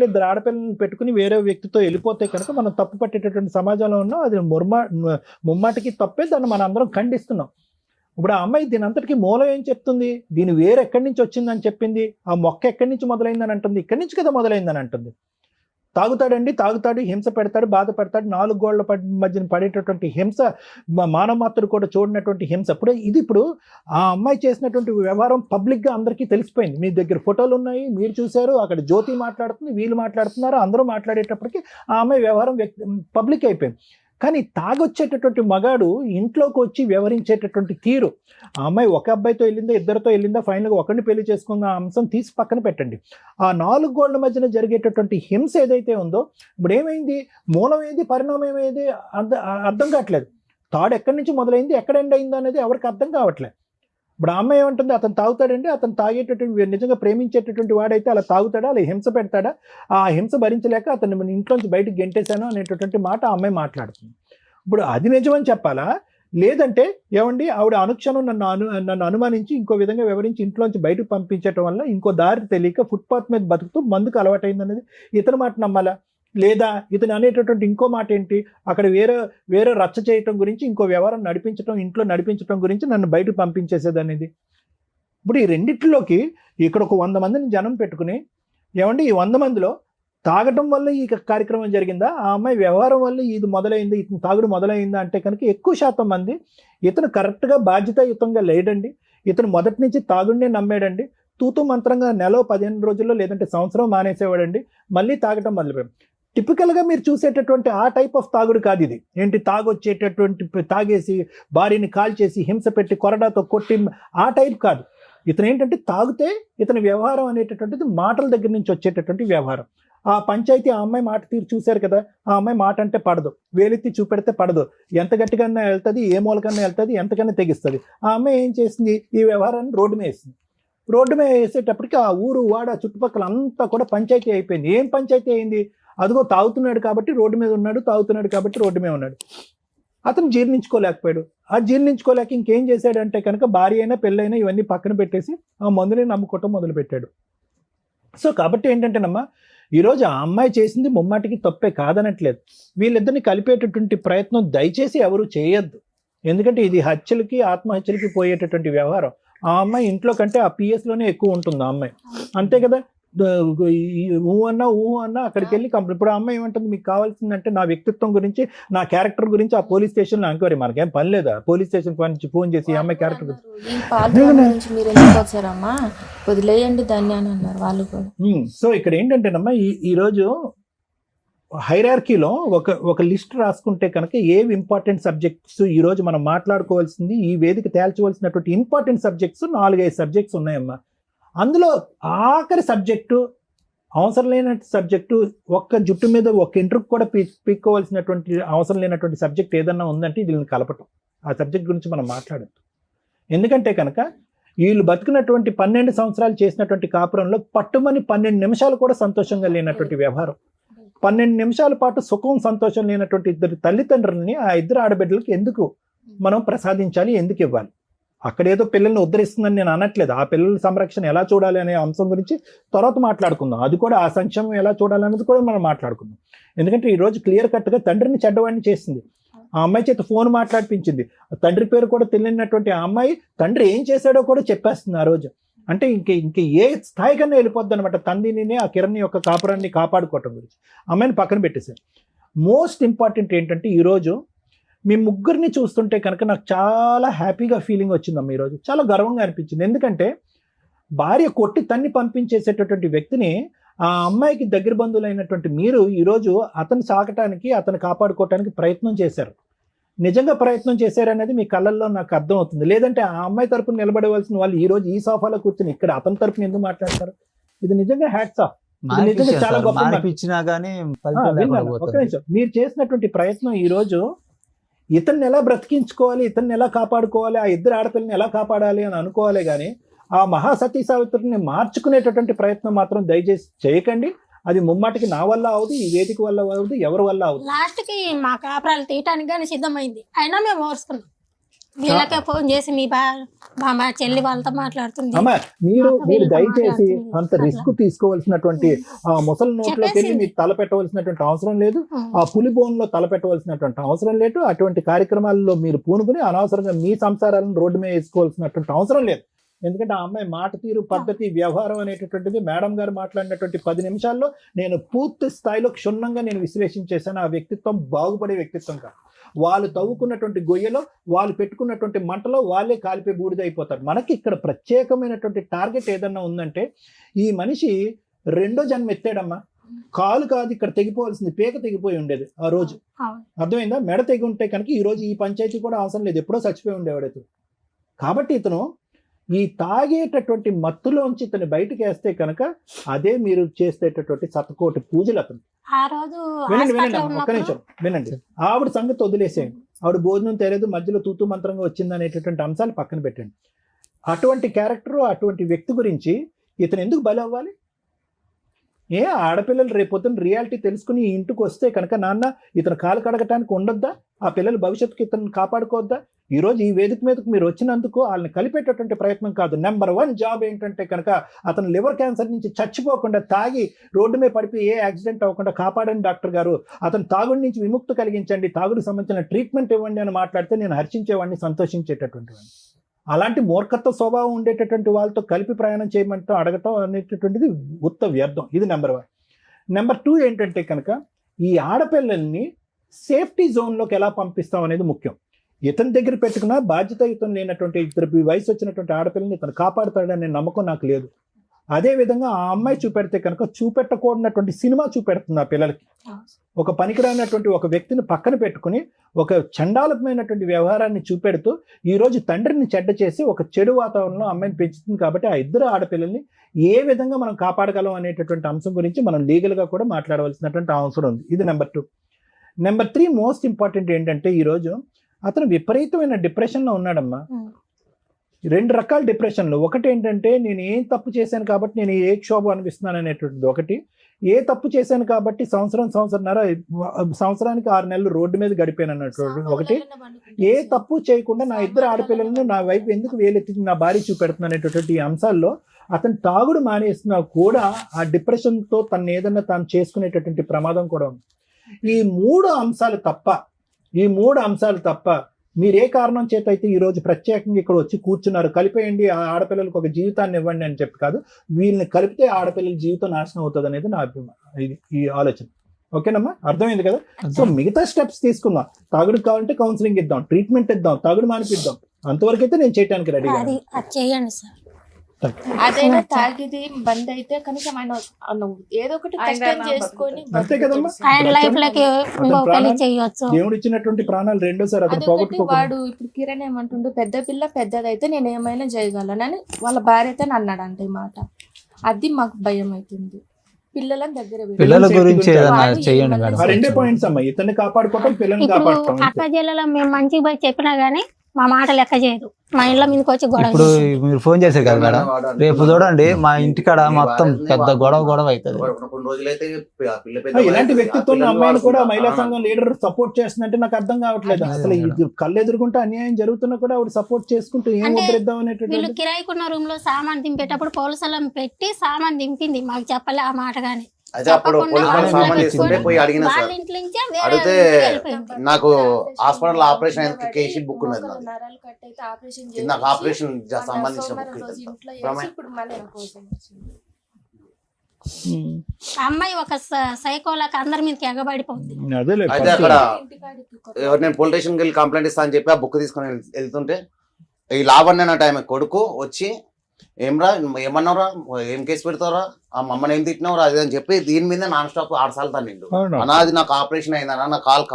ఇద్దరు ఆడపిల్లలను పెట్టుకుని వేరే వ్యక్తితో వెళ్ళిపోతే కనుక మనం తప్పు పట్టేటటువంటి సమాజంలో ఉన్నాం. అది ముమ్మాటికి తప్పే, దాన్ని మనం అందరం ఖండిస్తున్నాం. ఇప్పుడు ఆ అమ్మాయి దీని అంతటికి మూలం ఏం చెప్తుంది? దీని వేరు ఎక్కడి నుంచి వచ్చిందని చెప్పింది. ఆ మొక్క ఎక్కడి నుంచి మొదలైందని అంటుంది, ఇక్కడి నుంచి కదా మొదలైందని అంటుంది. తాగుతాడు, హింస పెడతాడు, బాధ పెడతాడు, 4 గోళ్ల మధ్యన పడేటటువంటి హింస, మానవ మాత్రుడు కూడా చూడనటువంటి హింస. ఇప్పుడు ఆ అమ్మాయి చేసినటువంటి వ్యవహారం పబ్లిక్గా అందరికీ తెలిసిపోయింది. మీ దగ్గర ఫోటోలు ఉన్నాయి, మీరు చూశారు. అక్కడ జ్యోతి మాట్లాడుతుంది, వీళ్ళు మాట్లాడుతున్నారు, అందరూ మాట్లాడేటప్పటికి ఆ అమ్మాయి వ్యవహారం పబ్లిక్ అయిపోయింది. కానీ తాగొచ్చేటటువంటి మగాడు ఇంట్లోకి వచ్చి వ్యవహరించేటటువంటి తీరు, ఆ అమ్మాయి ఒక అబ్బాయితో వెళ్ళిందా, ఇద్దరితో వెళ్ళిందా, ఫైనల్గా ఒకరిని పెళ్లి చేసుకున్న అంశం తీసి పక్కన పెట్టండి. ఆ 4 గోళ్ల మధ్యన జరిగేటటువంటి హింస ఏదైతే ఉందో, ఇప్పుడు ఏమైంది? మూలం ఏది, పరిణామం ఏది అర్థం కావట్లేదు. తాడు ఎక్కడి నుంచి మొదలైంది, ఎక్కడ ఎండ్ అయిందో అనేది ఎవరికి అర్థం కావట్లేదు. ఇప్పుడు ఆ అమ్మాయి ఏమంటుంది? అతను తాగుతాడండి, అతను తాగేటటువంటి నిజంగా ప్రేమించేటటువంటి వాడైతే అలా తాగుతాడా, అలా హింస పెడతాడా? ఆ హింస భరించలేక అతను ఇంట్లోంచి బయటకు గెంటేశాను అనేటటువంటి మాట ఆ అమ్మాయి మాట్లాడుతుంది. ఇప్పుడు అది నిజమని చెప్పాలా? లేదంటే ఏమండి ఆవిడ అనుక్షణం నన్ను అనుమానించి ఇంకో విధంగా వివరించి ఇంట్లోంచి బయటకు పంపించడం వల్ల ఇంకో దారి తెలియక ఫుట్పాత్ మీద బతుకుతూ మందుకు అలవాటైంది అనేది ఇతని మాట నమ్మాలా? లేదా ఇతను అనేటటువంటి ఇంకో మాట ఏంటి? అక్కడ వేరే రచ్చ చేయటం గురించి, ఇంకో వ్యవహారం నడిపించడం, ఇంట్లో నడిపించడం గురించి నన్ను బయటకు పంపించేసేది అనేది. ఇప్పుడు ఈ రెండిట్లోకి ఇక్కడ ఒక 100 మందిని జనం పెట్టుకుని ఏమండి ఈ 100 మందిలో తాగటం వల్ల ఈ కార్యక్రమం జరిగిందా, ఆ అమ్మాయి వ్యవహారం వల్ల ఇది మొదలైంది, ఇతను తాగుడు మొదలైందా అంటే కనుక ఎక్కువ శాతం మంది ఇతను కరెక్ట్గా బాధ్యతాయుతంగా లేడండి, ఇతను మొదటి నుంచి తాగుడినే నమ్మాడండి, తూతూ మంత్రంగా నెల 15 రోజుల్లో లేదంటే సంవత్సరం మానేసేవాడండి, మళ్ళీ తాగటం మొదలుపెట్టాడు. టిపికల్గా మీరు చూసేటటువంటి ఆ టైప్ ఆఫ్ తాగుడు కాదు ఇది. ఏంటి తాగేసి భార్యని కాల్చేసి హింస పెట్టి కొరడాతో కొట్టి ఆ టైప్ కాదు. ఇతను ఏంటంటే తాగితే ఇతని వ్యవహారం అనేటటువంటిది మాటల దగ్గర నుంచి వచ్చేటటువంటి వ్యవహారం. ఆ పంచాయతీ ఆ అమ్మాయి మాట తీరు చూశారు కదా, ఆ అమ్మాయి మాట అంటే పడదు, వేలెత్తి చూపెడితే పడదు, ఎంత గట్టిగానే వెళ్తుంది, ఏ మూలకన్నా వెళ్తుంది, ఎంతకన్నా తెగిస్తుంది. ఆ అమ్మాయి ఏం చేసింది? ఈ వ్యవహారాన్ని రోడ్డు మీద వేసింది. రోడ్డు మీద వేసేటప్పటికి ఆ ఊరు వాడ చుట్టుపక్కల అంతా కూడా పంచాయతీ అయిపోయింది. ఏం పంచాయతీ అయింది? అదిగో తాగుతున్నాడు కాబట్టి రోడ్డు మీద ఉన్నాడు, తాగుతున్నాడు కాబట్టి రోడ్డు మీద ఉన్నాడు. అతను జీర్ణించుకోలేకపోయాడు. ఆ జీర్ణించుకోలేక ఇంకేం చేశాడంటే కనుక భార్య అయినా పెళ్ళైనా ఇవన్నీ పక్కన పెట్టేసి ఆ మందుని నమ్ముకోవటం మొదలుపెట్టాడు. సో కాబట్టి ఏంటంటేనమ్మా, ఈరోజు ఆ అమ్మాయి చేసింది ముమ్మాటికి తప్పే కాదనట్లేదు. వీళ్ళిద్దరిని కలిపేటటువంటి ప్రయత్నం దయచేసి ఎవరు చేయొద్దు. ఎందుకంటే ఇది హత్యలకి, ఆత్మహత్యలకి పోయేటటువంటి వ్యవహారం. ఆ అమ్మాయి ఇంట్లో కంటే ఆ పిఎస్లోనే ఎక్కువ ఉంటుంది ఆ అమ్మాయి, అంతే కదా. ఊహ అన్నా అక్కడికి వెళ్ళి కంప్లైంట్. ఇప్పుడు ఆ అమ్మాయి ఏమంటుంది, మీకు కావాల్సిందంటే నా వ్యక్తిత్వం గురించి, నా క్యారెక్టర్ గురించి ఆ పోలీస్ స్టేషన్లో ఎంక్వైరీ. మనకేం పని లేదా పోలీస్ స్టేషన్ నుంచి ఫోన్ చేసి ఈ అమ్మాయి క్యారెక్టర్ గురించి. ఈ పాలు గురించి మీరు ఎందుకు వచ్చారమ్మా, వదిలేయండి దాన్ని అని అన్నారు వాళ్ళు కూడా. సో ఇక్కడ ఏంటంటేనమ్మా, ఈరోజు హైరార్కీలో ఒక లిస్ట్ రాసుకుంటే కనుక ఏవి ఇంపార్టెంట్ సబ్జెక్ట్స్ ఈరోజు మనం మాట్లాడుకోవాల్సింది, ఈ వేదిక తేల్చవలసినటువంటి ఇంపార్టెంట్ సబ్జెక్ట్స్ 4-5 సబ్జెక్ట్స్ ఉన్నాయమ్మా. అందులో ఆఖరి సబ్జెక్టు, అవసరం లేనటువంటి సబ్జెక్టు, ఒక్క జుట్టు మీద ఒక ఇంటర్వ్యూ కూడా పీక్కోవాల్సినటువంటి అవసరం లేనటువంటి సబ్జెక్ట్ ఏదన్నా ఉందంటే దీన్ని కలపటం. ఆ సబ్జెక్ట్ గురించి మనం మాట్లాడద్దు. ఎందుకంటే కనుక వీళ్ళు బతికినటువంటి 12 సంవత్సరాలు చేసినటువంటి కాపురంలో పట్టుమని 12 నిమిషాలు కూడా సంతోషంగా లేనటువంటి వ్యవహారం, 12 నిమిషాల పాటు సుఖం సంతోషం లేనటువంటి ఇద్దరు తల్లిదండ్రులని ఆ ఇద్దరు ఆడబిడ్డలకి ఎందుకు మనం ప్రసాదించాలి, ఎందుకు ఇవ్వాలి? అక్కడేదో పిల్లల్ని ఉద్ధరిస్తుందని నేను అనట్లేదు. ఆ పిల్లల సంరక్షణ ఎలా చూడాలి అనే అంశం గురించి తర్వాత మాట్లాడుకుందాం. అది కూడా ఆ సంక్షేమం ఎలా చూడాలనేది కూడా మనం మాట్లాడుకుందాం. ఎందుకంటే ఈరోజు క్లియర్ కట్గా తండ్రిని చెడ్డవాడిని చేసింది. ఆ అమ్మాయి చేత ఫోన్ మాట్లాడిపించింది. తండ్రి పేరు కూడా తెలియనటువంటి ఆ అమ్మాయి తండ్రి ఏం చేశాడో కూడా చెప్పేస్తుంది ఆ రోజు. అంటే ఇంక ఏ స్థాయి కన్నా వెళ్ళిపోద్ది అనమాట. తండ్రిని, ఆ కిరణ్ యొక్క కాపురాన్ని కాపాడుకోవటం గురించి అమ్మాయిని పక్కన పెట్టేశారు. మోస్ట్ ఇంపార్టెంట్ ఏంటంటే ఈరోజు మీ ముగ్గురిని చూస్తుంటే కనుక నాకు చాలా హ్యాపీగా ఫీలింగ్ వచ్చిందమ్మా. ఈరోజు చాలా గర్వంగా అనిపించింది. ఎందుకంటే భార్య కొట్టి తన్ని పంపించేసేటటువంటి వ్యక్తిని ఆ అమ్మాయికి దగ్గర బంధువులైనటువంటి మీరు ఈరోజు అతను సాకటానికి, అతను కాపాడుకోవటానికి ప్రయత్నం చేశారు. నిజంగా ప్రయత్నం చేశారనేది మీ కళ్ళల్లో నాకు అర్థం అవుతుంది. లేదంటే ఆ అమ్మాయి తరపున నిలబడవలసిన వాళ్ళు ఈ రోజు ఈ సోఫాలో కూర్చొని ఇక్కడ అతని తరపున ఎందుకు మాట్లాడతారు? ఇది నిజంగా హ్యాట్స్ ఆఫ్. చాలా గొప్ప. మీరు చేసినటువంటి ప్రయత్నం ఈ రోజు ఇతన్ని ఎలా బ్రతికించుకోవాలి, ఇతన్ని ఎలా కాపాడుకోవాలి, ఆ ఇద్దరు ఆడపిల్లని ఎలా కాపాడాలి అని అనుకోవాలి. కానీ ఆ మహాసతీ సావిత్రిని మార్చుకునేటటువంటి ప్రయత్నం మాత్రం దయచేసి చేయకండి. అది ముమ్మాటికి నా వల్ల అవదు, ఈ వేదిక వల్ల అవదు, ఎవరి వల్ల అవదు. లాస్ట్ కి మా కాపురాలు తీయటానికి కానీ సిద్ధమైంది, అయినా మేము ఓర్చుకున్నాం. వీళ్ళకే ఫోన్ చేసి మీ మా చెల్లి వాళ్ళతో మాట్లాడుతుంది. అమ్మా మీరు దయచేసి అంత రిస్క్ తీసుకోవాల్సినటువంటి ఆ ముసలి నోట్లోకి వెళ్ళి మీరు తల పెట్టవలసినటువంటి అవసరం లేదు. ఆ పులి బోన్లో తల పెట్టవలసినటువంటి అవసరం లేదు. అటువంటి కార్యక్రమాల్లో మీరు పూనుకుని అనవసరంగా మీ సంసారాలను రోడ్డు మీద వేసుకోవాల్సినటువంటి అవసరం లేదు. ఎందుకంటే ఆ అమ్మాయి మాట తీరు, పద్ధతి, వ్యవహారం అనేటటువంటిది మేడం గారు మాట్లాడినటువంటి 10 నిమిషాల్లో నేను పూర్తి స్థాయిలో క్షుణ్ణంగా నేను విశ్లేషించేశాను. ఆ వ్యక్తిత్వం బాగుపడే వ్యక్తిత్వం కాదు. వాళ్ళు తవ్వుకున్నటువంటి గొయ్యలో, వాళ్ళు పెట్టుకున్నటువంటి మంటలో వాళ్ళే కాలిపోయి బూడిదైపోతారు. మనకి ఇక్కడ ప్రత్యేకమైనటువంటి టార్గెట్ ఏదన్నా ఉందంటే, ఈ మనిషి 2వ జన్మ ఎత్తాడమ్మా. కాలు కాదు ఇక్కడ తెగిపోవాల్సింది, పేక తెగిపోయి ఉండేది ఆ రోజు. అర్థమైందా? మెడ తెగి ఉంటే కనుక ఈ రోజు ఈ పంచాయతీ కూడా అవసరం లేదు, ఎప్పుడో చచ్చిపోయి ఉండేవాడు. కాబట్టి ఇతను ఈ తాగేటటువంటి మత్తులోంచి ఇతను బయటకు వేస్తే కనుక అదే మీరు చేసేటటువంటి 100 పూజలు అతను. వినండి ఒక్క నిమిషం వినండి. ఆవిడ సంగతి వదిలేసేయండి. ఆవిడ భోజనం తెలియదు, మధ్యలో తూతూ మంత్రంగా వచ్చింది అనేటటువంటి అంశాలు పక్కన పెట్టండి. అటువంటి క్యారెక్టర్, అటువంటి వ్యక్తి గురించి ఇతను ఎందుకు బలి అవ్వాలి? ఆడపిల్లలు రేపొద్దున రియాలిటీ తెలుసుకుని ఈ ఇంటికి వస్తే కనుక నాన్న ఇతను కాలు కడగటానికి ఉండొద్దా? ఆ పిల్లల భవిష్యత్తుకి ఇతను కాపాడుకోవద్దా? ఈరోజు ఈ వేదిక మీదకు మీరు వచ్చినందుకు వాళ్ళని కలిపేటటువంటి ప్రయత్నం కాదు. నెంబర్ 1 జాబ్ ఏంటంటే కనుక అతను లివర్ క్యాన్సర్ నుంచి చచ్చిపోకుండా, తాగి రోడ్డు మీద పడిపోయి ఏ యాక్సిడెంట్ అవ్వకుండా కాపాడండి డాక్టర్ గారు, అతను తాగుడి నుంచి విముక్తి కలిగించండి, తాగుడికి సంబంధించిన ట్రీట్మెంట్ ఇవ్వండి అని మాట్లాడితే నేను హర్షించేవాడిని, సంతోషించేటటువంటి వాడిని. అలాంటి మూర్ఖత్వ స్వభావం ఉండేటటువంటి వాళ్ళతో కలిపి ప్రయాణం చేయమంటూ అడగటం అనేటటువంటిది ఉత్త వ్యర్థం. ఇది నెంబర్ 1. నెంబర్ 2 ఏంటంటే కనుక ఈ ఆడపిల్లల్ని సేఫ్టీ జోన్లోకి ఎలా పంపిస్తాం అనేది ముఖ్యం. ఇతని దగ్గర పెట్టుకున్న బాధ్యతాయుతం లేనటువంటి ఇద్దరు వయసు వచ్చినటువంటి ఆడపిల్లని ఇతను కాపాడుతాడనే నమ్మకం నాకు లేదు. అదేవిధంగా ఆ అమ్మాయి చూపెడితే కనుక చూపెట్టకూడనటువంటి సినిమా చూపెడుతుంది ఆ పిల్లలకి. ఒక పనికిరానటువంటి ఒక వ్యక్తిని పక్కన పెట్టుకుని ఒక చండాలమైనటువంటి వ్యవహారాన్ని చూపెడుతూ ఈరోజు తండ్రిని చెడ్డ చేసి ఒక చెడు వాతావరణంలో అమ్మాయిని పెంచుతుంది. కాబట్టి ఆ ఇద్దరు ఆడపిల్లల్ని ఏ విధంగా మనం కాపాడగలం అనేటటువంటి అంశం గురించి మనం లీగల్గా కూడా మాట్లాడవలసినటువంటి అవసరం ఉంది. ఇది నెంబర్ 2. నెంబర్ 3 మోస్ట్ ఇంపార్టెంట్ ఏంటంటే ఈరోజు అతను విపరీతమైన డిప్రెషన్లో ఉన్నాడమ్మా. 2 రకాల డిప్రెషన్లు. ఒకటి ఏంటంటే నేను ఏం తప్పు చేశాను కాబట్టి నేను ఏ క్షోభ అనిపిస్తున్నాను అనేటువంటిది ఒకటి. ఏ తప్పు చేశాను కాబట్టి సంవత్సరానికి 6 నెలలు రోడ్డు మీద గడిపాను అన్నటువంటి ఒకటి. ఏ తప్పు చేయకుండా నా ఇద్దరు ఆడపిల్లలను నా వైపు ఎందుకు వేలెత్తి నా భార్య చూపెడుతున్నా అనేటటువంటి అంశాల్లో అతను తాగుడు మానేస్తున్నా కూడా ఆ డిప్రెషన్తో తను ఏదన్నా తాను చేసుకునేటటువంటి ప్రమాదం కూడా ఉంది. ఈ 3 అంశాలు తప్ప మీరు ఏ కారణం చేత అయితే ఈ రోజు ప్రత్యేకంగా ఇక్కడ వచ్చి కూర్చున్నారు, కలిపేయండి ఆ ఆడపిల్లలకు ఒక జీవితాన్ని ఇవ్వండి అని చెప్పి కాదు, వీళ్ళని కలిపితే ఆడపిల్లల జీవితం నాశనం అవుతుంది అనేది నా అభిప్రాయం, ఇది ఈ ఆలోచన. ఓకేనమ్మా, అర్థమైంది కదా? సో మిగతా స్టెప్స్ తీసుకుందాం. తాగుడు కావాలంటే కౌన్సిలింగ్ ఇద్దాం, ట్రీట్మెంట్ ఇద్దాం, తాగుడు మానిపిద్దాం. అంతవరకు అయితే నేను చేయడానికి రెడీగా అది చేయండి సార్. అదైనా తాగిది బంద్ అయితే కనీసం ఆయన ఏదో ఒకటి కష్టం చేసుకొని అంతే కదమ్మా. ఆయన లైఫ్ లోకి ఇంకో పెళ్లి చేయొచ్చు. దేవుడు ఇచ్చినటువంటి ప్రాణాలు రెండోసారి అతను అదొకటి పోగొట్టుకోకూడదు. వాడు ఇప్పుడు కిరణ్ ఏమంటుండు, పెద్ద పిల్ల పెద్దదైతే నేను ఏమైనా చేయగలనని వాళ్ళ భార్య అయితే అన్నాడంట ఈ మాట. అది మాకు భయం అవుతుంది. పిల్లలని దగ్గర పిల్లల గురించి ఏదైనా చేయండి మేడం. ఆ రెండే పాయింట్స్ అమ్మా, ఇతన్ని కాపాడుకోవటం, పిల్లల్ని ఇప్పుడు కాపాడటం. అక్క జిల్లాలో మేము మంచిగా పోయి చెప్పినా గానీ మా మాట లెక్క చేయదు. మా ఇళ్ళ మీదకి వచ్చి గొడవ ఇప్పుడు చేస్తారు. మీరు ఫోన్ చేశారు కదా మేడం, రేపు చూడండి మా ఇంటికాడ మొత్తం పెద్ద గొడవ అవుతుంది. కొన్ని రోజులైతే ఇలాంటి వ్యక్తిత్వం అమ్మాయిని కూడా మహిళా సంఘం లీడర్ సపోర్ట్ చేస్తుందంటే నాకు అర్థం కావట్లేదు. అసలు ఇది కళ్ళు ఎదుర్కొంటే అన్యాయం జరుగుతున్నా కూడా ఆవిడ సపోర్ట్ చేసుకుంటూ ఏం అంటే ఉద్ధరిద్దాం వీళ్ళు అనేటువంటి. కిరాయికున్న రూమ్ లో సామాన్ దింపేటప్పుడు పోలీసులను పెట్టి సామాన్ దింపింది, మాకు చెప్పలే ఆ మాట గానీ. అయితే అప్పుడు పోలీసు వాళ్ళు సామాన్ తీసుకుంటే పోయి అడిగిన సార్, వాళ్ళ ఇంట్లో నుంచే వేరే అడిగితే ఇంటికి వెళ్ళిపోయింది. నాకు హాస్పిటల్ ఆపరేషన్ అయితే కేసీ బుక్ ఉన్నది నాది. నరాలు కట్ అయితే ఆపరేషన్ ఇది నాకు ఆపరేషన్ సంబంధించిన బుక్ రోజు ఇది. ఇంట్లో వేసి ఇప్పుడు మళ్ళీ నా కోసం వచ్చింది. ఆ అమ్మాయి ఒక సైకోలకు అందరి మీదకి ఎగబడిపోతుంది. అదేలే అయితే అక్కడ ఇంటికాడికి ఎవరు నేను పోలీస్ స్టేషన్కి వెళ్ళి కంప్లైంట్ ఇస్తా అని చెప్పి ఆ బుక్ తీసుకొని వెళ్తుంటే ఈ లావణ్య అన్న టైం కొడుకు వచ్చి ఏమరా ఏమన్నారా, ఏం కేసు పెడతారా, ఆ మమ్మల్ని ఏం తిట్టినవరా అది అని చెప్పి దీని మీద నాన్ స్టాప్ 6 సార్లు తన్నిండు. అవును. అనాది నాకు ఆపరేషన్ అయిందన్నా, నా కాలు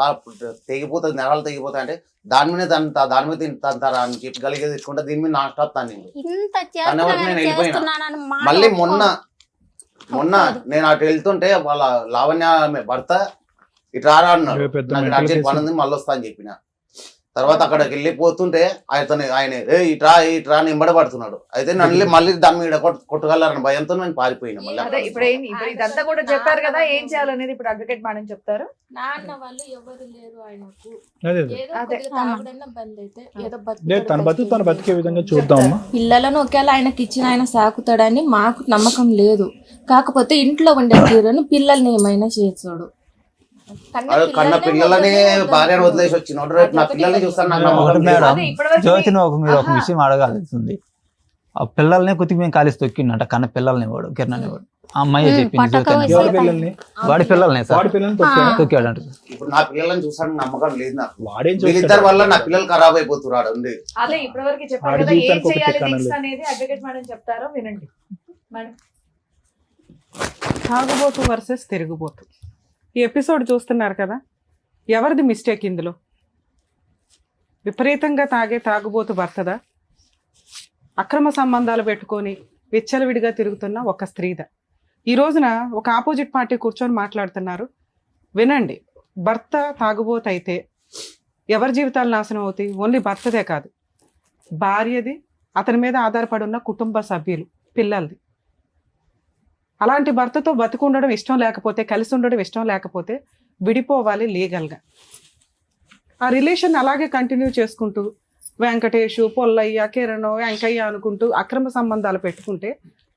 తెగిపోతుంది, నరాలు తెగిపోతాయి అంటే దాని మీద దాని మీద తంతారా అని చెప్పి గలిగే తీసుకుంటే దీని మీద నాన్ స్టాప్ తన్నిండు. ఇంత తనవరకు నేను వెళ్ళిపోయినా. చేస్తున్నానని మాట మళ్ళీ ఒప్పుకోదు. మొన్న నేను అటు వెళ్తుంటే వాళ్ళ లావణ్య ఆమె భర్త ఇటు రారా అన్నాడు. పెద్ద నాకు mental అర్జెంట్ పని ఉంది మళ్ళీ వస్తా అని చెప్పిన తర్వాత అక్కడికి వెళ్ళిపోతుంటే ఆయన ఇట్రా అని ఎంబడబడుతున్నాడు. అయితే నన్ను మళ్ళీ దాని మీద కొట్టగలరని భయంతో నేను పారిపోయినా. మళ్ళీ అదే ఇప్పుడు ఇదంతా కూడా చెప్పారు కదా, ఏం చేయాలనేది ఇప్పుడు అడ్వకేట్ మేడం చెప్తారు. నాన్న వాళ్ళు ఎవరు లేరు ఆయనకు. అదే ఏదో అదే. కొద్దిగా తాగుడన్నా బంద్ అయితే ఏదో లేదు, తన బతుకు తను బతికే విధంగా చూద్దామమ్మా. పిల్లలను ఒకేలా ఆయనకి ఇచ్చిన ఆయన సాకుతాడని మాకు నమ్మకం లేదు. కాకపోతే ఇంట్లో ఉండే తీరును పిల్లల్ని ఏమైనా చేసాడు. కన్న పిల్లలని భార్యను వదిలేసి వచ్చినోడు రేపు నా పిల్లల్ని చూస్తాను నాకు ఒకటి నమ్మకం లేదు. మేడం, అదే ఇప్పటివరకు జ్యోతిని మీరు ఒక ఆహా. విషయం అడగాల్సింది. ఆ పిల్లల్ని కుతికి మేము కాలేసి తొక్కిండంట, కన్న పిల్లల్ని వాడు కిరణ్ వాడు. ఆ అమ్మాయి చెప్పింది పట్టక జ్యోతి అని. ఎవరి పిల్లల్ని? వాడి పిల్లల్ని సార్ వాడి పిల్లల్ని తొక్కాడా? తొక్కాడంట. ఇప్పుడు నా పిల్లల్ని చూసాను నమ్మకం లేదు నాకు. వాడేం వీళ్ళిద్దరి చూస్తాడు? వల్ల నా పిల్లలు ఖరాబ్ అయిపోతున్నాడు ఉంది. అదే ఇప్పటివరకు చెప్పారు ఆడి కదా, ఏం జీవితానికి ఒక చేయాలి టిక్ నెక్స్ట్ అనేది. అనేది అడ్వకేట్ మేడం చెప్తారో వినండి మేడం. తాగుబోతు వర్సెస్ తిరుగుబోతు. ఈ ఎపిసోడ్ చూస్తున్నారు కదా, ఎవరిది మిస్టేక్ ఇందులో? విపరీతంగా తాగుబోతు భర్తదా, అక్రమ సంబంధాలు పెట్టుకొని విచ్చలవిడిగా తిరుగుతున్న ఒక స్త్రీదా? ఈ రోజున ఒక ఆపోజిట్ పార్టీ కూర్చొని మాట్లాడుతున్నారు. వినండి, భర్త తాగుబోతు అయితే ఎవరి జీవితాలు నాశనం అవుతాయి? ఓన్లీ భర్తదే కాదు, భార్యది, అతని మీద ఆధారపడి ఉన్న కుటుంబ సభ్యులు, పిల్లలది. అలాంటి భర్తతో బతికుండడం ఇష్టం లేకపోతే, కలిసి ఉండడం ఇష్టం లేకపోతే విడిపోవాలి లీగల్గా. ఆ రిలేషన్ అలాగే కంటిన్యూ చేసుకుంటూ వెంకటేషు, పొల్లయ్య, కిరణ్, వెంకయ్య అనుకుంటూ అక్రమ సంబంధాలు పెట్టుకుంటే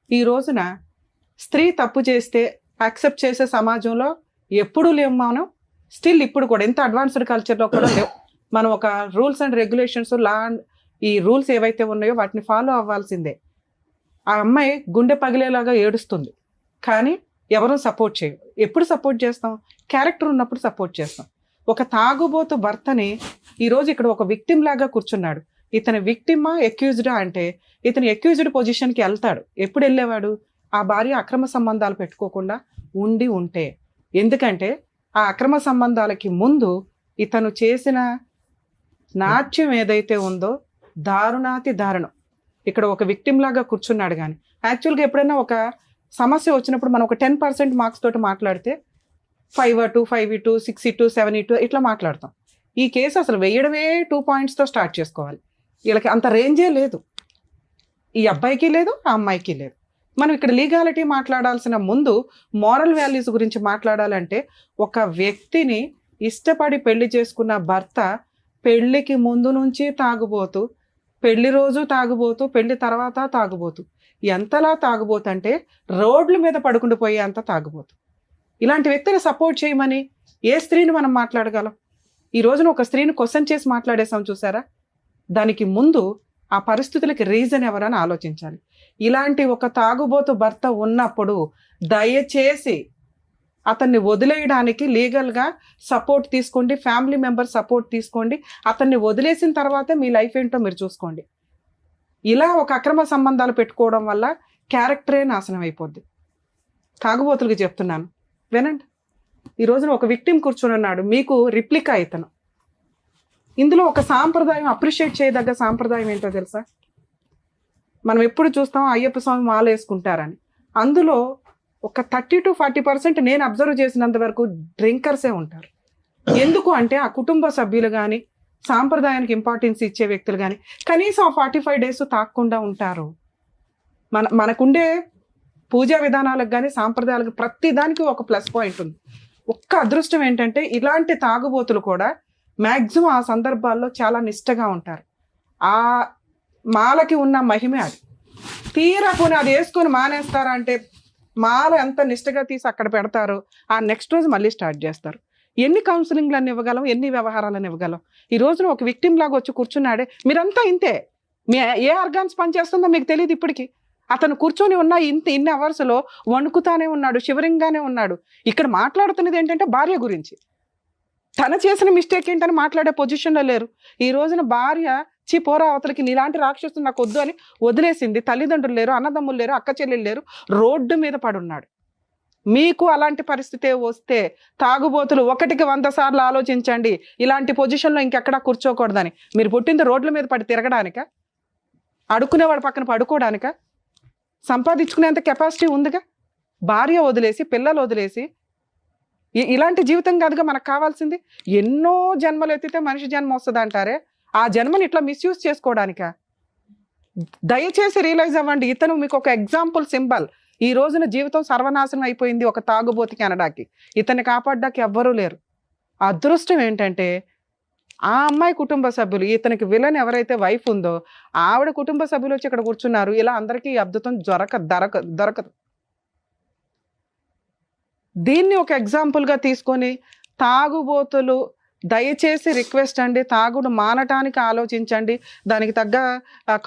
ఈ రోజున స్త్రీ తప్పు చేస్తే యాక్సెప్ట్ చేసే సమాజంలో ఎప్పుడూ లేవు మనం. స్టిల్ ఇప్పుడు కూడా ఎంత అడ్వాన్స్డ్ కల్చర్లో కూడా లేవు. మనం ఒక రూల్స్ అండ్ రెగ్యులేషన్స్, లా, ఈ రూల్స్ ఏవైతే ఉన్నాయో వాటిని ఫాలో అవ్వాల్సిందే. ఆ అమ్మాయి గుండె పగిలేలాగా ఏడుస్తుంది, కానీ ఎవరూ సపోర్ట్ చేయరు. ఎప్పుడు సపోర్ట్ చేస్తాం? క్యారెక్టర్ ఉన్నప్పుడు సపోర్ట్ చేస్తాం. ఒక తాగుబోతు భర్తని ఈరోజు ఇక్కడ ఒక విక్టిమ్ లాగా కూర్చున్నాడు. ఇతని విక్టిమా ఎక్యూజ్డా అంటే ఇతను ఎక్యూజ్డ్ పొజిషన్కి వెళ్తాడు. ఎప్పుడు వెళ్ళేవాడు? ఆ భార్య అక్రమ సంబంధాలు పెట్టుకోకుండా ఉంటే. ఎందుకంటే ఆ అక్రమ సంబంధాలకి ముందు ఇతను చేసిన నాట్యం ఏదైతే ఉందో దారుణాతి దారుణం. ఇక్కడ ఒక విక్టిమ్ లాగా కూర్చున్నాడు. కానీ యాక్చువల్గా ఎప్పుడైనా ఒక సమస్య వచ్చినప్పుడు మనం ఒక 10% మార్క్స్ తోటి మాట్లాడితే 5-2, 5-2, 6-2, 7-2 ఇట్లా మాట్లాడతాం. ఈ కేసు అసలు వేయడమే 2 పాయింట్స్తో స్టార్ట్ చేసుకోవాలి. వీళ్ళకి అంత రేంజే లేదు, ఈ అబ్బాయికి లేదు, ఆ అమ్మాయికి లేదు. మనం ఇక్కడ లీగాలిటీ మాట్లాడాల్సిన ముందు మోరల్ వాల్యూస్ గురించి మాట్లాడాలంటే, ఒక వ్యక్తిని ఇష్టపడి పెళ్లి చేసుకున్న భర్త పెళ్లికి ముందు నుంచి తాగుబోతూ, పెళ్లి రోజు తాగుబోతూ, పెళ్లి తర్వాత తాగుబోతూ, ఎంతలా తాగుబోతు అంటే రోడ్ల మీద పడుకుంటూ పోయే అంత తాగుబోతు. ఇలాంటి వ్యక్తిని సపోర్ట్ చేయమని ఏ స్త్రీని మనం మాట్లాడగలం? ఈ రోజున ఒక స్త్రీని క్వశ్చన్ చేసి మాట్లాడేసాం చూసారా, దానికి ముందు ఆ పరిస్థితులకి రీజన్ ఎవరని ఆలోచించాలి. ఇలాంటి ఒక తాగుబోతు భర్త ఉన్నప్పుడు దయచేసి అతన్ని వదిలేయడానికి లీగల్గా సపోర్ట్ తీసుకోండి, ఫ్యామిలీ మెంబర్ సపోర్ట్ తీసుకోండి. అతన్ని వదిలేసిన తర్వాతే మీ లైఫ్ ఏంటో మీరు చూసుకోండి. ఇలా ఒక అక్రమ సంబంధాలు పెట్టుకోవడం వల్ల క్యారెక్టరే నాశనం అయిపోద్ది. తాగుబోతులకి చెప్తున్నాను, వినండి. ఈ రోజున ఒక విక్టిమ్ కూర్చొని ఉన్నాడు, మీకు రిప్లికా ఇతను. ఇందులో ఒక సాంప్రదాయం, అప్రిషియేట్ చేయదగ్గ సాంప్రదాయం ఏంటో తెలుసా? మనం ఎప్పుడు చూస్తాం అయ్యప్ప స్వామి మాల వేసుకుంటారని. అందులో ఒక 30 to 40% నేను అబ్జర్వ్ చేసినంత వరకు డ్రింకర్సే ఉంటారు. ఎందుకు అంటే ఆ కుటుంబ సభ్యులు కానీ, సాంప్రదాయానికి ఇంపార్టెన్స్ ఇచ్చే వ్యక్తులు కానీ కనీసం 45 days తాగకుండా ఉంటారు. మనకుండే పూజా విధానాలకు కానీ, సాంప్రదాయాలకు ప్రతి దానికి ఒక ప్లస్ పాయింట్ ఉంది. ఒక్క అదృష్టం ఏంటంటే ఇలాంటి తాగుబోతులు కూడా మ్యాక్సిమం ఆ సందర్భాల్లో చాలా నిష్టగా ఉంటారు. ఆ మాలకి ఉన్న మహిమే అది. తీరా పోనీ అది వేసుకొని మానేస్తారా అంటే మాల ఎంత నిష్టగా తీసి అక్కడ పెడతారో ఆ నెక్స్ట్ రోజు మళ్ళీ స్టార్ట్ చేస్తారు. ఎన్ని కౌన్సిలింగ్లను ఇవ్వగలం, ఎన్ని వ్యవహారాలను ఇవ్వగలం? ఈ రోజున ఒక విక్టిమ్ లాగా వచ్చి కూర్చున్నాడే, మీరంతా ఇంతే. మీ ఏ ఆర్గాన్స్ పనిచేస్తుందో మీకు తెలియదు ఇప్పటికీ. అతను కూర్చొని ఉన్న ఇన్ని అవర్స్లో వణుకుతానే ఉన్నాడు, శివరింగానే ఉన్నాడు. ఇక్కడ మాట్లాడుతున్నది ఏంటంటే భార్య గురించి. తన చేసిన మిస్టేక్ ఏంటని మాట్లాడే పొజిషన్లో లేరు. ఈ రోజున భార్య పోరా అవతలకి, నీలాంటి రాక్షసు నాకు వద్దు అని వదిలేసింది. తల్లిదండ్రులు లేరు, అన్నదమ్ములు లేరు, అక్క చెల్లెలు లేరు, రోడ్డు మీద పడున్నాడు. మీకు అలాంటి పరిస్థితే వస్తే తాగుబోతులు 1కి 100 సార్లు ఆలోచించండి. ఇలాంటి పొజిషన్లో ఇంకెక్కడా కూర్చోకూడదని. మీరు పుట్టింది రోడ్ల మీద పడి తిరగడానిక? అడుక్కునేవాడు పక్కన పడుకోవడానిక? సంపాదించుకునేంత కెపాసిటీ ఉందిగా. భార్య వదిలేసి, పిల్లలు వదిలేసి ఇలాంటి జీవితం కాదుగా మనకు కావాల్సింది. ఎన్నో జన్మలు ఎత్తితే మనిషి జన్మ వస్తుంది అంటారే, ఆ జన్మని ఇట్లా మిస్యూజ్ చేసుకోవడానిక? దయచేసి రియలైజ్ అవ్వండి. ఇతను మీకు ఒక ఎగ్జాంపుల్, సింబల్. ఈ రోజున జీవితం సర్వనాశనం అయిపోయింది ఒక తాగుబోతికి అనడానికి. ఇతన్ని కాపాడడానికి ఎవ్వరూ లేరు. అదృష్టం ఏంటంటే ఆ అమ్మాయి కుటుంబ సభ్యులు, ఇతనికి విలన్ ఎవరైతే వైఫ్ ఉందో ఆవిడ కుటుంబ సభ్యులు వచ్చి ఇక్కడ కూర్చున్నారు. ఇలా అందరికీ అద్భుతం దొరకదు. దీన్ని ఒక ఎగ్జాంపుల్గా తీసుకొని తాగుబోతులు దయచేసి రిక్వెస్ట్ అండి, తాగుడు మానటానికి ఆలోచించండి. దానికి తగ్గ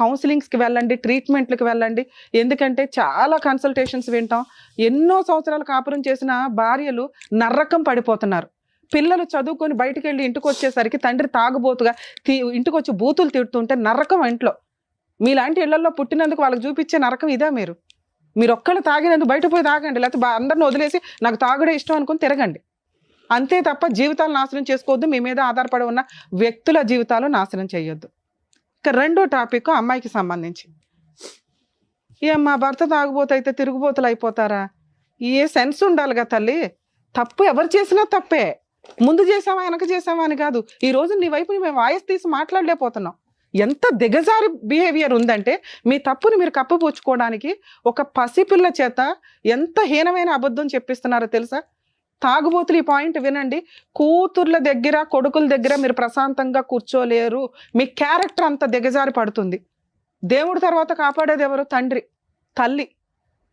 కౌన్సిలింగ్స్కి వెళ్ళండి, ట్రీట్మెంట్లకు వెళ్ళండి. ఎందుకంటే చాలా కన్సల్టేషన్స్ వింటాం. ఎన్నో సంవత్సరాలు కాపురం చేసిన భార్యలు నర్రకం పడిపోతున్నారు. పిల్లలు చదువుకొని బయటికి వెళ్ళి ఇంటికి వచ్చేసరికి తండ్రి తాగుబోతుగా ఇంటికి వచ్చి బూతులు తిడుతుంటే నరకం ఇంట్లో. మీలాంటి ఇళ్లలో పుట్టినందుకు వాళ్ళకి చూపించే నరకం ఇదా? మీరు ఒక్కళ్ళు తాగినందుకు బయట పోయి తాగండి, లేకపోతే అందరిని వదిలేసి నాకు తాగుడే ఇష్టం అనుకుని తిరగండి. అంతే తప్ప జీవితాలు నాశనం చేసుకోవద్దు. మీ మీద ఆధారపడి ఉన్న వ్యక్తుల జీవితాలు నాశనం చేయొద్దు. ఇక రెండో టాపిక్ అమ్మాయికి సంబంధించి. మా భర్త తాగుబోతైతే తిరుగుబోతులు అయిపోతారా? ఏ సెన్స్ ఉండాలిగా తల్లి. తప్పు ఎవరు చేసినా తప్పే. ముందు చేసామా వెనక చేసామా అని కాదు. ఈ రోజు నీ వైపు మేము వాయిస్ తీసి మాట్లాడలేకపోతున్నాం. ఎంత దిగజారి బిహేవియర్ ఉందంటే మీ తప్పుని మీరు కప్పుపుచ్చుకోవడానికి ఒక పసిపిల్ల చేత ఎంత హీనమైన అబద్ధం చెప్పిస్తున్నారో తెలుసా? తాగుబోతులు ఈ పాయింట్ వినండి. కూతుర్ల దగ్గర, కొడుకుల దగ్గర మీరు ప్రశాంతంగా కూర్చోలేరు. మీ క్యారెక్టర్ అంత దిగజారి పడుతుంది. దేవుడి తర్వాత కాపాడేది ఎవరు? తండ్రి, తల్లి.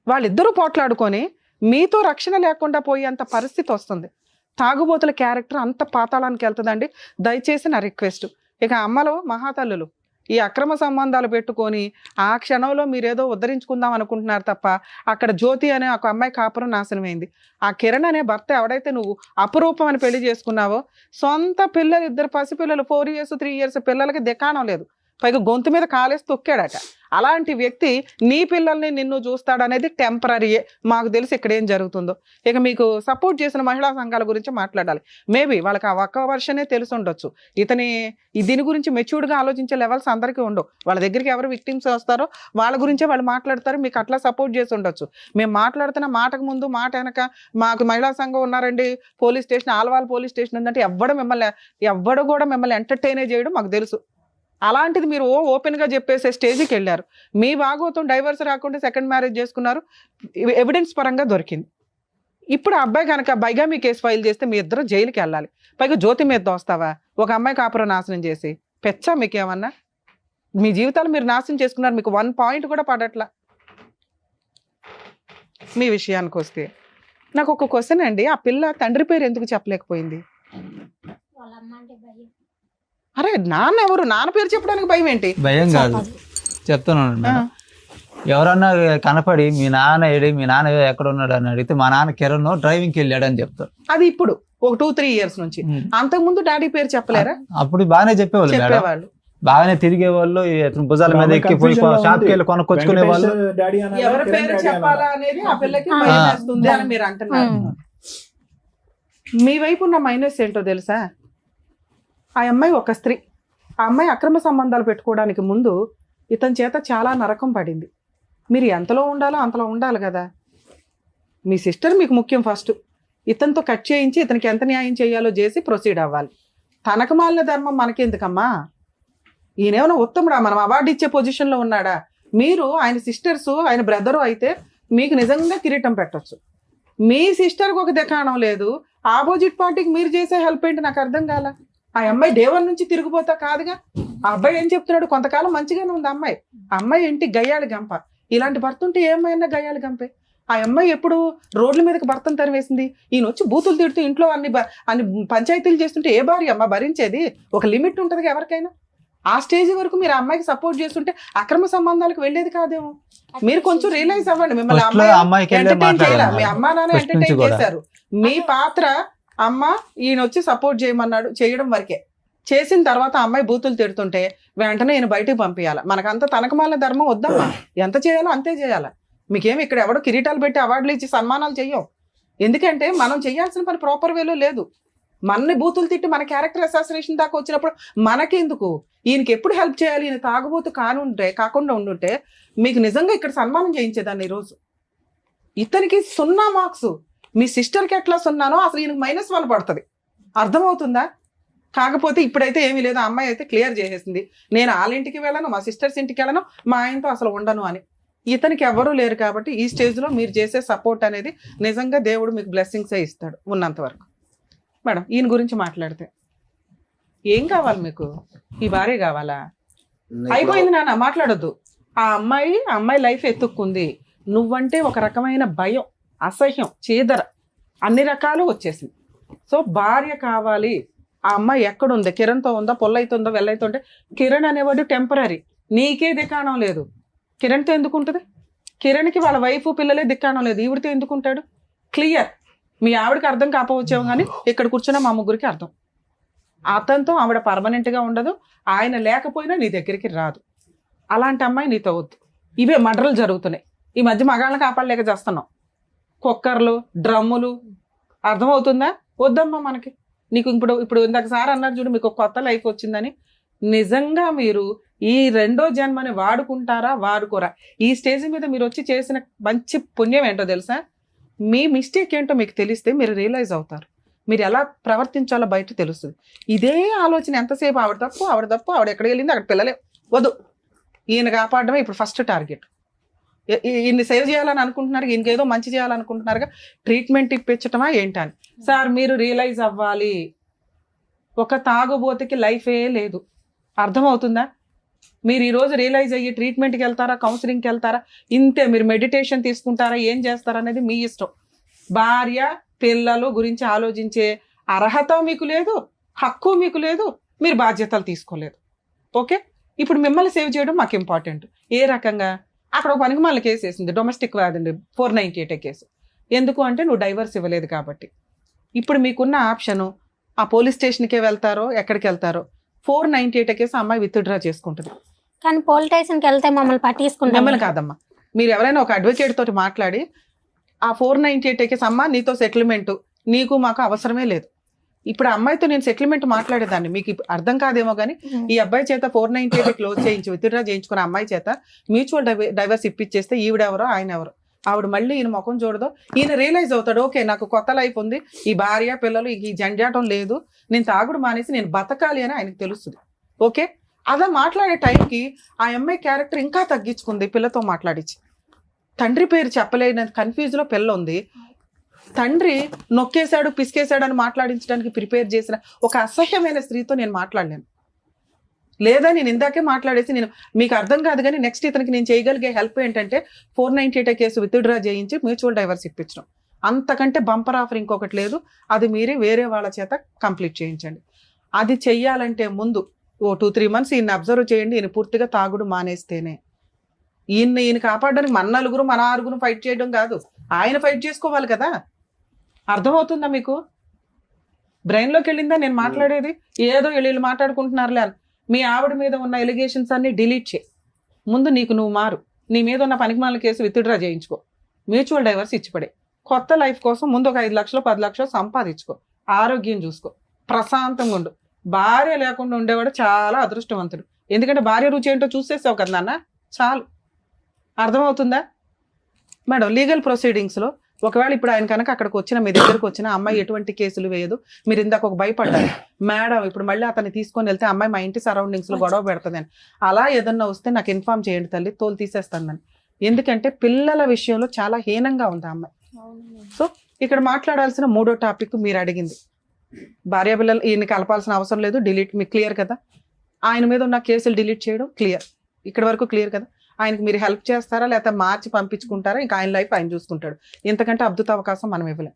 వాళ్ళిద్దరూ పోట్లాడుకొని మీతో రక్షణ లేకుండా పోయేంత పరిస్థితి వస్తుంది. తాగుబోతుల క్యారెక్టర్ అంత పాతాళానికి వెళ్తుందండి. దయచేసి నా రిక్వెస్ట్. ఇక అమ్మలు, మహాతల్లులు, ఈ అక్రమ సంబంధాలు పెట్టుకొని ఆ క్షణంలో మీరేదో ఉద్ధరించుకుందాం అనుకుంటున్నారు తప్ప అక్కడ జ్యోతి అనే ఒక అమ్మాయి కాపురం నాశనమైంది. ఆ కిరణ్ అనే భర్త ఎవడైతే నువ్వు అపురూపం అని పెళ్లి చేసుకున్నావో, సొంత పిల్లలు, 2 పసిపిల్లలు, 4 years 3 years పిల్లలకి దికాణం లేదు. పైగా గొంతు మీద కాలేసి తొక్కాడట. అలాంటి వ్యక్తి నీ పిల్లల్ని నిన్ను చూస్తాడనేది టెంపరీయే. మాకు తెలిసి ఇక్కడ ఏం జరుగుతుందో. ఇక మీకు సపోర్ట్ చేసిన మహిళా సంఘాల గురించి మాట్లాడాలి. మేబీ వాళ్ళకి ఆ ఒక్క వర్షనే తెలిసి ఉండొచ్చు. దీని గురించి మెచ్యూర్డ్గా ఆలోచించే లెవెల్స్ అందరికీ ఉండవు. వాళ్ళ దగ్గరికి ఎవరు విక్టిమ్స్ వస్తారో వాళ్ళ గురించే వాళ్ళు మాట్లాడతారు. మీకు అట్లా సపోర్ట్ చేసి ఉండొచ్చు. మేము మాట్లాడుతున్న మాటకు ముందు మాట వెనక మాకు మహిళా సంఘం ఉన్నారండి, police station, Alwal police station ఉందంటే ఎవ్వడు కూడా మిమ్మల్ని ఎంటర్టైనే చేయడం మాకు తెలుసు. అలాంటిది మీరు ఓపెన్గా చెప్పేసే స్టేజ్కి వెళ్ళారు. మీ భాగవతం డైవర్స్ రాకుండా సెకండ్ మ్యారేజ్ చేసుకున్నారు, ఎవిడెన్స్ పరంగా దొరికింది. ఇప్పుడు ఆ అబ్బాయి కనుక బైగామీ కేసు ఫైల్ చేస్తే మీ ఇద్దరు జైలుకి వెళ్ళాలి. పైగా జ్యోతి మీద దోస్తావా? ఒక అమ్మాయి కాపురం నాశనం చేసి పెచ్చా మీకేమన్నా? మీ జీవితాలు మీరు నాశనం చేసుకున్నారు. మీకు 1 point కూడా పడట్లా. మీ విషయానికి వస్తే నాకు ఒక క్వశ్చన్ అండి. ఆ పిల్ల తండ్రి పేరు ఎందుకు చెప్పలేకపోయింది? వాళ్ళ అమ్మ అరే నాన్న ఎవరు? నాన్న పేరు చెప్పడానికి భయం ఏంటి? భయం కాదు, చెప్తున్నాను మేడం. ఎవరన్నా కనపడి మీ నాన్న ఏడి, మీ నాన్న ఎక్కడ ఉన్నాడు అని అడిగితే మా నాన్న కిరణ్ డ్రైవింగ్కి వెళ్ళాడు అని చెప్తారు. అది ఇప్పుడు ఒక 2-3 years నుంచి. అంతకు ముందు డాడీ పేరు చెప్పలేరా? అప్పుడు బాగానే చెప్పేవాళ్ళు మేడం, చెప్పేవాళ్ళు. బాగానే తిరిగే వాళ్ళు, భుజాల మీద ఎక్కి పోయి షాప్కి వెళ్ళి కొనుక్కొచ్చుకునే వాళ్ళు. ఎవరి పేరు చెప్పాలా అనేది ఆ పిల్లకి భయం వేస్తుంది అని మీరు అంటున్నారు. మీ వైపు ఉన్న మైనస్ ఏంటో తెలుసా? ఆ అమ్మాయి ఒక స్త్రీ. ఆ అమ్మాయి అక్రమ సంబంధాలు పెట్టుకోవడానికి ముందు ఇతని చేత చాలా నరకం పడింది. మీరు ఎంతలో ఉండాలో అంతలో ఉండాలి కదా. మీ సిస్టర్ మీకు ముఖ్యం. ఫస్ట్ ఇతనితో కట్ చేయించి ఇతనికి ఎంత న్యాయం చేయాలో చేసి ప్రొసీడ్ అవ్వాలి. తనకు మాలిన ధర్మం మనకెందుకమ్మా? ఈయనేమైనా ఉత్తముడా? మనం అవార్డు ఇచ్చే పొజిషన్లో ఉన్నాడా? మీరు ఆయన సిస్టర్స్, ఆయన బ్రదరు అయితే మీకు నిజంగా కిరీటం పెట్టచ్చు. మీ సిస్టర్కి ఒక దికాణం లేదు, ఆపోజిట్ పార్టీకి మీరు చేసే హెల్ప్ ఏంటి నాకు అర్థం కాల. ఆ అమ్మాయి దేవన్ నుంచి తిరిగిపోతా కాదుగా. ఆ అబ్బాయి ఏం చెప్తున్నాడు? కొంతకాలం మంచిగానే ఉంది అమ్మాయి. అమ్మాయి ఏంటి గయ్యాళి గంప. ఇలాంటి భర్త ఉంటే ఏమైనా గయ్యాళి గంపే. ఆ అమ్మాయి ఎప్పుడు రోడ్ల మీదకి భర్తను తరివేసింది. ఈయన వచ్చి బూతులు తిడుతూ ఇంట్లో అన్ని పంచాయతీలు చేస్తుంటే ఏ భార్య అమ్మ భరించేది? ఒక లిమిట్ ఉంటుంది ఎవరికైనా. ఆ స్టేజ్ వరకు మీరు ఆ అమ్మాయికి సపోర్ట్ చేస్తుంటే అక్రమ సంబంధాలకు వెళ్ళేది కాదేమో. మీరు కొంచెం రియలైజ్ అవ్వండి. మిమ్మల్ని ఎంటర్టైన్ చేయాలి, మీ అమ్మా నాన్న ఎంటర్టైన్ చేశారు. మీ పాత్ర అమ్మ ఈయన వచ్చి సపోర్ట్ చేయమన్నాడు, చేయడం వరకే. చేసిన తర్వాత అమ్మాయి బూతులు తిడుతుంటే వెంటనే ఈయన బయటకు పంపించాలి. మనకంతా తనకు మాలిన ధర్మం వద్దమ్మా. ఎంత చేయాలో అంతే చేయాలి. మీకేమి ఇక్కడ ఎవడో కిరీటాలు పెట్టి అవార్డులు ఇచ్చి సన్మానాలు చెయ్యం. ఎందుకంటే మనం చేయాల్సిన పని ప్రాపర్ వేలో లేదు. మనని బూతులు తిట్టి మన క్యారెక్టర్ అసాసినేషన్ దాకా వచ్చినప్పుడు మనకెందుకు? ఈయనకి ఎప్పుడు హెల్ప్ చేయాలి? ఈయన తాగుబోతు కాకుండా ఉండుంటే మీకు నిజంగా ఇక్కడ సన్మానం చేయించేదాన్ని ఈరోజు. ఇతనికి 0 మార్క్స్, మీ సిస్టర్కి ఎట్లా 0నో అసలు ఈయనకి -1 పడుతుంది. అర్థమవుతుందా? కాకపోతే ఇప్పుడైతే ఏమీ లేదు. ఆ అమ్మాయి అయితే క్లియర్ చేసేసింది, నేను వాళ్ళ ఇంటికి వెళ్ళను, మా సిస్టర్స్ ఇంటికి వెళ్ళను, మా ఆయనతో అసలు ఉండను అని. ఇతనికి ఎవరూ లేరు కాబట్టి ఈ స్టేజ్లో మీరు చేసే సపోర్ట్ అనేది నిజంగా దేవుడు మీకు బ్లెస్సింగ్సే ఇస్తాడు ఉన్నంత వరకు. మేడం ఈయన గురించి మాట్లాడితే ఏం కావాలి మీకు? ఈ భార్య కావాలా? అయిపోయింది నాన్న, మాట్లాడొద్దు. ఆ అమ్మాయి లైఫ్ ఎత్తుక్కుంది. నువ్వంటే ఒక రకమైన భయం, అసహ్యం, చీదర అన్ని రకాలు వచ్చేసింది. సో భార్య కావాలి. ఆ అమ్మాయి ఎక్కడుంది? కిరణ్తో ఉందా? పొల్లైతుందో వెళ్ళైతుంటే కిరణ్ అనేవాడు టెంపరీ. నీకే దిక్కాణం లేదు. కిరణ్తో ఎందుకు ఉంటుంది? కిరణ్కి వాళ్ళ వైఫ్ పిల్లలే దిక్కాణం లేదు. ఈవిడితో ఎందుకుంటాడు? క్లియర్. మీ ఆవిడకి అర్థం కాకపోవచ్చేమో కానీ ఇక్కడ కూర్చున్న మా ముగ్గురికి అర్థం. అతనితో ఆవిడ పర్మనెంట్గా ఉండదు, ఆయన లేకపోయినా నీ దగ్గరికి రాదు. అలాంటి అమ్మాయి నీతో వద్దు. ఇవే మర్డర్లు జరుగుతున్నాయి ఈ మధ్య. మగాళ్ళని కాపాడలేక చేస్తున్నాం. కుక్కర్లు, డ్రమ్ములు, అర్థమవుతుందా? వద్దమ్మా మనకి. నీకు ఇప్పుడు ఇందాక సార్ అన్నారు చూడు, మీకు కొత్త లైఫ్ వచ్చిందని. నిజంగా మీరు ఈ 2వ జన్మని వాడుకుంటారా వాడుకోరా? ఈ స్టేజ్ మీద మీరు వచ్చి చేసిన మంచి పుణ్యం ఏంటో తెలుసా? మీ మిస్టేక్ ఏంటో మీకు తెలిస్తే మీరు రియలైజ్ అవుతారు. మీరు ఎలా ప్రవర్తించాలో బయట తెలుస్తుంది. ఇదే ఆలోచన ఎంతసేపు ఆవిడ తప్పు, ఆవిడ ఎక్కడికి వెళ్ళింది, అక్కడ పిల్లలే వద్దు, ఈయన కాపాడడమే ఇప్పుడు ఫస్ట్ టార్గెట్. ఈయన్ని సేవ్ చేయాలని అనుకుంటున్నారు, ఈయనకి ఏదో మంచి చేయాలనుకుంటున్నారుగా, ట్రీట్మెంట్ ఇప్పించటమా ఏంటని. సార్ మీరు రియలైజ్ అవ్వాలి, ఒక తాగుబోతుకి లైఫే లేదు. అర్థమవుతుందా? మీరు ఈరోజు రియలైజ్ అయ్యి ట్రీట్మెంట్కి వెళ్తారా, కౌన్సిలింగ్కి వెళ్తారా, ఇంతే. మీరు మెడిటేషన్ తీసుకుంటారా, ఏం చేస్తారా అనేది మీ ఇష్టం. భార్య పిల్లలు గురించి ఆలోచించే అర్హత మీకు లేదు, హక్కు మీకు లేదు, మీరు బాధ్యతలు తీసుకోలేదు. ఓకే, ఇప్పుడు మిమ్మల్ని సేవ్ చేయడం మాకు ఇంపార్టెంట్. ఏ రకంగా? అక్కడ ఒక పనికి మళ్ళీ కేసు వేసింది, డొమెస్టిక్ వ్యాధి 498 కేసు. ఎందుకు అంటే నువ్వు డైవర్స్ ఇవ్వలేదు కాబట్టి. ఇప్పుడు మీకున్న ఆప్షను ఆ పోలీస్ స్టేషన్కే వెళ్తారో ఎక్కడికి వెళ్తారో. 498 కేసు అమ్మాయి విత్డ్రా చేసుకుంటుంది. కానీ పోలీస్ స్టేషన్కి వెళ్తే మమ్మల్ని పట్టించుకుంటాం. మిమ్మల్ని కాదమ్మా, మీరు ఎవరైనా ఒక అడ్వకేట్ తోటి మాట్లాడి ఆ 498 కేసు అమ్మ నీతో సెటిల్మెంట్ నీకు మాకు అవసరమే లేదు. ఇప్పుడు ఆ అమ్మాయితో నేను సెటిల్మెంట్ మాట్లాడేదాన్ని, మీకు అర్థం కాదేమో కానీ ఈ అబ్బాయి చేత 498 క్లోజ్ చేయించి విత్డ్రా చేయించుకున్న అమ్మాయి చేత మ్యూచువల్ డైవర్స్ ఇప్పించేస్తే ఈవిడెవరో ఆయన ఎవరో, ఆవిడ మళ్ళీ ఈయన ముఖం చూడదు. ఈయన రియలైజ్ అవుతాడు, ఓకే నాకు కొత్త లైఫ్ ఉంది, ఈ భార్య పిల్లలు ఈ జంజాటం లేదు, నేను తాగుడు మానేసి నేను బతకాలి అని ఆయనకు తెలుస్తుంది. ఓకే, అలా మాట్లాడే టైంకి ఆ అమ్మాయి క్యారెక్టర్ ఇంకా తగ్గించుకుంది. పిల్లతో మాట్లాడించి తండ్రి పేరు చెప్పలేని కన్ఫ్యూజ్లో పిల్ల ఉంది. తండ్రి నొక్కేశాడు, పిసికేశాడు అని మాట్లాడించడానికి ప్రిపేర్ చేసిన ఒక అసహ్యమైన స్త్రీతో నేను మాట్లాడలేను. లేదా నేను ఇందాకే మాట్లాడేసి నేను మీకు అర్థం కాదు కానీ నెక్స్ట్ ఇతనికి నేను చేయగలిగే హెల్ప్ ఏంటంటే 498 కేసు విత్డ్రా చేయించి మ్యూచువల్ డైవర్స్ ఇప్పించడం. అంతకంటే బంపర్ ఆఫర్ ఇంకొకటి లేదు. అది మీరే వేరే వాళ్ళ చేత కంప్లీట్ చేయించండి. అది చెయ్యాలంటే ముందు ఓ 2-3 months ఈయన అబ్జర్వ్ చేయండి. ఈయన పూర్తిగా తాగుడు మానేస్తేనే. ఈయన కాపాడడానికి మన 4 మన 6 ఫైట్ చేయడం కాదు, ఆయన ఫైట్ చేసుకోవాలి కదా. అర్థమవుతుందా మీకు? బ్రెయిన్లోకి వెళ్ళిందా నేను మాట్లాడేది? ఏదో వీళ్ళు మాట్లాడుకుంటున్నారులే అని. మీ ఆవిడ మీద ఉన్న ఎలిగేషన్స్ అన్ని డిలీట్ చేయి. ముందు నీకు నువ్వు మారు. నీ మీద ఉన్న పనికిమాల కేసు విత్డ్రా చేయించుకో. మ్యూచువల్ డైవర్స్ ఇచ్చిపడే. కొత్త లైఫ్ కోసం ముందు ఒక 5 లక్షలు 10 లక్షలు సంపాదించుకో. ఆరోగ్యం చూసుకో. ప్రశాంతంగా ఉండు. భార్య లేకుండా ఉండేవాడు చాలా అదృష్టవంతుడు. ఎందుకంటే భార్య రుచి ఏంటో చూసేసావు కదా నాన్న, చాలు. అర్థమవుతుందా మేడం? లీగల్ ప్రొసీడింగ్స్లో ఒకవేళ ఇప్పుడు ఆయన కనుక అక్కడికి వచ్చిన, మీ దగ్గరకు వచ్చిన అమ్మాయి ఎటువంటి కేసులు వేయదు. మీరు ఇందాక ఒక భయపడ్డారు మేడం, ఇప్పుడు మళ్ళీ అతన్ని తీసుకొని వెళ్తే అమ్మాయి మా ఇంటి సరౌండింగ్స్లో గొడవ పెడుతుంది అని. అలా ఏదన్నా వస్తే నాకు ఇన్ఫార్మ్ చేయండి తల్లి, తోలు తీసేస్తాను నేను. ఎందుకంటే పిల్లల విషయంలో చాలా హీనంగా ఉంది ఆ అమ్మాయి. సో ఇక్కడ మాట్లాడాల్సిన 3వ టాపిక్ మీరు అడిగింది. భార్య పిల్లలు ఈయన కలపాల్సిన అవసరం లేదు, డిలీట్. మీకు క్లియర్ కదా? ఆయన మీద ఉన్న కేసులు డిలీట్ చేయడం క్లియర్. ఇక్కడ వరకు క్లియర్ కదా? ఆయనకి మీరు హెల్ప్ చేస్తారా లేకపోతే మార్చి పంపించుకుంటారా? ఇంకా ఆయన లైఫ్ ఆయన చూసుకుంటాడు. ఇంతకంటే అద్భుత అవకాశం మనం ఇవ్వలేం.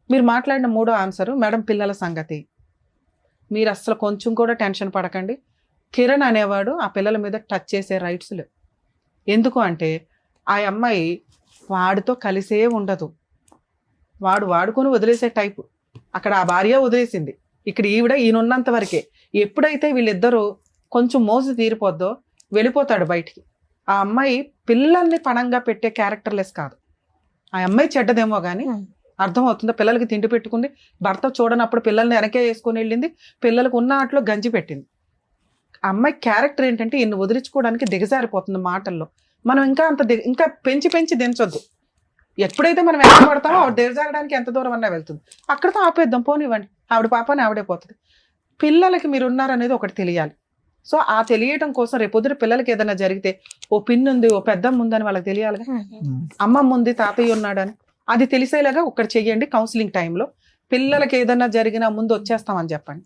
మీరు మాట్లాడిన 3వ ఆన్సరు మేడం, పిల్లల సంగతి. మీరు అసలు కొంచెం కూడా టెన్షన్ పడకండి. కిరణ్ అనేవాడు ఆ పిల్లల మీద టచ్ చేసే రైట్స్ లేవు. ఎందుకు అంటే ఆ అమ్మాయి వాడితో కలిసే ఉండదు. వాడు వాడుకొని వదిలేసే టైపు. అక్కడ ఆ భార్య వదిలేసింది, ఇక్కడ ఈయన ఉన్నంత వరకే. ఎప్పుడైతే వీళ్ళిద్దరూ కొంచెం మోజు తీరిపోద్దో వెళ్ళిపోతాడు బయటికి. ఆ అమ్మాయి పిల్లల్ని పణంగా పెట్టే క్యారెక్టర్లెస్ కాదు. ఆ అమ్మాయి చెడ్డదేమో కానీ అర్థమవుతుందా? పిల్లలకి తిండి పెట్టుకుంది, భర్త చూడనప్పుడు పిల్లల్ని వెనకే వేసుకొని వెళ్ళింది, పిల్లలకు ఉన్న ఆటలో గంజి పెట్టింది. ఆ అమ్మాయి క్యారెక్టర్ ఏంటంటే ఇన్ని వదిలించుకోవడానికి దిగజారిపోతుంది మాటల్లో. మనం ఇంకా పెంచి దించొద్దు. ఎప్పుడైతే మనం ఎంత పడతామో ఆవిడ దిగజారడానికి ఎంత దూరం అన్నా వెళ్తుంది. అక్కడితో ఆపేద్దాం, పోనివ్వండి. ఆవిడ పాపని ఆవిడే పోతుంది. పిల్లలకి మీరు ఉన్నారనేది ఒకటి తెలియాలి. సో ఆ తెలియటం కోసం రేపొద్దున పిల్లలకి ఏదైనా జరిగితే ఓ పిన్ ఉంది, ఓ పెద్దమ్మ ఉందని వాళ్ళకి తెలియాలిగా. అమ్మమ్మ ఉంది, తాతయ్య ఉన్నాడని అది తెలిసేలాగా ఒకటి చెయ్యండి. కౌన్సిలింగ్ టైంలో పిల్లలకి ఏదైనా జరిగినా ముందు వచ్చేస్తామని చెప్పండి.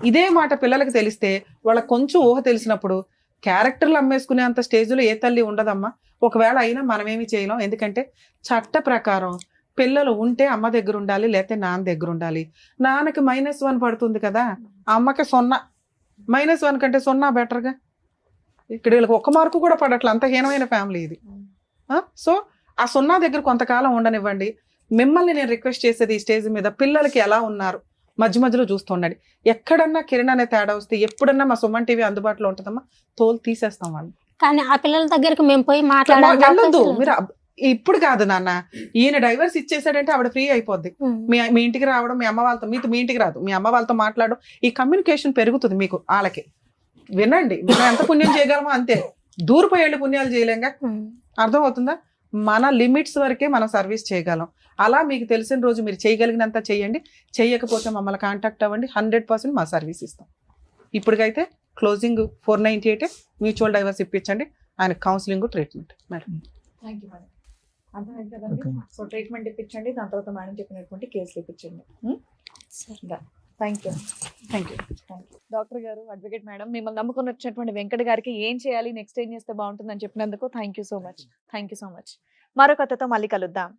ఇదే మాట పిల్లలకి తెలిస్తే వాళ్ళకి కొంచెం ఊహ తెలిసినప్పుడు క్యారెక్టర్లు అమ్మేసుకునే అంత స్టేజ్లో ఏ తల్లి ఉండదమ్మా. ఒకవేళ అయినా మనమేమి చేయలేం. ఎందుకంటే చట్ట ప్రకారం పిల్లలు ఉంటే అమ్మ దగ్గర ఉండాలి, లేకపోతే నాన్న దగ్గర ఉండాలి. నాన్నకి -1 పడుతుంది కదా, అమ్మకి 0. -1 కంటే 0 బెటర్గా. ఇక్కడ వీళ్ళకి 1 మార్కు కూడా పడట్ల, అంత హీనమైన ఫ్యామిలీ ఇది. సో ఆ 0 దగ్గర కొంతకాలం ఉండనివ్వండి. మిమ్మల్ని నేను రిక్వెస్ట్ చేసేది ఈ స్టేజ్ మీద పిల్లలకి ఎలా ఉన్నారు మధ్యలో చూస్తూ ఉండండి. ఎక్కడన్నా కిరణ్ అనే తేడా వస్తే ఎప్పుడన్నా మా సుమన్ టీవీ అందుబాటులో ఉంటుందమ్మా, తోలు తీసేస్తాం వాళ్ళు. కానీ ఆ పిల్లల దగ్గరికి మేము పోయి మాట్లాడద్దు. మీరు ఇప్పుడు కాదు నాన్న, ఈయన డైవర్స్ ఇచ్చేసాడంటే ఆవిడ ఫ్రీ అయిపోద్ది. మీ ఇంటికి రావడం, మీ అమ్మ వాళ్ళతో, మీ ఇంటికి రాదు, మీ అమ్మ వాళ్ళతో మాట్లాడడం, ఈ కమ్యూనికేషన్ పెరుగుతుంది మీకు. వాళ్ళకి వినండి, మనం ఎంత పుణ్యం చేయగలమో అంతే, దూరిపోయేళ్ళు పుణ్యాలు చేయలేంగా. అర్థమవుతుందా? మన లిమిట్స్ వరకే మనం సర్వీస్ చేయగలం. అలా మీకు తెలిసిన రోజు మీరు చేయగలిగినంత చేయండి. చేయకపోతే మమ్మల్ని కాంటాక్ట్ అవ్వండి, 100% మా సర్వీస్ ఇస్తాం. ఇప్పటికైతే క్లోజింగ్ 498 మ్యూచువల్ డైవర్స్ ఇప్పించండి. ఆయన counselling, treatment. Madam thank you madam. అర్థమైంది కదండి. సో ట్రీట్మెంట్ ఇప్పించండి, దాని తర్వాత మేడం చెప్పినటువంటి కేసులు ఇప్పించండి. Thank you. డాక్టర్ గారు, అడ్వకేట్ మేడం, మిమ్మల్ని నమ్ముకుని వచ్చినటువంటి వెంకట గారికి ఏం చేయాలి, నెక్స్ట్ ఏం చేస్తే బాగుంటుందని చెప్పినందుకు థ్యాంక్ యూ సో మచ్. మరో కథతో మళ్ళీ కలుద్దాం.